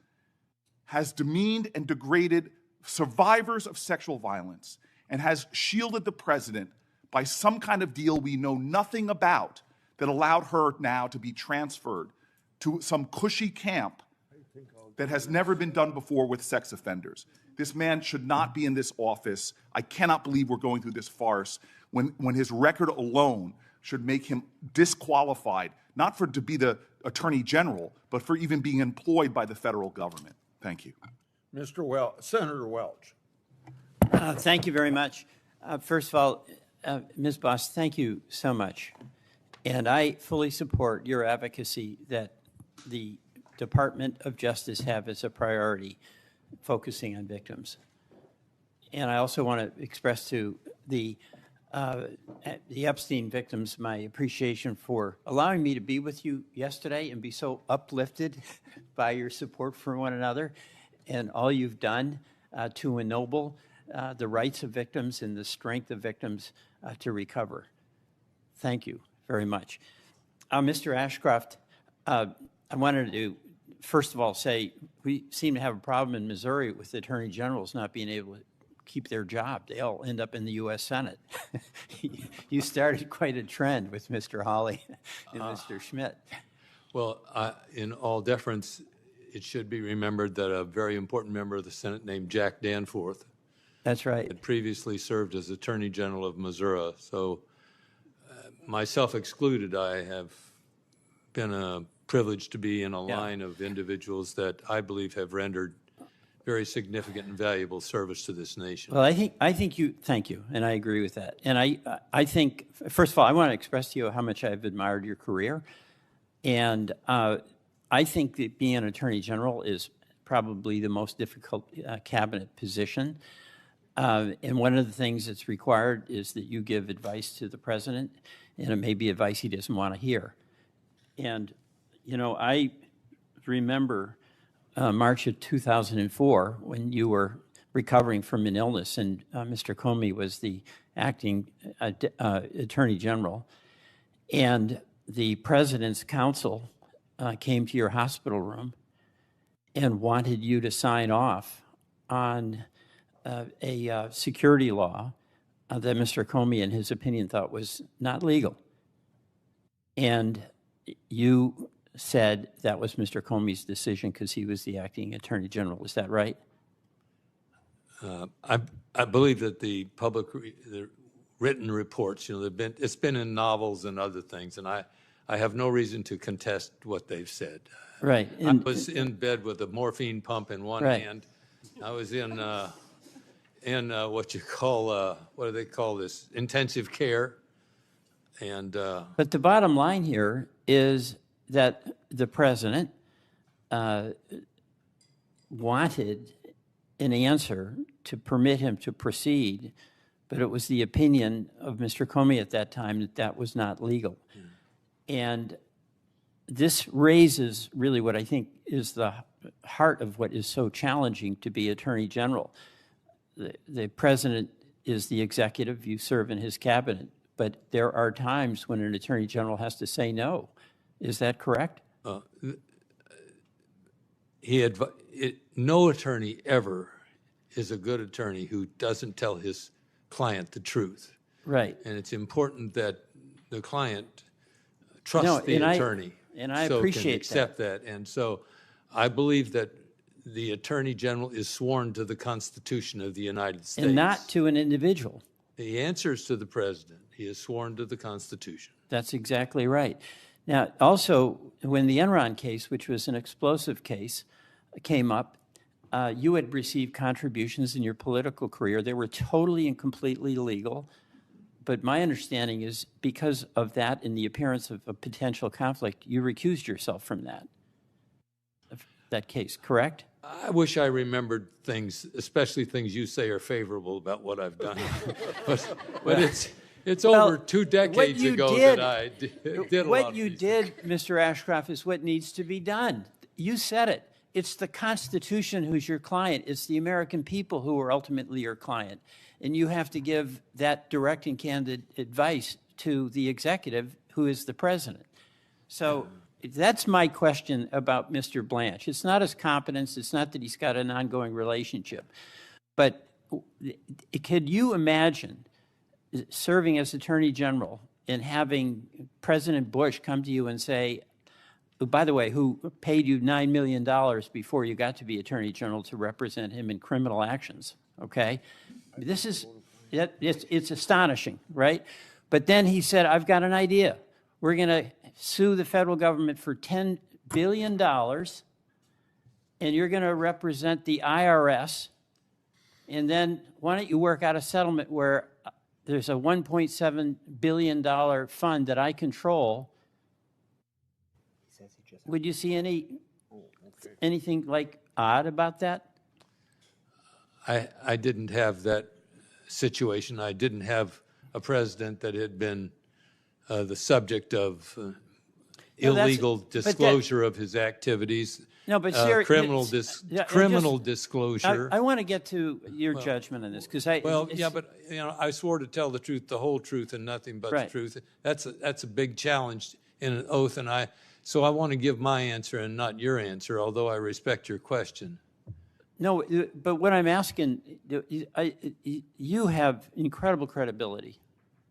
has demeaned and degraded survivors of sexual violence, and has shielded the president by some kind of deal we know nothing about that allowed her now to be transferred to some cushy camp that has never been done before with sex offenders. This man should not be in this office. I cannot believe we're going through this farce when his record alone should make him disqualified, not to be the Attorney General, but for even being employed by the federal government. Thank you. Senator Welch. Thank you very much. First of all, Ms. Boss, thank you so much. And I fully support your advocacy that the Department of Justice have as a priority, focusing on victims. And I also want to express to the Epstein victims my appreciation for allowing me to be with you yesterday and be so uplifted by your support for one another and all you've done to ennoble the rights of victims and the strength of victims to recover. Thank you very much. Mr. Ashcroft, I wanted to first of all say we seem to have a problem in Missouri with attorney generals not being able to keep their job. They all end up in the U.S. Senate. You started quite a trend with Mr. Hawley and Mr. Schmidt. Well, in all deference, it should be remembered that a very important member of the Senate named Jack Danforth That's right. had previously served as Attorney General of Missouri. So myself excluded, I have been privileged to be in a line of individuals that I believe have rendered very significant and valuable service to this nation. Well, I think you, thank you, and I agree with that. And I think, first of all, I want to express to you how much I've admired your career. And I think that being an Attorney General is probably the most difficult cabinet position. And one of the things that's required is that you give advice to the president, and it may be advice he doesn't want to hear. And, you know, I remember March of 2004 when you were recovering from an illness and Mr. Comey was the acting Attorney General. And the president's counsel came to your hospital room and wanted you to sign off on a security law that Mr. Comey, in his opinion, thought was not legal. And you said that was Mr. Comey's decision because he was the acting Attorney General. Is that right? I believe that the the written reports, you know, it's been in novels and other things, and I have no reason to contest what they've said. Right. I was in bed with a morphine pump in one hand. I was in what you call, what do they call this, intensive care. And but the bottom line here is that the president wanted an answer to permit him to proceed, but it was the opinion of Mr. Comey at that time that that was not legal. And this raises really what I think is the heart of what is so challenging to be Attorney General. The president is the executive, you serve in his cabinet, but there are times when an Attorney General has to say no. Is that correct? No attorney ever is a good attorney who doesn't tell his client the truth. Right. And it's important that the client trust the attorney. And I appreciate can accept that. And so I believe that the Attorney General is sworn to the Constitution of the United States. And not to an individual. He answers to the president. He is sworn to the Constitution. That's exactly right. Now, also, when the Enron case, which was an explosive case, came up, you had received contributions in your political career. They were totally and completely legal. But my understanding is because of that and the appearance of a potential conflict, you recused yourself from that case, correct? I wish I remembered things, especially things you say are favorable about what I've done. but it's over 2 decades ago that I did a lot of these. What you did, Mr. Ashcroft, is what needs to be done. You said it. It's the Constitution who's your client. It's the American people who are ultimately your client. And you have to give that direct and candid advice to the executive, who is the president. So that's my question about Mr. Blanche. It's not his competence. It's not that he's got an ongoing relationship. But could you imagine serving as Attorney General and having President Bush come to you and say, by the way, who paid you $9 million before you got to be Attorney General to represent him in criminal actions, okay? This is, it's astonishing, right? But then he said, I've got an idea. We're going to sue the federal government for $10 billion, and you're going to represent the IRS, and then why don't you work out a settlement where there's a $1.7 billion fund that I control. Would you see anything like odd about that? I didn't have that situation. I didn't have a president that had been the subject of illegal disclosure of his activities. No, but criminal disclosure. I want to get to your judgment on this because but I swore to tell the truth, the whole truth, and nothing but the truth. That's a big challenge in an oath, and so I want to give my answer and not your answer, although I respect your question. No, but what I'm asking, you have incredible credibility,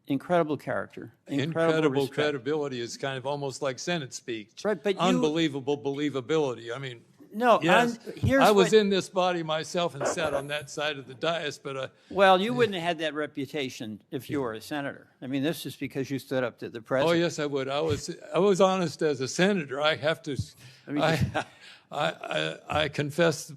incredible character, incredible credibility is kind of almost like Senate speech. Right, but unbelievable believability. I mean, no, yes, I was in this body myself and sat on that side of the dais, but well, you wouldn't have had that reputation if you were a senator. I mean, this is because you stood up to the president. Oh yes, I would. I was honest as a senator. I have to. I confess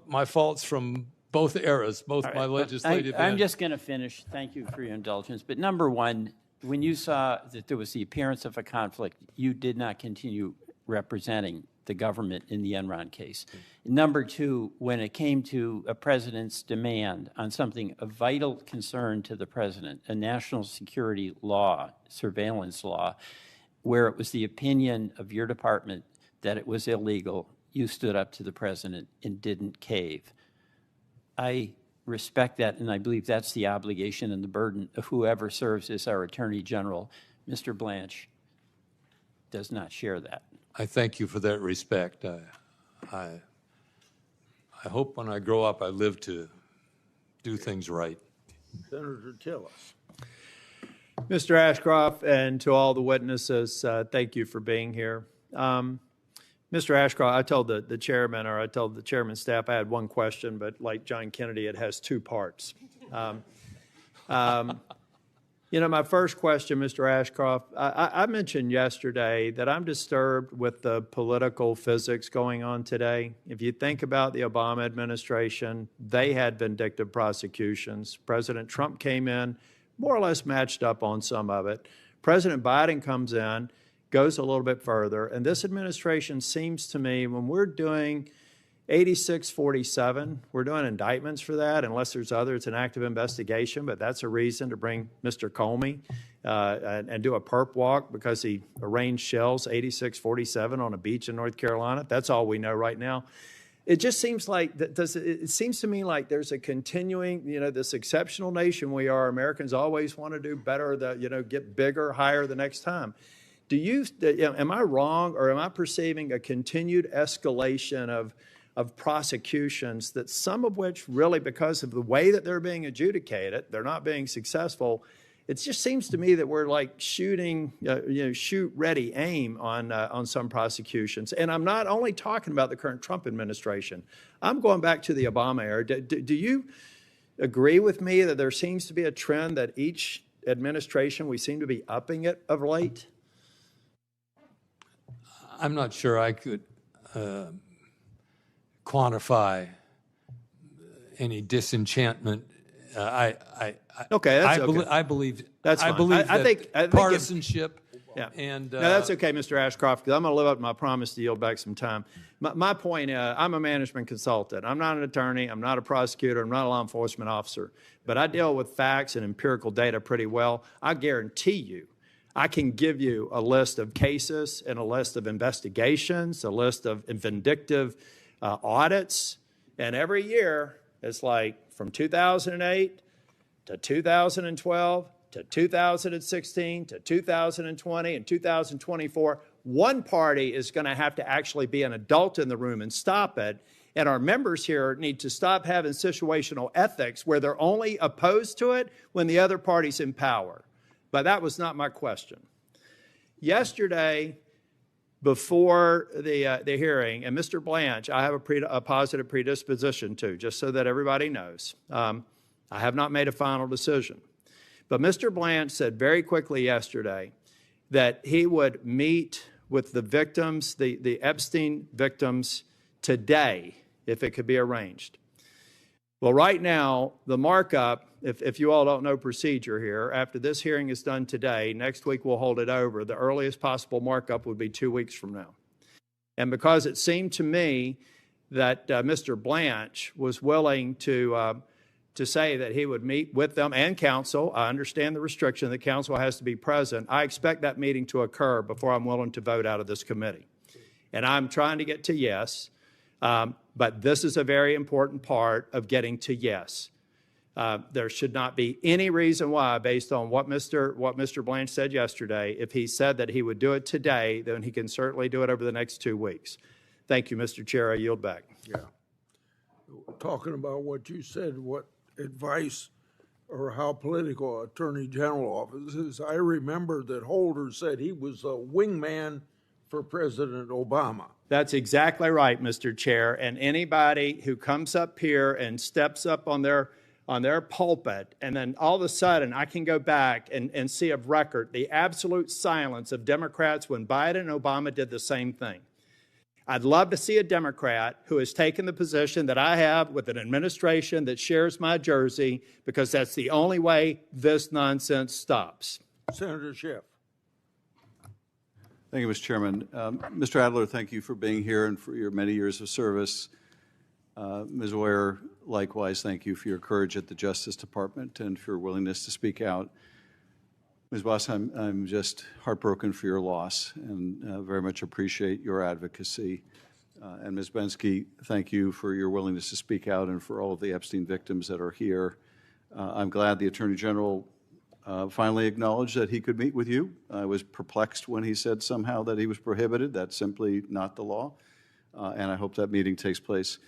my faults from both eras, both my legislative. I'm just going to finish. Thank you for your indulgence. But number one, when you saw that there was the appearance of a conflict, you did not continue representing the government in the Enron case. Number two, when it came to a president's demand on something of vital concern to the president, a national security law, surveillance law, where it was the opinion of your department that it was illegal, you stood up to the president and didn't cave. I respect that, and I believe that's the obligation and the burden of whoever serves as our Attorney General. Mr. Blanche does not share that. I thank you for that respect. I hope when I grow up I live to do things right. Senator, tell us. Mr. Ashcroft, and to all the witnesses, thank you for being here. Mr. Ashcroft, I told the chairman, or I told the chairman's staff I had one question, but like John Kennedy, it has two parts. My first question, Mr. Ashcroft, I mentioned yesterday that I'm disturbed with the political physics going on today. If you think about the Obama administration, they had vindictive prosecutions. President Trump came in, more or less matched up on some of it. President Biden comes in, goes a little bit further, and this administration seems to me, when we're doing 8647, we're doing indictments for that, unless there's other, it's an active investigation, but that's a reason to bring Mr. Comey and do a perp walk because he arranged shells 8647 on a beach in North Carolina. That's all we know right now. It just seems like, it seems to me like there's a continuing, this exceptional nation we are, Americans always want to do better, get bigger, higher the next time. Am I wrong, or am I perceiving a continued escalation of prosecutions, that some of which really, because of the way that they're being adjudicated, they're not being successful? It just seems to me that we're like shooting, shoot, ready, aim on some prosecutions. And I'm not only talking about the current Trump administration. I'm going back to the Obama era. Do you agree with me that there seems to be a trend that each administration, we seem to be upping it of late? I'm not sure I could quantify any disenchantment. Okay, that's okay. I believe that's fine. I believe that I think partisanship. Yeah. And no, that's okay, Mr. Ashcroft, because I'm going to live up to my promise to yield back some time. My point, I'm a management consultant. I'm not an attorney. I'm not a prosecutor. I'm not a law enforcement officer. But I deal with facts and empirical data pretty well. I guarantee you, I can give you a list of cases and a list of investigations, a list of vindictive audits. And every year, it's like from 2008 to 2012 to 2016 to 2020 and 2024, one party is going to have to actually be an adult in the room and stop it. And our members here need to stop having situational ethics where they're only opposed to it when the other party's in power. But that was not my question. Yesterday, before the hearing, and Mr. Blanche, I have a positive predisposition to, just so that everybody knows. I have not made a final decision. But Mr. Blanche said very quickly yesterday that he would meet with the victims, the Epstein victims, today, if it could be arranged. Well, right now, the markup, if you all don't know procedure here, after this hearing is done today, next week we'll hold it over. The earliest possible markup would be 2 weeks from now. And because it seemed to me that Mr. Blanche was willing to say that he would meet with them and counsel, I understand the restriction that counsel has to be present. I expect that meeting to occur before I'm willing to vote out of this committee. And I'm trying to get to yes. But this is a very important part of getting to yes. There should not be any reason why, based on what Mr. Blanche said yesterday, if he said that he would do it today, then he can certainly do it over the next 2 weeks. Thank you, Mr. Chair. I yield back. Yeah. Talking about what you said, what advice or how political Attorney General office is, I remember that Holder said he was a wingman for President Obama. That's exactly right, Mr. Chair. And anybody who comes up here and steps up on their pulpit, and then all of a sudden I can go back and see of record the absolute silence of Democrats when Biden and Obama did the same thing. I'd love to see a Democrat who has taken the position that I have with an administration that shares my jersey, because that's the only way this nonsense stops. Senator Schiff. Thank you, Mr. Chairman. Mr. Adler, thank you for being here and for your many years of service. Ms. Oyer, likewise, thank you for your courage at the Justice Department and for your willingness to speak out. Ms. Boss, I'm just heartbroken for your loss and very much appreciate your advocacy. And Ms. Bensky, thank you for your willingness to speak out and for all of the Epstein victims that are here. I'm glad the Attorney General finally acknowledged that he could meet with you. I was perplexed when he said somehow that he was prohibited. That's simply not the law. And I hope that meeting takes place.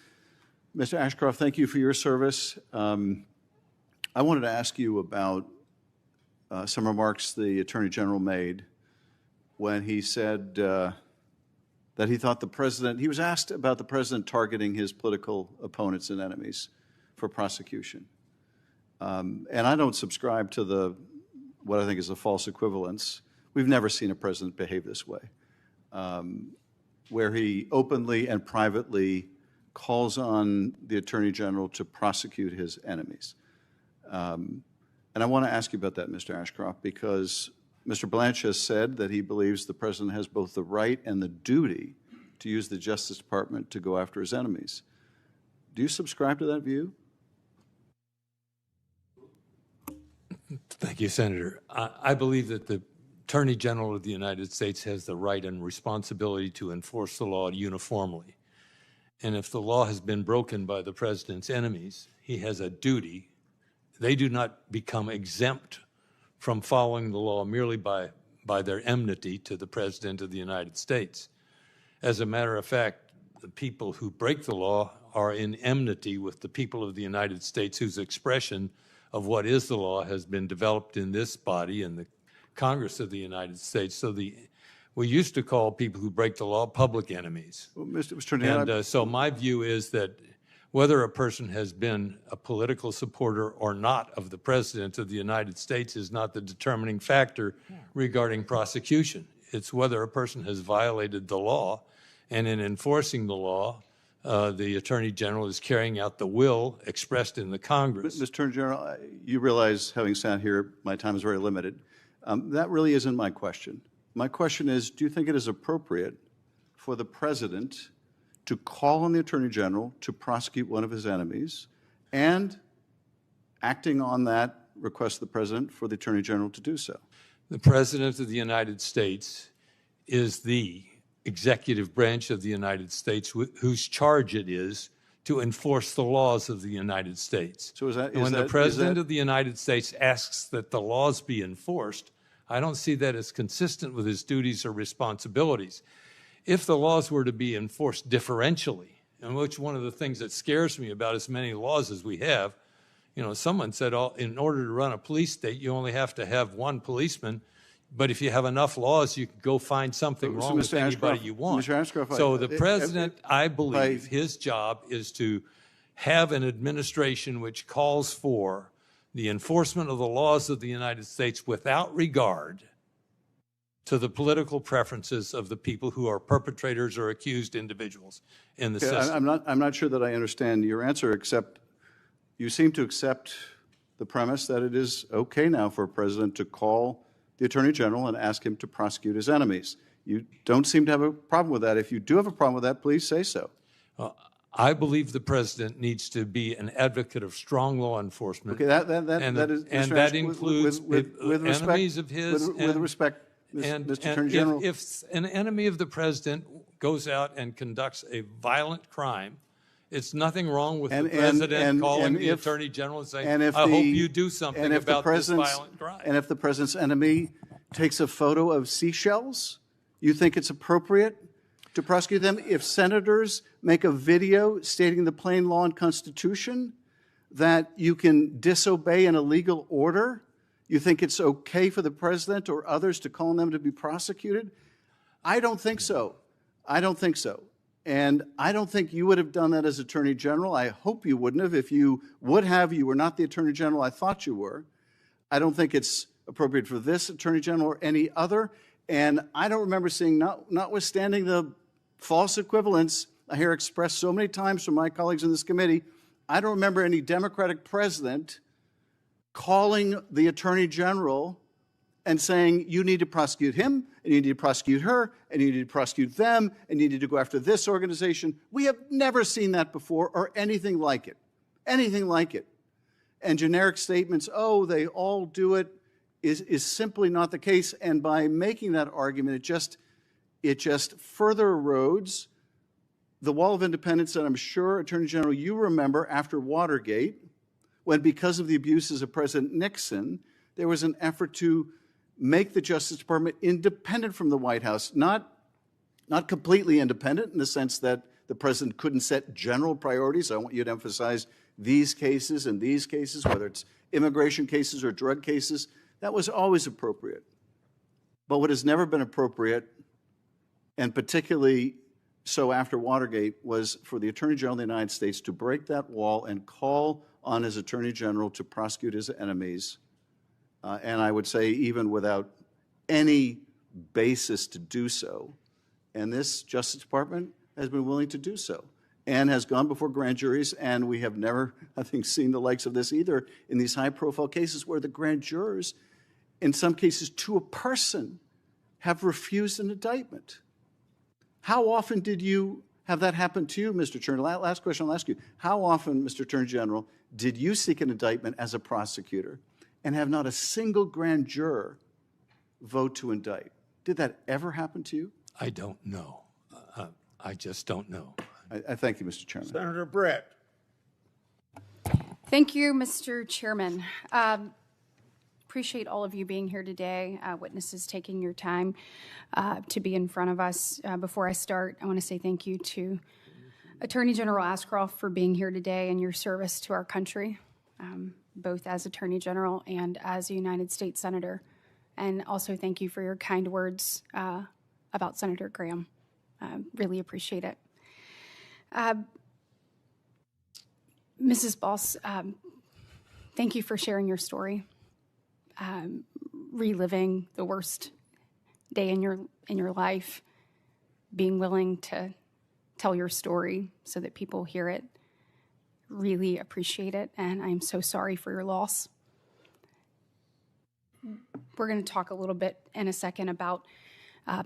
Mr. Ashcroft, thank you for your service. I wanted to ask you about some remarks the Attorney General made when he said that he thought the president, he was asked about the president targeting his political opponents and enemies for prosecution. And I don't subscribe to what I think is a false equivalence. We've never seen a president behave this way, where he openly and privately calls on the Attorney General to prosecute his enemies. And I want to ask you about that, Mr. Ashcroft, because Mr. Blanche has said that he believes the president has both the right and the duty to use the Justice Department to go after his enemies. Do you subscribe to that view? Thank you, Senator. I believe that the Attorney General of the United States has the right and responsibility to enforce the law uniformly. And if the law has been broken by the president's enemies, he has a duty. They do not become exempt from following the law merely by their enmity to the President of the United States. As a matter of fact, the people who break the law are in enmity with the people of the United States, whose expression of what is the law has been developed in this body, in the Congress of the United States. So we used to call people who break the law public enemies. Well, Mr. So my view is that whether a person has been a political supporter or not of the President of the United States is not the determining factor regarding prosecution. It's whether a person has violated the law, and in enforcing the law, the Attorney General is carrying out the will expressed in the Congress. Mr. Attorney General, you realize, having sat here, my time is very limited. That really isn't my question. My question is, do you think it is appropriate for the President to call on the Attorney General to prosecute one of his enemies, and acting on that request of the President for the Attorney General to do so? The President of the United States is the executive branch of the United States whose charge it is to enforce the laws of the United States. So when the President of the United States asks that the laws be enforced, I don't see that as consistent with his duties or responsibilities. If the laws were to be enforced differentially, and which one of the things that scares me about as many laws as we have, someone said in order to run a police state, you only have to have one policeman, but if you have enough laws, you can go find something wrong with anybody you want. Mr. Ashcroft, so the President, I believe, his job is to have an administration which calls for the enforcement of the laws of the United States without regard to the political preferences of the people who are perpetrators or accused individuals in the system. I'm not sure that I understand your answer, except you seem to accept the premise that it is okay now for a president to call the Attorney General and ask him to prosecute his enemies. You don't seem to have a problem with that. If you do have a problem with that, please say so. I believe the president needs to be an advocate of strong law enforcement. Okay, that is, and that includes with respect, enemies of his. With respect, Mr. Attorney General. If an enemy of the president goes out and conducts a violent crime, it's nothing wrong with the president calling the Attorney General and saying, I hope you do something about this violent crime. And if the president's enemy takes a photo of seashells, you think it's appropriate to prosecute them? If senators make a video stating the plain law and Constitution that you can disobey an illegal order, you think it's okay for the president or others to call on them to be prosecuted? I don't think so. I don't think so. And I don't think you would have done that as Attorney General. I hope you wouldn't have. If you would have, you were not the Attorney General I thought you were. I don't think it's appropriate for this Attorney General or any other. And I don't remember seeing, notwithstanding the false equivalence I hear expressed so many times from my colleagues in this committee, I don't remember any Democratic president calling the Attorney General and saying, you need to prosecute him, and you need to prosecute her, and you need to prosecute them, and you need to go after this organization. We have never seen that before or anything like it. Anything like it. And generic statements, oh, they all do it, is simply not the case. And by making that argument, it just further erodes the wall of independence that I'm sure, Attorney General, you remember after Watergate, when because of the abuses of President Nixon, there was an effort to make the Justice Department independent from the White House, not completely independent in the sense that the president couldn't set general priorities. I want you to emphasize these cases and these cases, whether it's immigration cases or drug cases. That was always appropriate. But what has never been appropriate, and particularly so after Watergate, was for the Attorney General of the United States to break that wall and call on his Attorney General to prosecute his enemies. And I would say even without any basis to do so. And this Justice Department has been willing to do so and has gone before grand juries, and we have never, I think, seen the likes of this either in these high-profile cases where the grand jurors, in some cases to a person, have refused an indictment. How often did you have that happen to you, Mr. Attorney? Last question I'll ask you. How often, Mr. Attorney General, did you seek an indictment as a prosecutor and have not a single grand juror vote to indict? Did that ever happen to you? I don't know. I just don't know. I thank you, Mr. Chairman. Senator Brett. Thank you, Mr. Chairman. Appreciate all of you being here today, witnesses taking your time to be in front of us. Before I start, I want to say thank you to Attorney General Ashcroft for being here today and your service to our country, both as Attorney General and as a United States Senator. And also thank you for your kind words about Senator Graham. Really appreciate it. Mrs. Boss, thank you for sharing your story. Reliving the worst day in your life, being willing to tell your story so that people hear it. Really appreciate it, and I'm so sorry for your loss. We're going to talk a little bit in a second about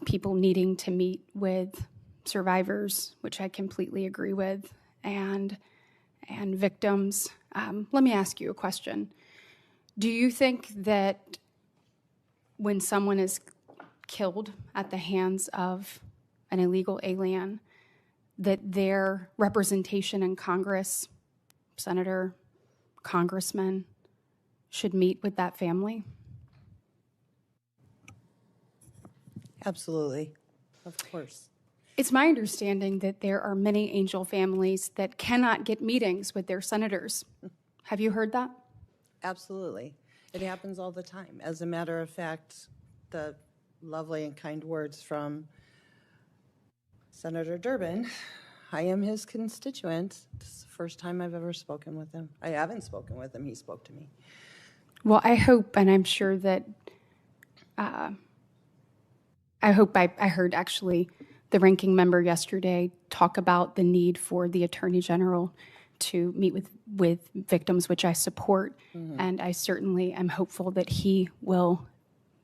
people needing to meet with survivors, which I completely agree with, and victims. Let me ask you a question. Do you think that when someone is killed at the hands of an illegal alien, that their representation in Congress, senator, congressman, should meet with that family? Absolutely. Of course. It's my understanding that there are many angel families that cannot get meetings with their senators. Have you heard that? Absolutely. It happens all the time. As a matter of fact, the lovely and kind words from Senator Durbin, I am his constituent. This is the first time I've ever spoken with him. I haven't spoken with him. He spoke to me. Well, I hope, and I'm sure that, I heard actually the ranking member yesterday talk about the need for the Attorney General to meet with victims, which I support, and I certainly am hopeful that he will,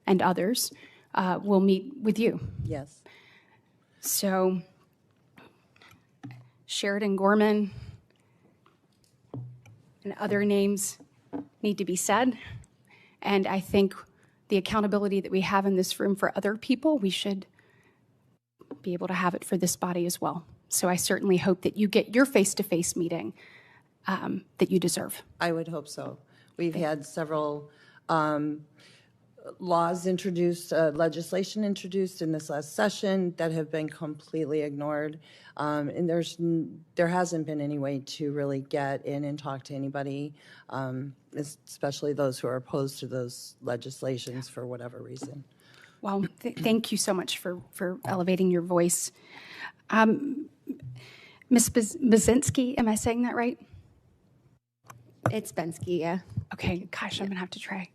and others, will meet with you. Yes. So, Sheridan Gorman and other names need to be said, and I think the accountability that we have in this room for other people, we should be able to have it for this body as well. So I certainly hope that you get your face-to-face meeting that you deserve. I would hope so. We've had several laws introduced, legislation introduced in this last session that have been completely ignored. And there hasn't been any way to really get in and talk to anybody, especially those who are opposed to those legislations for whatever reason. Well, thank you so much for elevating your voice. Ms. Bazinski, am I saying that right? It's Bensky, yeah. Okay, gosh, I'm going to have to try.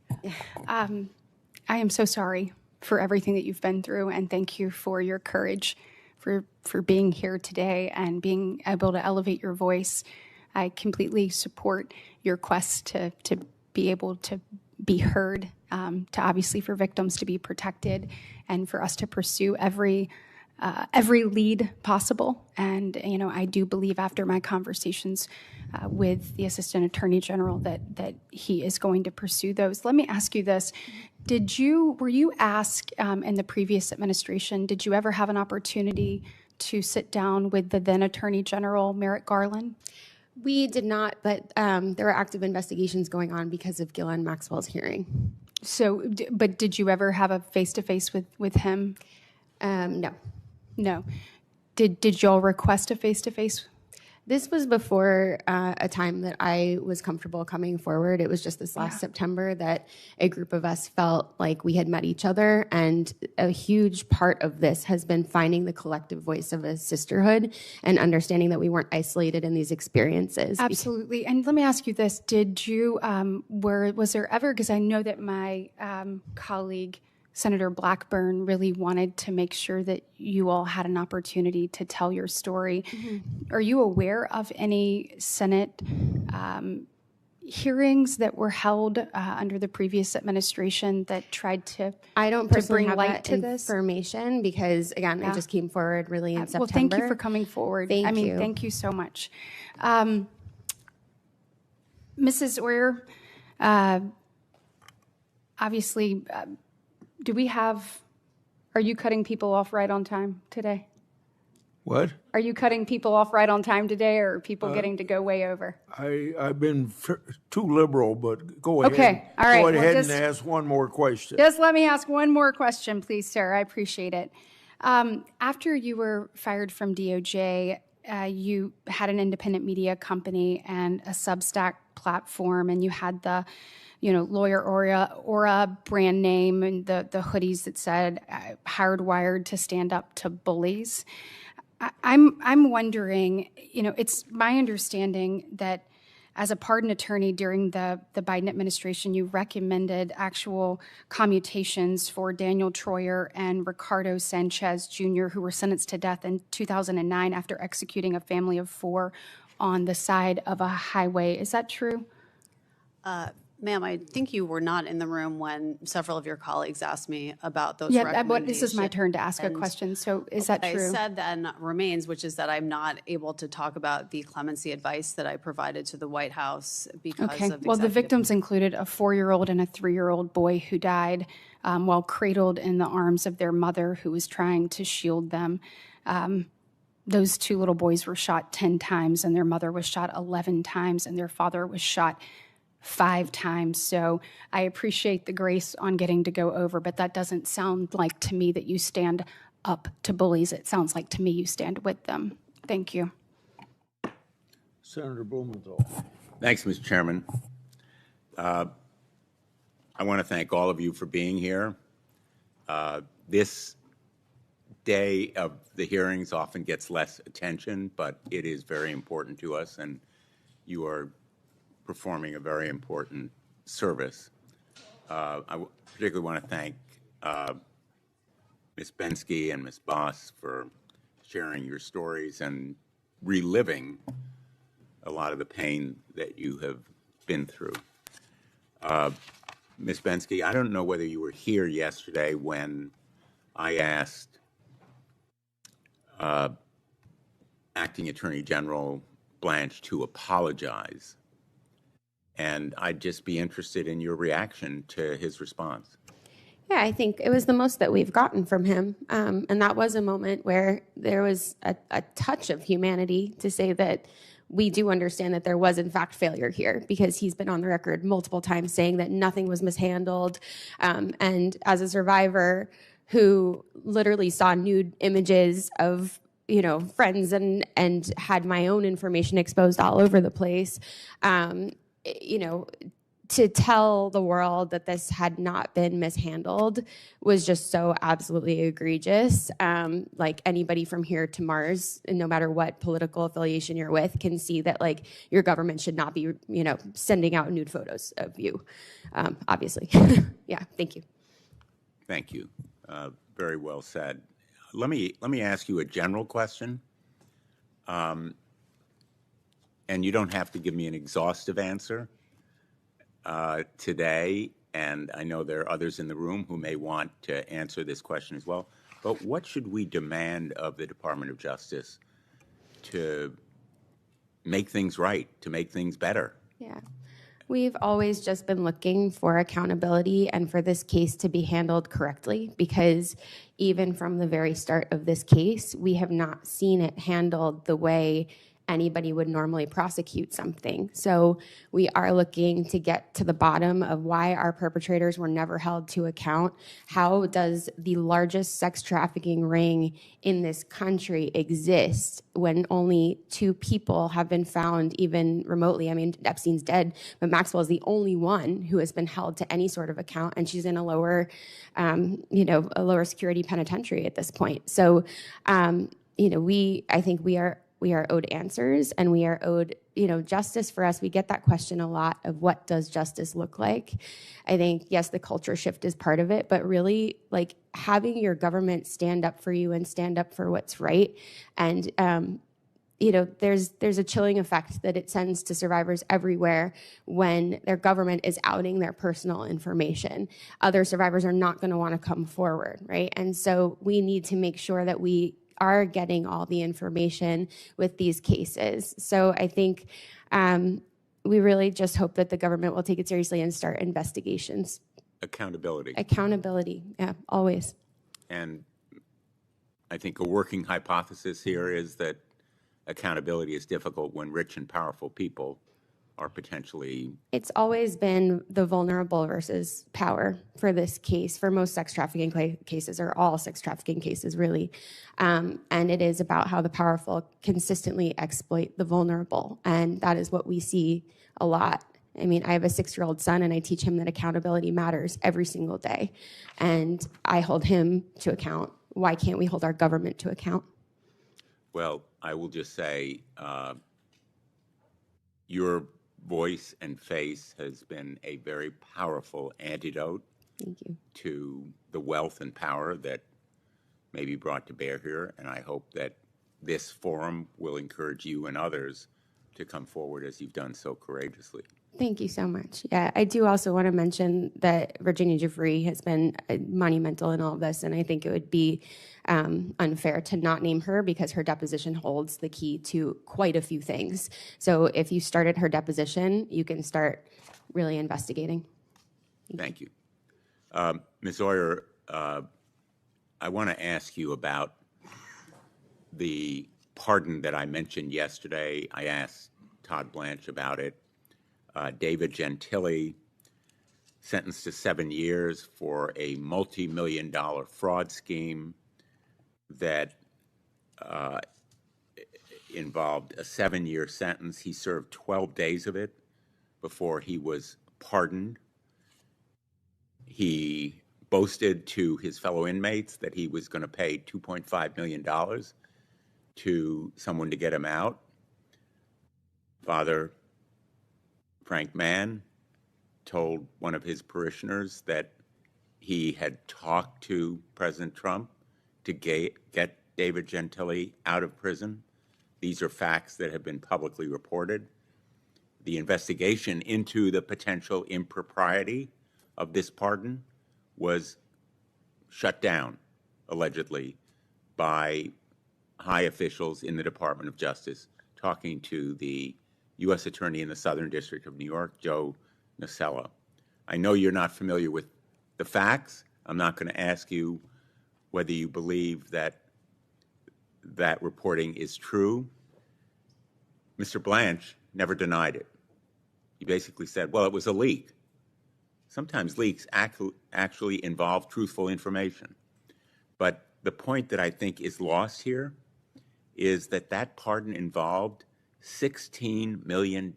I am so sorry for everything that you've been through, and thank you for your courage, for being here today and being able to elevate your voice. I completely support your quest to be able to be heard, to obviously for victims to be protected, and for us to pursue every lead possible. And, you know, I do believe after my conversations with the Assistant Attorney General that he is going to pursue those. Let me ask you this. Were you asked in the previous administration, did you ever have an opportunity to sit down with the then Attorney General, Merrick Garland? We did not, but there were active investigations going on because of Ghislaine Maxwell's hearing. So, but did you ever have a face-to-face with him? No. No. Did y'all request a face-to-face? This was before a time that I was comfortable coming forward. It was just this last September that a group of us felt like we had met each other, and a huge part of this has been finding the collective voice of a sisterhood and understanding that we weren't isolated in these experiences. Absolutely. And let me ask you this. Did you, was there ever, because I know that my colleague, Senator Blackburn, really wanted to make sure that you all had an opportunity to tell your story. Mm-hmm. Are you aware of any Senate hearings that were held under the previous administration that tried to I don't personally bring have light that to this information because, again, I just came forward really in September. Well, thank you for coming forward. Thank you. Thank you so much. Mrs. Oyer, obviously, are you cutting people off right on time today? What? Are you cutting people off right on time today, or are people getting to go way over? I've been too liberal, but go ahead. Okay, all right. Go ahead and ask one more question. Just let me ask one more question, please, sir. I appreciate it. After you were fired from DOJ, you had an independent media company and a Substack platform, and you had the Lawyer Aura brand name and the hoodies that said hardwired to stand up to bullies. I'm wondering, it's my understanding that as a pardon attorney during the Biden administration, you recommended actual commutations for Daniel Troyer and Ricardo Sanchez Jr., who were sentenced to death in 2009 after executing a family of 4 on the side of a highway. Is that true? Ma'am, I think you were not in the room when several of your colleagues asked me about those recommendations. But this is my turn to ask a question. So is that true? I said then remains, which is that I'm not able to talk about the clemency advice that I provided to the White House because of well, the victims included a 4-year-old and a 3-year-old boy who died while cradled in the arms of their mother, who was trying to shield them. Those 2 little boys were shot 10 times, and their mother was shot 11 times, and their father was shot 5 times. So I appreciate the grace on getting to go over, but that doesn't sound like to me that you stand up to bullies. It sounds like to me you stand with them. Thank you. Senator Blumenthal. Thanks, Mr. Chairman. I want to thank all of you for being here. This day of the hearings often gets less attention, but it is very important to us, and you are performing a very important service. I particularly want to thank Ms. Bensky and Ms. Boss for sharing your stories and reliving a lot of the pain that you have been through. Ms. Bensky, I don't know whether you were here yesterday when I asked Acting Attorney General Blanche to apologize, and I'd just be interested in your reaction to his response. Yeah, I think it was the most that we've gotten from him. And that was a moment where there was a touch of humanity to say that we do understand that there was, in fact, failure here, because he's been on the record multiple times saying that nothing was mishandled. And as a survivor who literally saw nude images of friends and had my own information exposed all over the place, to tell the world that this had not been mishandled was just so absolutely egregious. Like anybody from here to Mars, and no matter what political affiliation you're with, can see that like your government should not be, sending out nude photos of you, obviously. Yeah, thank you. Thank you. Very well said. Let me ask you a general question. And you don't have to give me an exhaustive answer today, and I know there are others in the room who may want to answer this question as well, but what should we demand of the Department of Justice to make things right, to make things better? Yeah. We've always just been looking for accountability and for this case to be handled correctly, because even from the very start of this case, we have not seen it handled the way anybody would normally prosecute something. So we are looking to get to the bottom of why our perpetrators were never held to account. How does the largest sex trafficking ring in this country exist when only 2 people have been found even remotely? I mean, Epstein's dead, but Maxwell is the only one who has been held to any sort of account, and she's in a lower, a lower security penitentiary at this point. So, I think we are owed answers, and we are owed, justice. For us, we get that question a lot of what does justice look like? I think, yes, the culture shift is part of it, but really like having your government stand up for you and stand up for what's right. And, there's a chilling effect that it sends to survivors everywhere when their government is outing their personal information. Other survivors are not going to want to come forward, right? And so we need to make sure that we are getting all the information with these cases. So I think we really just hope that the government will take it seriously and start investigations. Accountability. Accountability, yeah, always. And I think a working hypothesis here is that accountability is difficult when rich and powerful people are potentially... It's always been the vulnerable versus power for this case, for most sex trafficking cases, or all sex trafficking cases, really. And it is about how the powerful consistently exploit the vulnerable. And that is what we see a lot. I mean, I have a 6-year-old son, and I teach him that accountability matters every single day. And I hold him to account. Why can't we hold our government to account? Well, I will just say your voice and face has been a very powerful antidote to the wealth and power that may be brought to bear here, and I hope that this forum will encourage you and others to come forward as you've done so courageously. Thank you so much. Yeah, I do also want to mention that Virginia Giuffre has been monumental in all of this, and I think it would be unfair to not name her because her deposition holds the key to quite a few things. So if you started her deposition, you can start really investigating. Thank you. Ms. Oyer, I want to ask you about the pardon that I mentioned yesterday. I asked Todd Blanche about it. David Gentili, sentenced to 7 years for a multi-million-dollar fraud scheme that involved a 7-year sentence. He served 12 days of it before he was pardoned. He boasted to his fellow inmates that he was going to pay $2.5 million to someone to get him out. Father Frank Mann told one of his parishioners that he had talked to President Trump to get David Gentili out of prison. These are facts that have been publicly reported. the investigation into the potential impropriety of this pardon was shut down, allegedly, by high officials in the Department of Justice, talking to the U.S. Attorney in the Southern District of New York, Joe Nocella. I know you're not familiar with the facts. I'm not going to ask you whether you believe that that reporting is true. Mr. Blanche never denied it. He basically said, well, it was a leak. Sometimes leaks actually involve truthful information. But the point that I think is lost here is that that pardon involved $16 million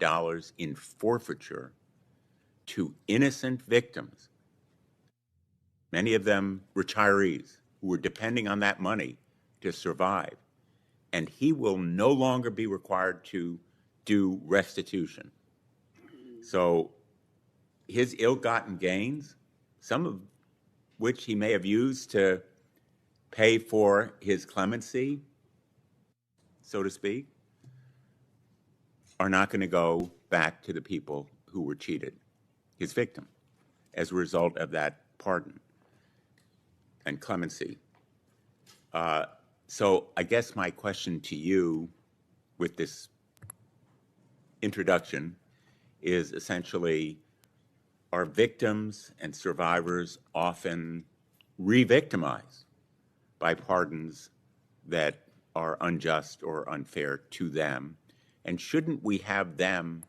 in forfeiture to innocent victims, many of them retirees who were depending on that money to survive. And he will no longer be required to do restitution. So his ill-gotten gains, some of which he may have used to pay for his clemency, so to speak, are not going to go back to the people who were cheated, his victim, as a result of that pardon and clemency. So I guess my question to you with this introduction is essentially, are victims and survivors often re-victimized by pardons that are unjust or unfair to them? And shouldn't we have them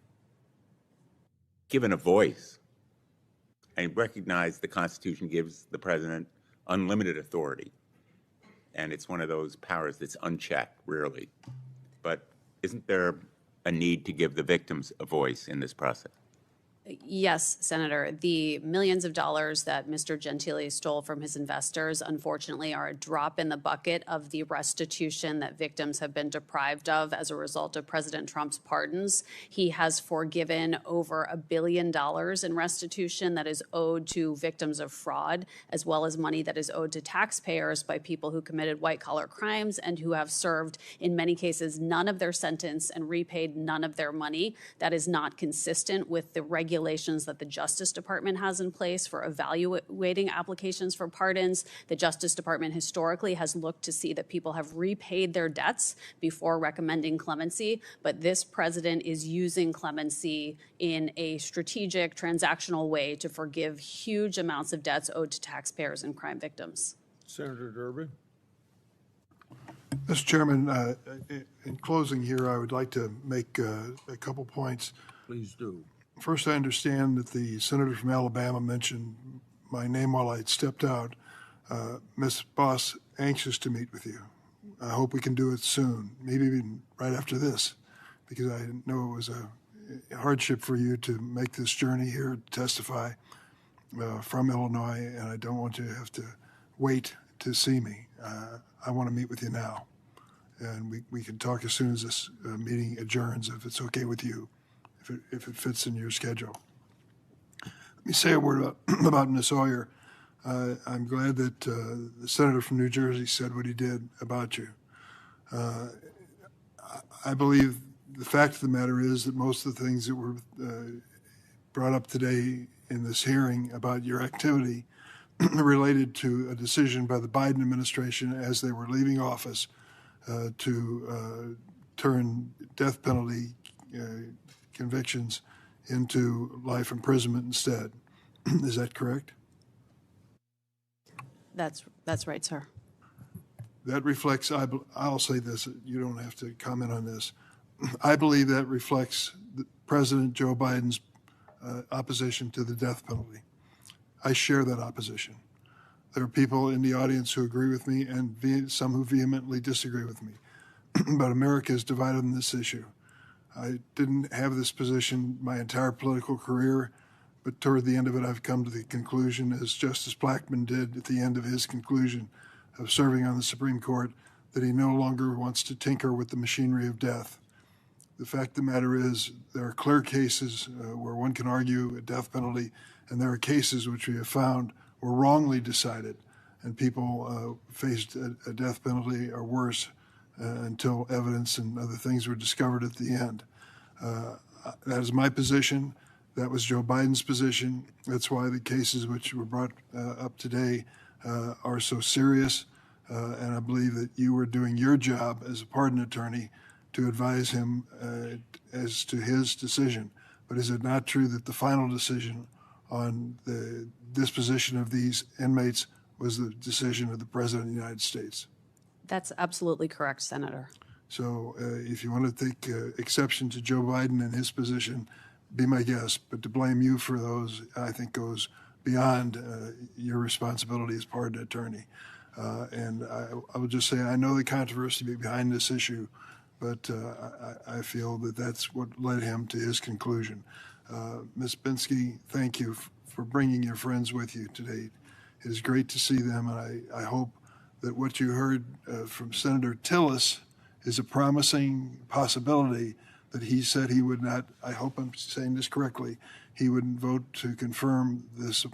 given a voice and recognize the Constitution gives the president unlimited authority? And it's one of those powers that's unchecked, rarely. But isn't there a need to give the victims a voice in this process? Yes, Senator. The millions of dollars that Mr. Gentile stole from his investors, unfortunately, are a drop in the bucket of the restitution that victims have been deprived of as a result of President Trump's pardons. He has forgiven over $1 billion in restitution that is owed to victims of fraud, as well as money that is owed to taxpayers by people who committed white-collar crimes and who have served, in many cases, none of their sentence and repaid none of their money. That is not consistent with the regulations that the Justice Department has in place for evaluating applications for pardons. The Justice Department historically has looked to see that people have repaid their debts before recommending clemency, but this president is using clemency in a strategic, transactional way to forgive huge amounts of debts owed to taxpayers and crime victims. Senator Durbin. Mr. Chairman, in closing here, I would like to make a couple points. Please do. First, I understand that the senator from Alabama mentioned my name while I had stepped out. Ms. Boss, anxious to meet with you. I hope we can do it soon, maybe even right after this, because I know it was a hardship for you to make this journey here to testify from Illinois, and I don't want you to have to wait to see me. I want to meet with you now, and we can talk as soon as this meeting adjourns, if it's okay with you. If it fits in your schedule. Let me say a word about Ms. Hoyer. I'm glad that the senator from New Jersey said what he did about you. I believe the fact of the matter is that most of the things that were brought up today in this hearing about your activity related to a decision by the Biden administration as they were leaving office to turn death penalty convictions into life imprisonment instead. Is that correct? That's right, sir. That reflects, I'll say this, you don't have to comment on this. I believe that reflects President Joe Biden's opposition to the death penalty. I share that opposition. There are people in the audience who agree with me and some who vehemently disagree with me. But America is divided on this issue. I didn't have this position my entire political career, but toward the end of it, I've come to the conclusion, as Justice Blackmun did at the end of his conclusion of serving on the Supreme Court, that he no longer wants to tinker with the machinery of death. The fact of the matter is, there are clear cases where one can argue a death penalty, and there are cases which we have found were wrongly decided, and people faced a death penalty or worse until evidence and other things were discovered at the end. That is my position. That was Joe Biden's position. That's why the cases which were brought up today are so serious. And I believe that you were doing your job as a pardon attorney to advise him as to his decision. But is it not true that the final decision on the disposition of these inmates was the decision of the President of the United States? That's absolutely correct, Senator. So if you want to take exception to Joe Biden and his position, be my guest. But to blame you for those, I think, goes beyond your responsibility as pardon attorney. And I would just say I know the controversy behind this issue, but I feel that that's what led him to his conclusion. Ms. Binsky, thank you for bringing your friends with you today. It is great to see them, and I hope that what you heard from Senator Tillis is a promising possibility that he said he would not, I hope I'm saying this correctly, he wouldn't vote to confirm this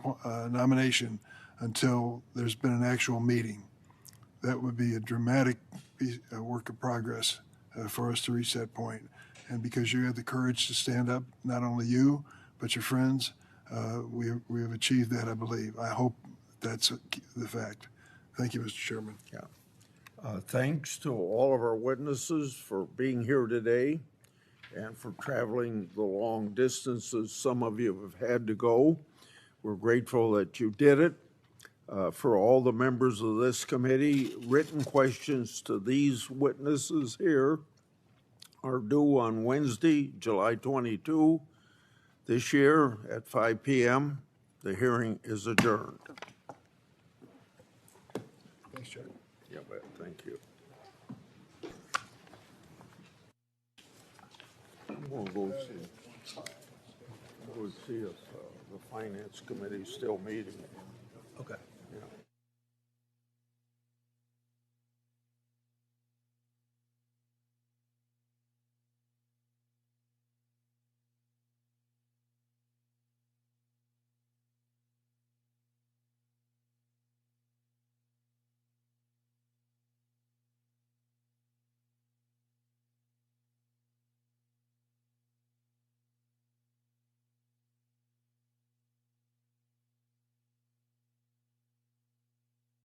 nomination until there's been an actual meeting. That would be a dramatic work of progress for us to reach that point. And because you had the courage to stand up, not only you, but your friends, we have achieved that, I believe. I hope that's the fact. Thank you, Mr. Chairman. Yeah. Thanks to all of our witnesses for being here today and for traveling the long distances some of you have had to go. We're grateful that you did it. For all the members of this committee, written questions to these witnesses here are due on Wednesday, July 22 this year at 5 p.m. The hearing is adjourned. Thanks, Chair. Yeah, thank you. I'm going to go see if the Finance Committee is still meeting. Okay. Yeah.